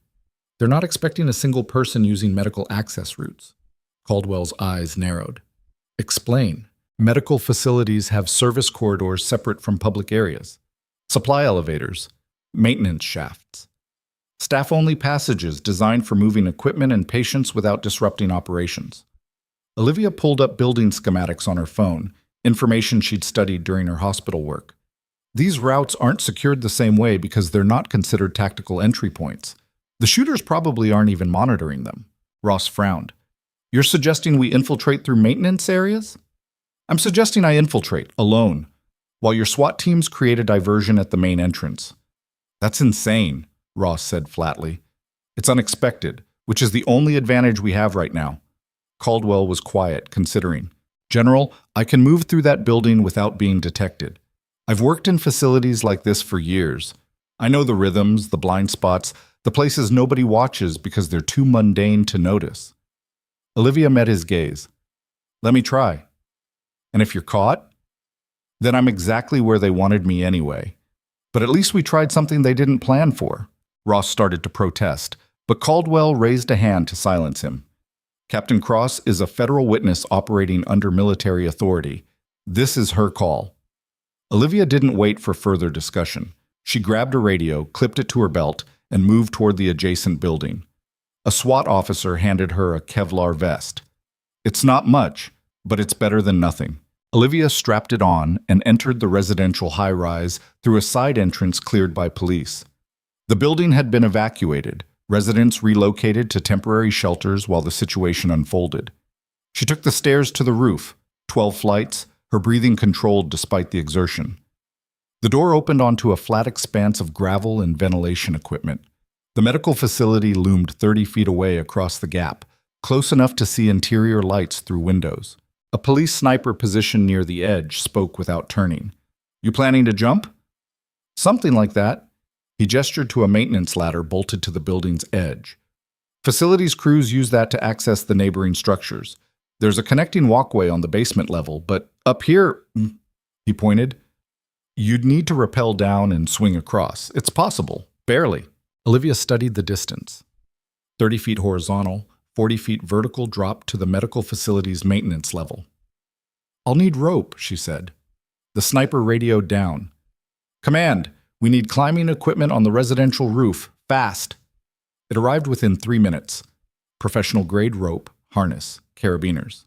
They're not expecting a single person using medical access routes. Caldwell's eyes narrowed. Explain. Medical facilities have service corridors separate from public areas, supply elevators, maintenance shafts, staff-only passages designed for moving equipment and patients without disrupting operations. Olivia pulled up building schematics on her phone, information she'd studied during her hospital work. These routes aren't secured the same way because they're not considered tactical entry points. The shooters probably aren't even monitoring them. Ross frowned. You're suggesting we infiltrate through maintenance areas? I'm suggesting I infiltrate, alone, while your SWAT teams create a diversion at the main entrance. That's insane, Ross said flatly. It's unexpected, which is the only advantage we have right now. Caldwell was quiet, considering. General, I can move through that building without being detected. I've worked in facilities like this for years. I know the rhythms, the blind spots, the places nobody watches because they're too mundane to notice. Olivia met his gaze. Let me try. And if you're caught, then I'm exactly where they wanted me anyway. But at least we tried something they didn't plan for. Ross started to protest, but Caldwell raised a hand to silence him. Captain Cross is a federal witness operating under military authority. This is her call. Olivia didn't wait for further discussion. She grabbed a radio, clipped it to her belt, and moved toward the adjacent building. A SWAT officer handed her a Kevlar vest. It's not much, but it's better than nothing. Olivia strapped it on and entered the residential high-rise through a side entrance cleared by police. The building had been evacuated, residents relocated to temporary shelters while the situation unfolded. She took the stairs to the roof, 12 flights, her breathing controlled despite the exertion. The door opened onto a flat expanse of gravel and ventilation equipment. The medical facility loomed 30 feet away across the gap, close enough to see interior lights through windows. A police sniper positioned near the edge spoke without turning. You planning to jump? Something like that. He gestured to a maintenance ladder bolted to the building's edge. Facilities crews use that to access the neighboring structures. There's a connecting walkway on the basement level, but up here, he pointed, you'd need to rappel down and swing across. It's possible, barely. Olivia studied the distance. 30 feet horizontal, 40 feet vertical drop to the medical facility's maintenance level. I'll need rope, she said. The sniper radioed down. Command, we need climbing equipment on the residential roof, fast. It arrived within 3 minutes. Professional-grade rope, harness, carabiners.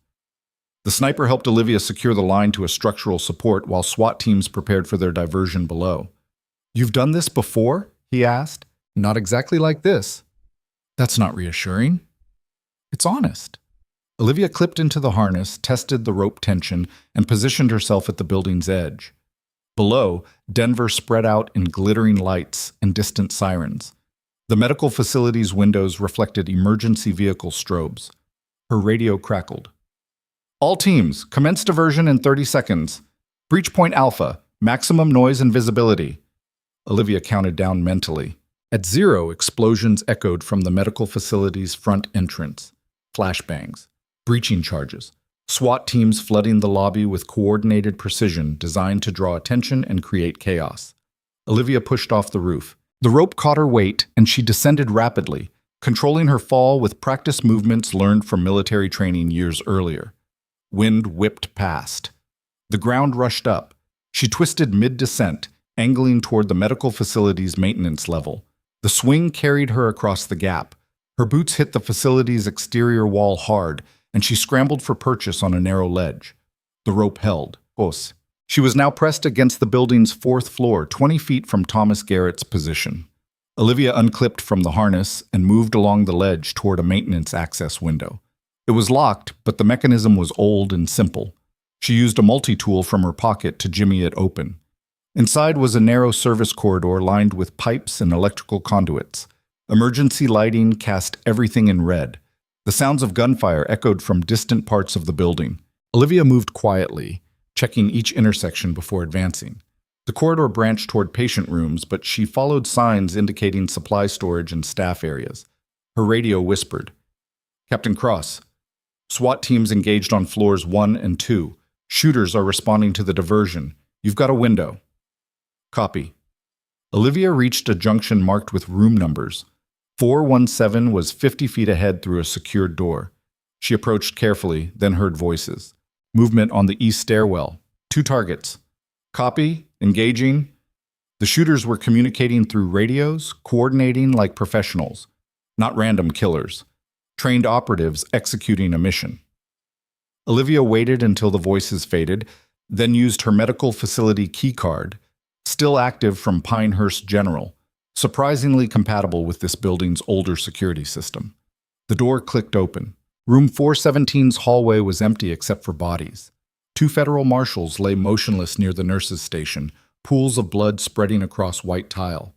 The sniper helped Olivia secure the line to a structural support while SWAT teams prepared for their diversion below. You've done this before? He asked. Not exactly like this. That's not reassuring. It's honest. Olivia clipped into the harness, tested the rope tension, and positioned herself at the building's edge. Below, Denver spread out in glittering lights and distant sirens. The medical facility's windows reflected emergency vehicle strobes. Her radio crackled. All teams, commence diversion in 30 seconds. Breach point Alpha, maximum noise and visibility. Olivia counted down mentally. At 0, explosions echoed from the medical facility's front entrance. Flashbangs, breaching charges, SWAT teams flooding the lobby with coordinated precision designed to draw attention and create chaos. Olivia pushed off the roof. The rope caught her weight, and she descended rapidly, controlling her fall with practice movements learned from military training years earlier. Wind whipped past. The ground rushed up. She twisted mid-descent, angling toward the medical facility's maintenance level. The swing carried her across the gap. Her boots hit the facility's exterior wall hard, and she scrambled for purchase on a narrow ledge. The rope held. Os. She was now pressed against the building's 4th floor, 20 feet from Thomas Garrett's position. Olivia unclipped from the harness and moved along the ledge toward a maintenance access window. It was locked, but the mechanism was old and simple. She used a multi-tool from her pocket to jimmy it open. Inside was a narrow service corridor lined with pipes and electrical conduits. Emergency lighting cast everything in red. The sounds of gunfire echoed from distant parts of the building. Olivia moved quietly, checking each intersection before advancing. The corridor branched toward patient rooms, but she followed signs indicating supply storage and staff areas. Her radio whispered, Captain Cross, SWAT teams engaged on floors 1 and 2. Shooters are responding to the diversion. You've got a window. Copy. Olivia reached a junction marked with room numbers. 417 was 50 feet ahead through a secured door. She approached carefully, then heard voices. Movement on the east stairwell. 2 targets. Copy. Engaging. The shooters were communicating through radios, coordinating like professionals, not random killers. Trained operatives executing a mission. Olivia waited until the voices faded, then used her medical facility keycard, still active from Pinehurst General, surprisingly compatible with this building's older security system. The door clicked open. Room 417's hallway was empty except for bodies. 2 federal marshals lay motionless near the nurses' station, pools of blood spreading across white tile.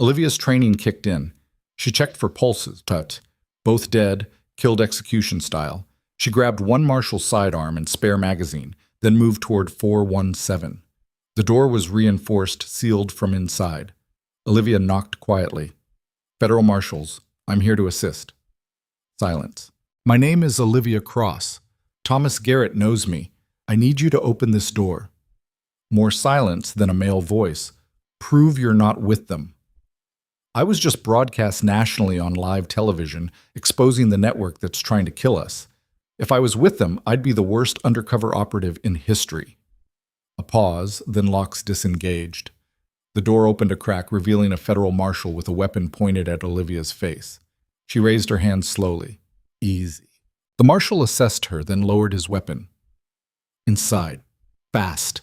Olivia's training kicked in. She checked for pulses, but both dead, killed execution style. She grabbed one marshal's sidearm and spare magazine, then moved toward 417. The door was reinforced, sealed from inside. Olivia knocked quietly. "Federal Marshals, I'm here to assist." Silence. "My name is Olivia Cross. Thomas Garrett knows me. I need you to open this door." More silence than a male voice. "Prove you're not with them." "I was just broadcast nationally on live television, exposing the network that's trying to kill us. If I was with them, I'd be the worst undercover operative in history." A pause, then locks disengaged. The door opened a crack, revealing a federal marshal with a weapon pointed at Olivia's face. She raised her hand slowly. "Easy." The marshal assessed her, then lowered his weapon. "Inside. Fast."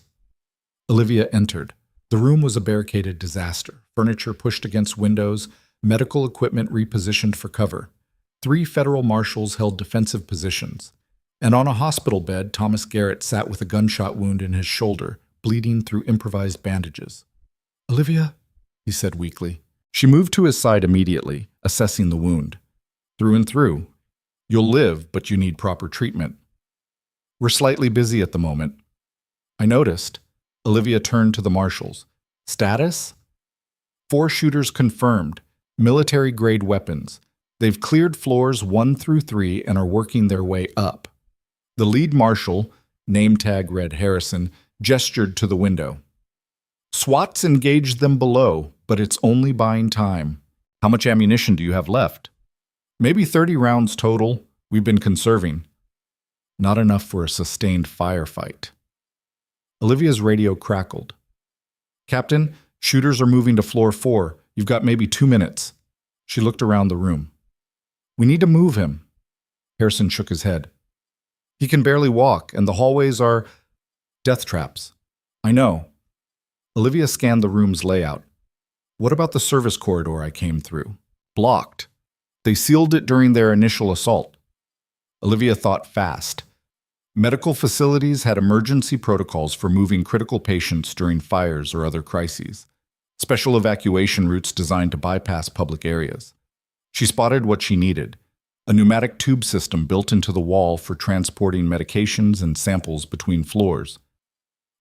Olivia entered. The room was a barricaded disaster. Furniture pushed against windows, medical equipment repositioned for cover. 3 federal marshals held defensive positions. And on a hospital bed, Thomas Garrett sat with a gunshot wound in his shoulder, bleeding through improvised bandages. "Olivia?" he said weakly. She moved to his side immediately, assessing the wound. "Through and through. You'll live, but you need proper treatment. We're slightly busy at the moment." "I noticed." Olivia turned to the marshals. "Status?" 4 shooters confirmed. Military-grade weapons. They've cleared floors 1 through 3 and are working their way up. The lead marshal, name tag read Harrison, gestured to the window. "SWAT's engaged them below, but it's only buying time. How much ammunition do you have left?" "Maybe 30 rounds total. We've been conserving." "Not enough for a sustained firefight." Olivia's radio crackled. "Captain, shooters are moving to floor 4. You've got maybe 2 minutes." She looked around the room. "We need to move him." Harrison shook his head. "He can barely walk, and the hallways are death traps." "I know." Olivia scanned the room's layout. "What about the service corridor I came through?" "Blocked. They sealed it during their initial assault." Olivia thought fast. Medical facilities had emergency protocols for moving critical patients during fires or other crises. Special evacuation routes designed to bypass public areas. She spotted what she needed: a pneumatic tube system built into the wall for transporting medications and samples between floors.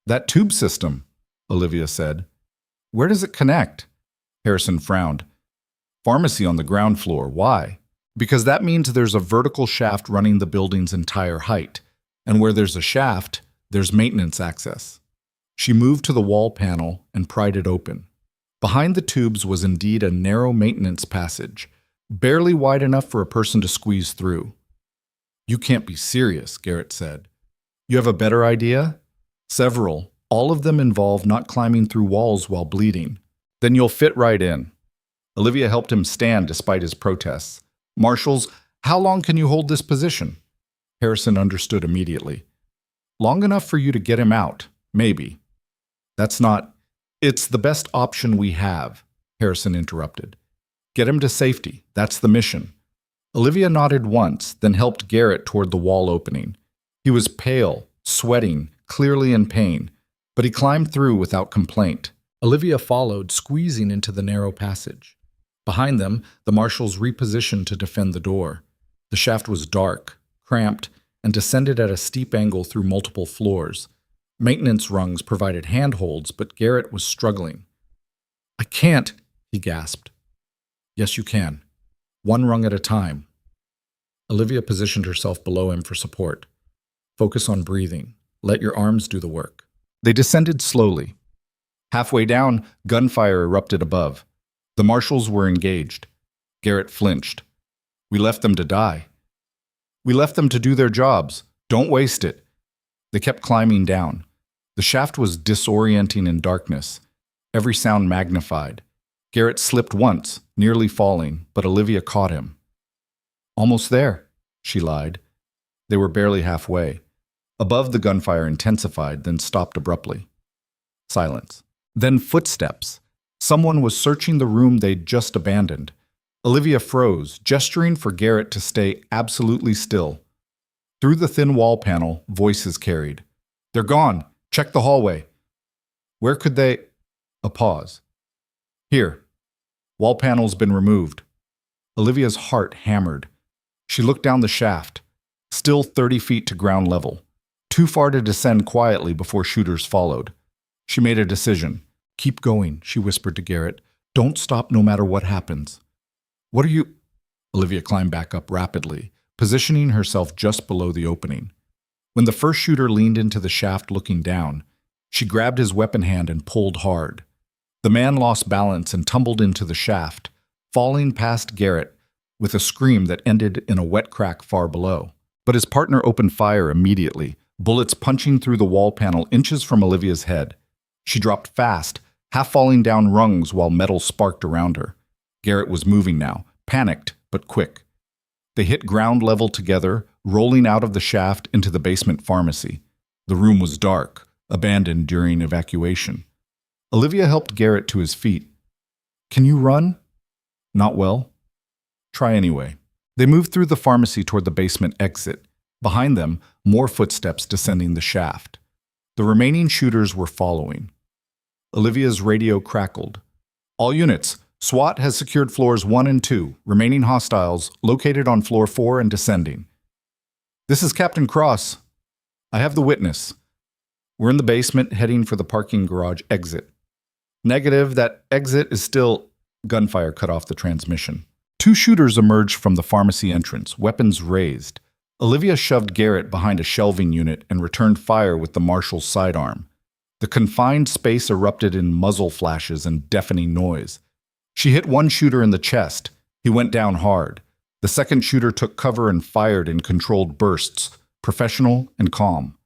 "That tube system," Olivia said. "Where does it connect?" Harrison frowned. "Pharmacy on the ground floor. Why?" "Because that means there's a vertical shaft running the building's entire height. And where there's a shaft, there's maintenance access." She moved to the wall panel and pried it open. Behind the tubes was indeed a narrow maintenance passage, barely wide enough for a person to squeeze through. "You can't be serious," Garrett said. "You have a better idea?" "Several. All of them involve not climbing through walls while bleeding." "Then you'll fit right in." Olivia helped him stand despite his protests. "Marshals, how long can you hold this position?" Harrison understood immediately. "Long enough for you to get him out, maybe." "That's not—" "It's the best option we have," Harrison interrupted. "Get him to safety. That's the mission." Olivia nodded once, then helped Garrett toward the wall opening. He was pale, sweating, clearly in pain, but he climbed through without complaint. Olivia followed, squeezing into the narrow passage. Behind them, the marshals repositioned to defend the door. The shaft was dark, cramped, and descended at a steep angle through multiple floors. Maintenance rungs provided handholds, but Garrett was struggling. "I can't," he gasped. "Yes, you can. 1 rung at a time." Olivia positioned herself below him for support. "Focus on breathing. Let your arms do the work." They descended slowly. Halfway down, gunfire erupted above. The marshals were engaged. Garrett flinched. "We left them to die." "We left them to do their jobs. Don't waste it." They kept climbing down. The shaft was disorienting in darkness, every sound magnified. Garrett slipped once, nearly falling, but Olivia caught him. "Almost there," she lied. They were barely halfway. Above, the gunfire intensified, then stopped abruptly. Silence. Then footsteps. Someone was searching the room they'd just abandoned. Olivia froze, gesturing for Garrett to stay absolutely still. Through the thin wall panel, voices carried. "They're gone. Check the hallway." "Where could they—" A pause. "Here. Wall panel's been removed." Olivia's heart hammered. She looked down the shaft, still 30 feet to ground level, too far to descend quietly before shooters followed. She made a decision. "Keep going," she whispered to Garrett. "Don't stop no matter what happens." "What are you—" Olivia climbed back up rapidly, positioning herself just below the opening. When the first shooter leaned into the shaft looking down, she grabbed his weapon hand and pulled hard. The man lost balance and tumbled into the shaft, falling past Garrett with a scream that ended in a wet crack far below. But his partner opened fire immediately, bullets punching through the wall panel inches from Olivia's head. She dropped fast, half falling down rungs while metal sparked around her. Garrett was moving now, panicked but quick. They hit ground level together, rolling out of the shaft into the basement pharmacy. The room was dark, abandoned during evacuation. Olivia helped Garrett to his feet. "Can you run?" "Not well." "Try anyway." They moved through the pharmacy toward the basement exit. Behind them, more footsteps descending the shaft. The remaining shooters were following. Olivia's radio crackled. "All units, SWAT has secured floors 1 and 2, remaining hostiles located on floor 4 and descending." "This is Captain Cross. I have the witness. We're in the basement heading for the parking garage exit." "Negative, that exit is still—" Gunfire cut off the transmission. 2 shooters emerged from the pharmacy entrance, weapons raised. Olivia shoved Garrett behind a shelving unit and returned fire with the marshal's sidearm. The confined space erupted in muzzle flashes and deafening noise. She hit one shooter in the chest. He went down hard. The second shooter took cover and fired in controlled bursts, professional and calm.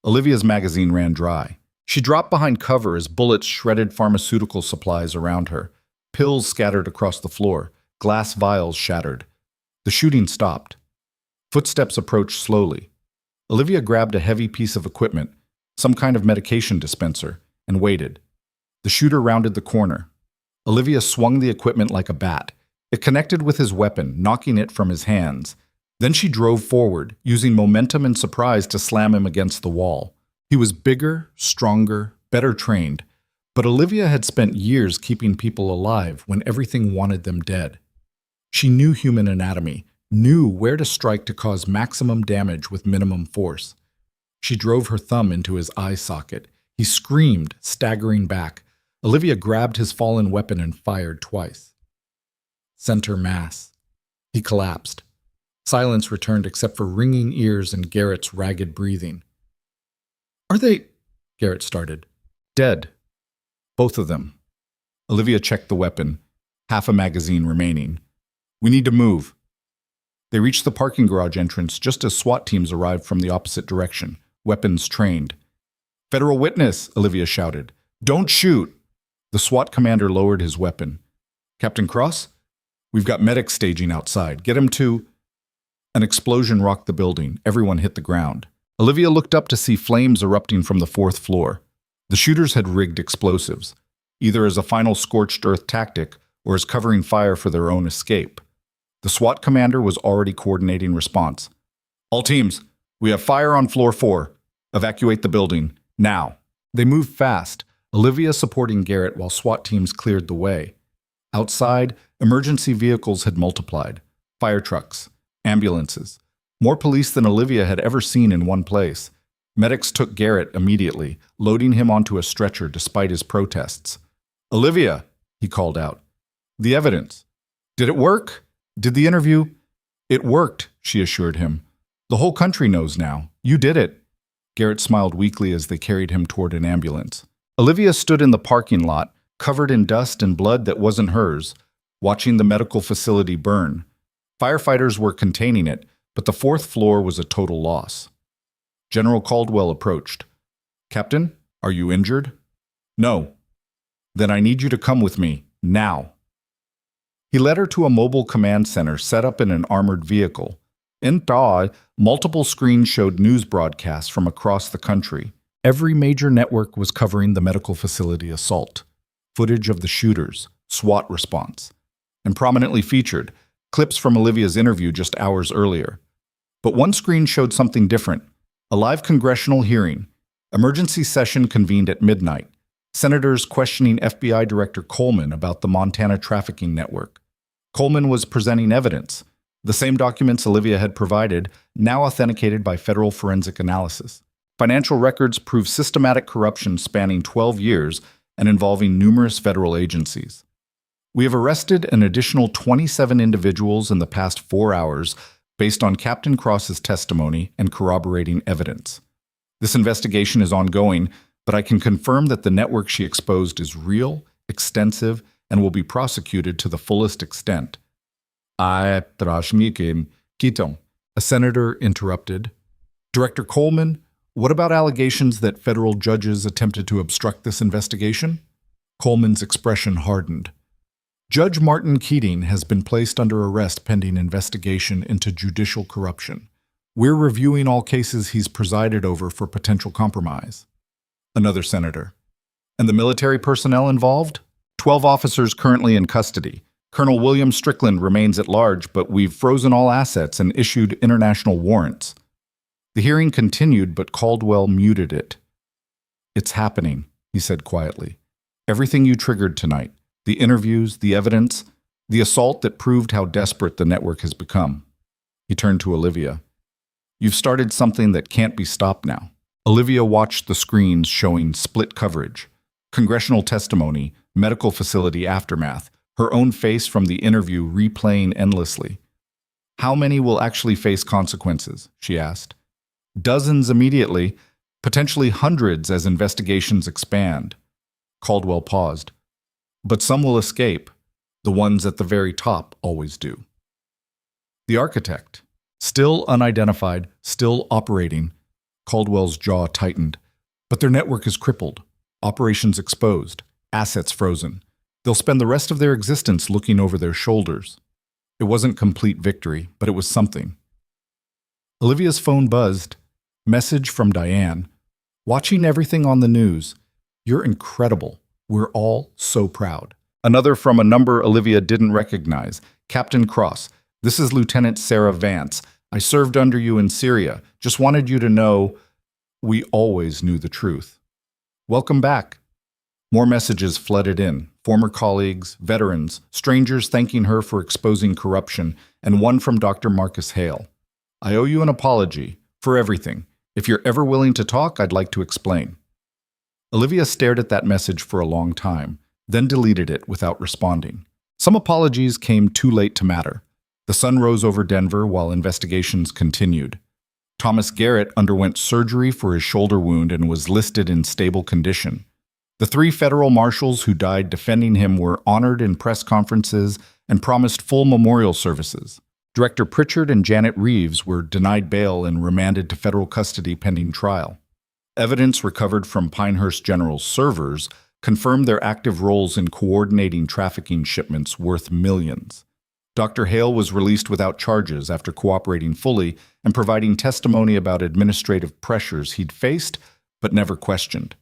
Olivia's magazine ran dry. She dropped behind cover as bullets shredded pharmaceutical supplies around her. Pills scattered across the floor. Glass vials shattered. The shooting stopped. Footsteps approached slowly. Olivia grabbed a heavy piece of equipment, some kind of medication dispenser, and waited. The shooter rounded the corner. Olivia swung the equipment like a bat. It connected with his weapon, knocking it from his hands. Then she drove forward, using momentum and surprise to slam him against the wall. He was bigger, stronger, better trained, but Olivia had spent years keeping people alive when everything wanted them dead. She knew human anatomy, knew where to strike to cause maximum damage with minimum force. She drove her thumb into his eye socket. He screamed, staggering back. Olivia grabbed his fallen weapon and fired twice. Center mass. He collapsed. Silence returned except for ringing ears and Garrett's ragged breathing. "Are they—" Garrett started. "Dead. Both of them." Olivia checked the weapon, half a magazine remaining. "We need to move." They reached the parking garage entrance just as SWAT teams arrived from the opposite direction, weapons trained. "Federal witness," Olivia shouted. "Don't shoot." The SWAT commander lowered his weapon. "Captain Cross? We've got medics staging outside. Get him to—" An explosion rocked the building. Everyone hit the ground. Olivia looked up to see flames erupting from the 4th floor. The shooters had rigged explosives, either as a final scorched earth tactic or as covering fire for their own escape. The SWAT commander was already coordinating response. "All teams, we have fire on floor 4. Evacuate the building, now." They moved fast, Olivia supporting Garrett while SWAT teams cleared the way. Outside, emergency vehicles had multiplied. Fire trucks, ambulances. More police than Olivia had ever seen in one place. Medics took Garrett immediately, loading him onto a stretcher despite his protests. "Olivia," he called out. "The evidence. Did it work? Did the interview—" "It worked," she assured him. "The whole country knows now. You did it." Garrett smiled weakly as they carried him toward an ambulance. Olivia stood in the parking lot, covered in dust and blood that wasn't hers, watching the medical facility burn. Firefighters were containing it, but the 4th floor was a total loss. General Caldwell approached. "Captain, are you injured?" "No." "Then I need you to come with me, now." He led her to a mobile command center set up in an armored vehicle. Inside, multiple screens showed news broadcasts from across the country. Every major network was covering the medical facility assault. Footage of the shooters, SWAT response, and prominently featured clips from Olivia's interview just hours earlier. But one screen showed something different. A live congressional hearing. Emergency session convened at midnight. Senators questioning FBI Director Coleman about the Montana trafficking network. Coleman was presenting evidence, the same documents Olivia had provided, now authenticated by federal forensic analysis. Financial records prove systematic corruption spanning 12 years and involving numerous federal agencies. We have arrested an additional 27 individuals in the past 4 hours based on Captain Cross's testimony and corroborating evidence. This investigation is ongoing, but I can confirm that the network she exposed is real, extensive, and will be prosecuted to the fullest extent. A senator interrupted. Director Coleman, what about allegations that federal judges attempted to obstruct this investigation? Coleman's expression hardened. Judge Martin Keating has been placed under arrest pending investigation into judicial corruption. We're reviewing all cases he's presided over for potential compromise. Another senator. And the military personnel involved? 12 officers currently in custody. Colonel William Strickland remains at large, but we've frozen all assets and issued international warrants. The hearing continued, but Caldwell muted it. It's happening, he said quietly. Everything you triggered tonight, the interviews, the evidence, the assault that proved how desperate the network has become. He turned to Olivia. You've started something that can't be stopped now. Olivia watched the screens showing split coverage, congressional testimony, medical facility aftermath, her own face from the interview replaying endlessly. How many will actually face consequences? She asked. Dozens immediately, potentially hundreds as investigations expand. Caldwell paused. But some will escape. The ones at the very top always do. The architect, still unidentified, still operating. Caldwell's jaw tightened. But their network is crippled, operations exposed, assets frozen. They'll spend the rest of their existence looking over their shoulders. It wasn't complete victory, but it was something. Olivia's phone buzzed. Message from Diane. Watching everything on the news. You're incredible. We're all so proud. Another from a number Olivia didn't recognize. Captain Cross. This is Lieutenant Sarah Vance. I served under you in Syria. Just wanted you to know we always knew the truth. Welcome back. More messages flooded in. Former colleagues, veterans, strangers thanking her for exposing corruption, and one from Dr. Marcus Hale. I owe you an apology for everything. If you're ever willing to talk, I'd like to explain. Olivia stared at that message for a long time, then deleted it without responding. Some apologies came too late to matter. The sun rose over Denver while investigations continued. Thomas Garrett underwent surgery for his shoulder wound and was listed in stable condition. The 3 federal marshals who died defending him were honored in press conferences and promised full memorial services. Director Pritchard and Janet Reeves were denied bail and remanded to federal custody pending trial. Evidence recovered from Pinehurst General's servers confirmed their active roles in coordinating trafficking shipments worth millions. Dr. Hale was released without charges after cooperating fully and providing testimony about administrative pressures he'd faced but never questioned.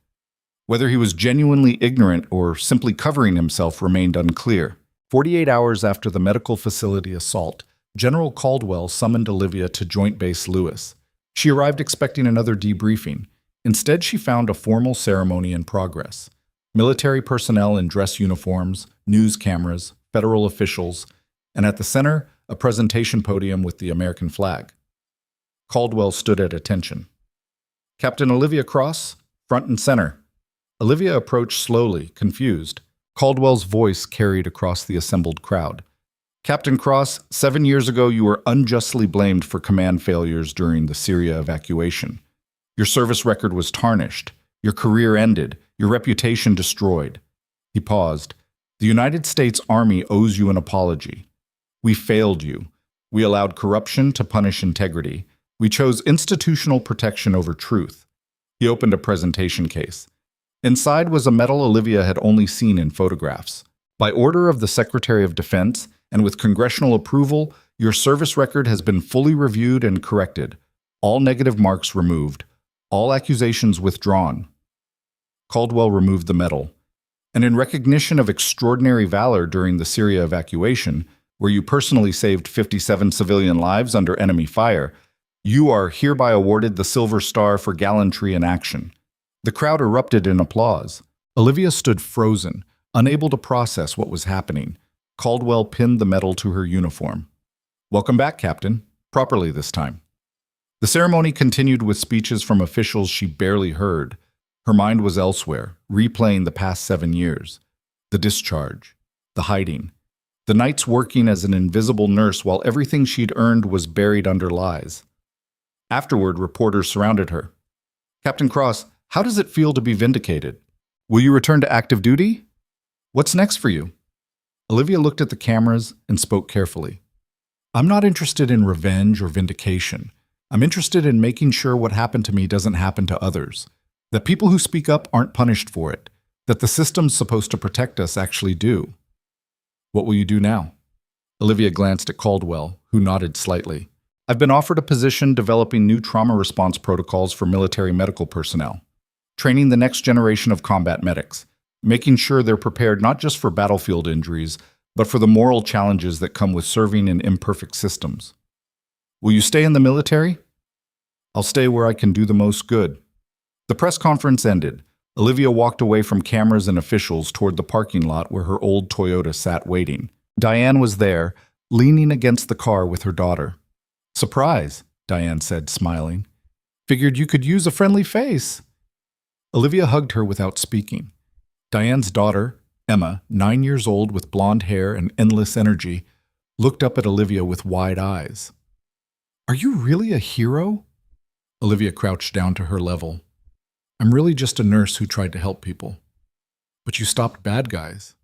Whether he was genuinely ignorant or simply covering himself remained unclear. 48 hours after the medical facility assault, General Caldwell summoned Olivia to Joint Base Lewis. She arrived expecting another debriefing. Instead, she found a formal ceremony in progress. Military personnel in dress uniforms, news cameras, federal officials, and at the center, a presentation podium with the American flag. Caldwell stood at attention. Captain Olivia Cross, front and center. Olivia approached slowly, confused. Caldwell's voice carried across the assembled crowd. Captain Cross, 7 years ago you were unjustly blamed for command failures during the Syria evacuation. Your service record was tarnished. Your career ended. Your reputation destroyed. He paused. The United States Army owes you an apology. We failed you. We allowed corruption to punish integrity. We chose institutional protection over truth. He opened a presentation case. Inside was a medal Olivia had only seen in photographs. By order of the Secretary of Defense, and with congressional approval, your service record has been fully reviewed and corrected. All negative marks removed. All accusations withdrawn. Caldwell removed the medal. And in recognition of extraordinary valor during the Syria evacuation, where you personally saved 57 civilian lives under enemy fire, you are hereby awarded the Silver Star for gallantry in action. The crowd erupted in applause. Olivia stood frozen, unable to process what was happening. Caldwell pinned the medal to her uniform. "Welcome back, Captain. Properly this time." The ceremony continued with speeches from officials she barely heard. Her mind was elsewhere, replaying the past 7 years. The discharge, the hiding, the nights working as an invisible nurse while everything she'd earned was buried under lies. Afterward, reporters surrounded her. "Captain Cross, how does it feel to be vindicated? Will you return to active duty? What's next for you?" Olivia looked at the cameras and spoke carefully. "I'm not interested in revenge or vindication. I'm interested in making sure what happened to me doesn't happen to others, that people who speak up aren't punished for it, that the systems supposed to protect us actually do." "What will you do now?" Olivia glanced at Caldwell, who nodded slightly. "I've been offered a position developing new trauma response protocols for military medical personnel, training the next generation of combat medics, making sure they're prepared not just for battlefield injuries, but for the moral challenges that come with serving in imperfect systems." "Will you stay in the military?" "I'll stay where I can do the most good." The press conference ended. Olivia walked away from cameras and officials toward the parking lot where her old Toyota sat waiting. Diane was there, leaning against the car with her daughter. "Surprise," Diane said, smiling. "Figured you could use a friendly face." Olivia hugged her without speaking. Diane's daughter, Emma, 9 years old with blonde hair and endless energy, looked up at Olivia with wide eyes. "Are you really a hero?" Olivia crouched down to her level. "I'm really just a nurse who tried to help people." "But you stopped bad guys."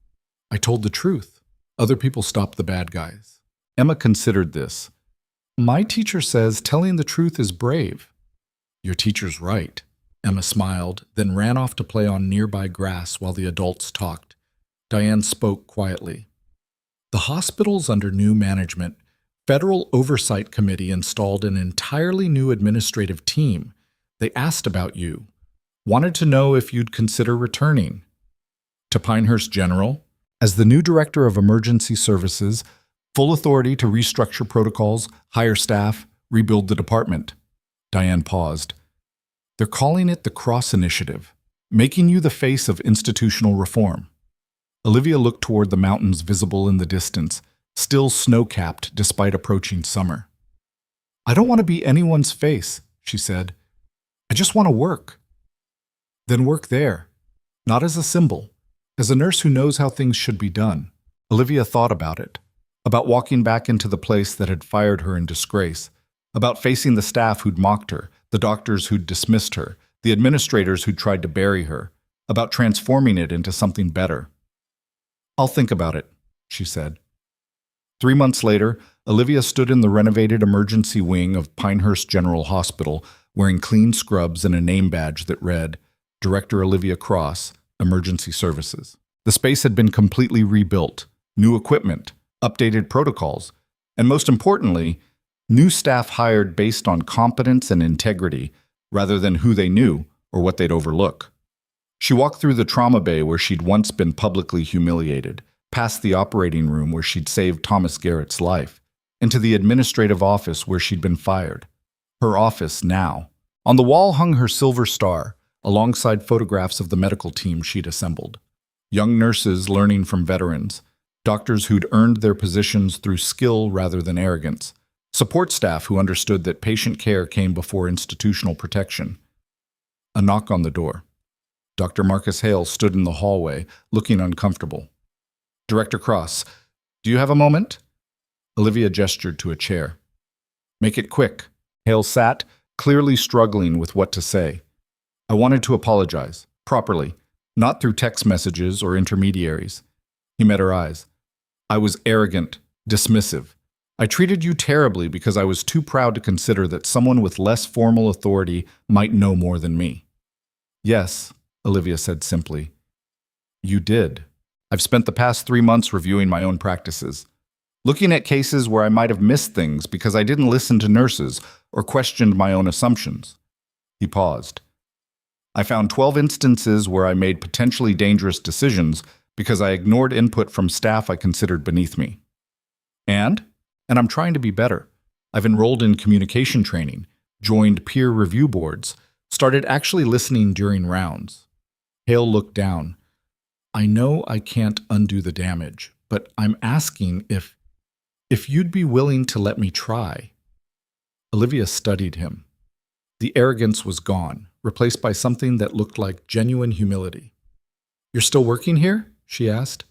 "I told the truth. Other people stopped the bad guys." Emma considered this. "My teacher says telling the truth is brave." "Your teacher's right." Emma smiled, then ran off to play on nearby grass while the adults talked. Diane spoke quietly. "The hospital's under new management. Federal Oversight Committee installed an entirely new administrative team. They asked about you. Wanted to know if you'd consider returning." "To Pinehurst General? As the new Director of Emergency Services, full authority to restructure protocols, hire staff, rebuild the department." Diane paused. "They're calling it the Cross Initiative, making you the face of institutional reform." Olivia looked toward the mountains visible in the distance, still snow-capped despite approaching summer. "I don't want to be anyone's face," she said. "I just want to work." "Then work there. Not as a symbol. As a nurse who knows how things should be done." Olivia thought about it. About walking back into the place that had fired her in disgrace. About facing the staff who'd mocked her, the doctors who'd dismissed her, the administrators who'd tried to bury her. About transforming it into something better. "I'll think about it," she said. 3 months later, Olivia stood in the renovated emergency wing of Pinehurst General Hospital, wearing clean scrubs and a name badge that read, Director Olivia Cross, Emergency Services. The space had been completely rebuilt, new equipment, updated protocols, and most importantly, new staff hired based on competence and integrity rather than who they knew or what they'd overlook. She walked through the trauma bay where she'd once been publicly humiliated, past the operating room where she'd saved Thomas Garrett's life, into the administrative office where she'd been fired. Her office now. On the wall hung her silver star, alongside photographs of the medical team she'd assembled. Young nurses learning from veterans, doctors who'd earned their positions through skill rather than arrogance, support staff who understood that patient care came before institutional protection. A knock on the door. Dr. Marcus Hale stood in the hallway, looking uncomfortable. "Director Cross, do you have a moment?" Olivia gestured to a chair. "Make it quick." Hale sat, clearly struggling with what to say. "I wanted to apologize, properly, not through text messages or intermediaries." He met her eyes. "I was arrogant, dismissive. I treated you terribly because I was too proud to consider that someone with less formal authority might know more than me." "Yes," Olivia said simply. "You did. I've spent the past 3 months reviewing my own practices, looking at cases where I might have missed things because I didn't listen to nurses or questioned my own assumptions." He paused. "I found 12 instances where I made potentially dangerous decisions because I ignored input from staff I considered beneath me. And I'm trying to be better. I've enrolled in communication training, joined peer review boards, started actually listening during rounds." Hale looked down. "I know I can't undo the damage, but I'm asking if you'd be willing to let me try." Olivia studied him. The arrogance was gone, replaced by something that looked like genuine humility. "You're still working here?" she asked.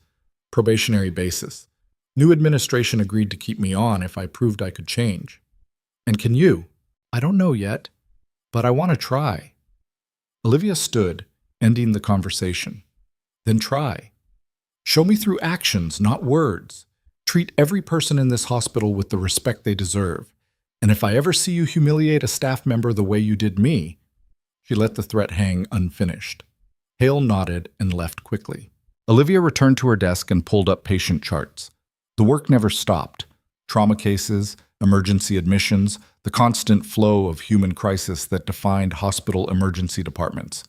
"Probationary basis. New administration agreed to keep me on if I proved I could change." "And can you?" "I don't know yet, but I want to try." Olivia stood, ending the conversation. "Then try. Show me through actions, not words. Treat every person in this hospital with the respect they deserve. And if I ever see you humiliate a staff member the way you did me—" She let the threat hang unfinished. Hale nodded and left quickly. Olivia returned to her desk and pulled up patient charts. The work never stopped. Trauma cases, emergency admissions, the constant flow of human crisis that defined hospital emergency departments.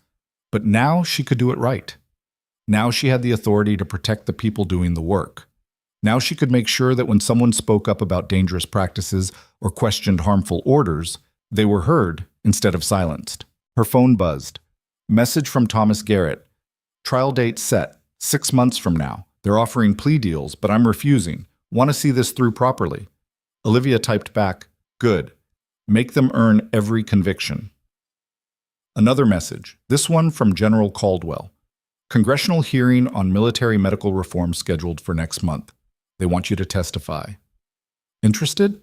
But now she could do it right. Now she had the authority to protect the people doing the work. Now she could make sure that when someone spoke up about dangerous practices or questioned harmful orders, they were heard instead of silenced. Her phone buzzed. Message from Thomas Garrett. "Trial date set, 6 months from now. They're offering plea deals, but I'm refusing. Want to see this through properly." Olivia typed back, "Good. Make them earn every conviction." Another message, this one from General Caldwell. "Congressional hearing on military medical reform scheduled for next month. They want you to testify. Interested?"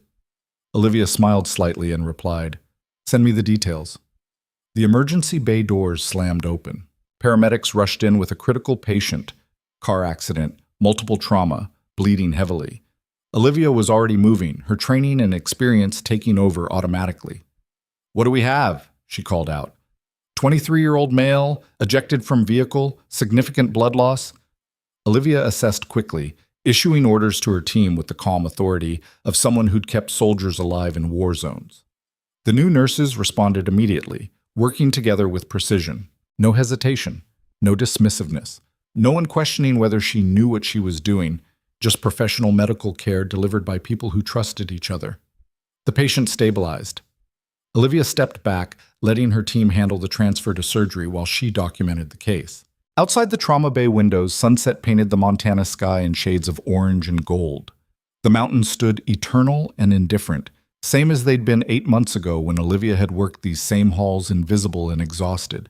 Olivia smiled slightly and replied, "Send me the details." The emergency bay doors slammed open. Paramedics rushed in with a critical patient, car accident, multiple trauma, bleeding heavily. Olivia was already moving, her training and experience taking over automatically. "What do we have?" she called out. 23-year-old male, ejected from vehicle, significant blood loss. Olivia assessed quickly, issuing orders to her team with the calm authority of someone who'd kept soldiers alive in war zones. The new nurses responded immediately, working together with precision. No hesitation, no dismissiveness, no one questioning whether she knew what she was doing, just professional medical care delivered by people who trusted each other. The patient stabilized. Olivia stepped back, letting her team handle the transfer to surgery while she documented the case. Outside the trauma bay windows, sunset painted the Montana sky in shades of orange and gold. The mountains stood eternal and indifferent, same as they'd been 8 months ago when Olivia had worked these same halls invisible and exhausted.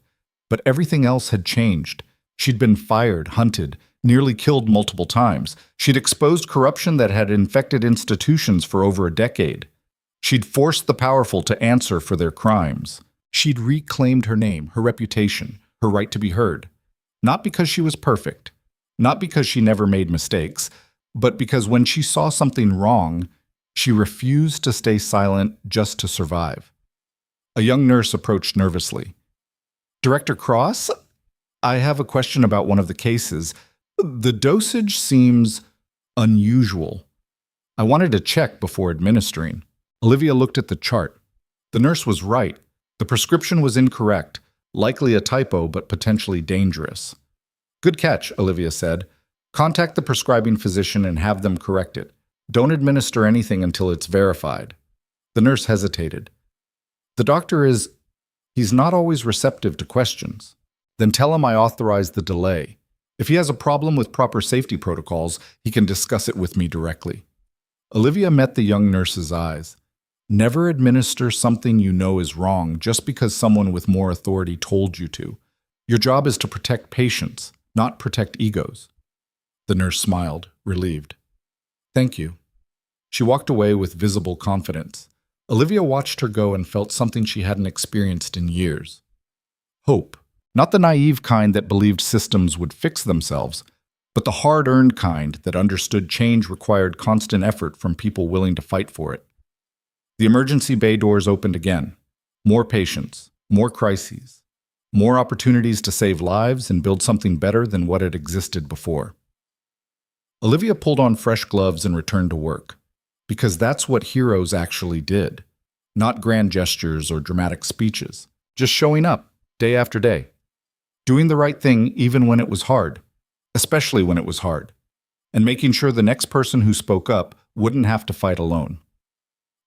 But everything else had changed. She'd been fired, hunted, nearly killed multiple times. She'd exposed corruption that had infected institutions for over a decade. She'd forced the powerful to answer for their crimes. She'd reclaimed her name, her reputation, her right to be heard. Not because she was perfect, not because she never made mistakes, but because when she saw something wrong, she refused to stay silent just to survive. A young nurse approached nervously. "Director Cross, I have a question about one of the cases. The dosage seems unusual. I wanted to check before administering." Olivia looked at the chart. The nurse was right. The prescription was incorrect, likely a typo but potentially dangerous. "Good catch," Olivia said. "Contact the prescribing physician and have them correct it. Don't administer anything until it's verified." The nurse hesitated. "The doctor he's not always receptive to questions." "Then tell him I authorized the delay. If he has a problem with proper safety protocols, he can discuss it with me directly." Olivia met the young nurse's eyes. Never administer something you know is wrong just because someone with more authority told you to. Your job is to protect patients, not protect egos. The nurse smiled, relieved. "Thank you." She walked away with visible confidence. Olivia watched her go and felt something she hadn't experienced in years. Hope. Not the naive kind that believed systems would fix themselves, but the hard-earned kind that understood change required constant effort from people willing to fight for it. The emergency bay doors opened again. More patients, more crises, more opportunities to save lives and build something better than what had existed before. Olivia pulled on fresh gloves and returned to work, because that's what heroes actually did. Not grand gestures or dramatic speeches, just showing up, day after day. Doing the right thing even when it was hard, especially when it was hard, and making sure the next person who spoke up wouldn't have to fight alone.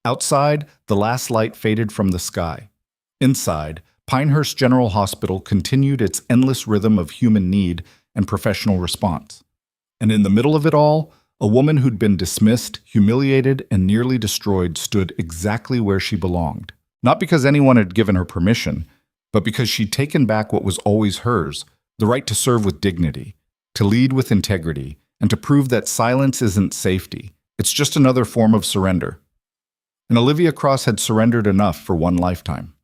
Outside, the last light faded from the sky. Inside, Pinehurst General Hospital continued its endless rhythm of human need and professional response. And in the middle of it all, A woman who'd been dismissed, humiliated, and nearly destroyed stood exactly where she belonged. Not because anyone had given her permission, but because she'd taken back what was always hers, the right to serve with dignity, to lead with integrity, and to prove that silence isn't safety. It's just another form of surrender. And Olivia Cross had surrendered enough for one lifetime.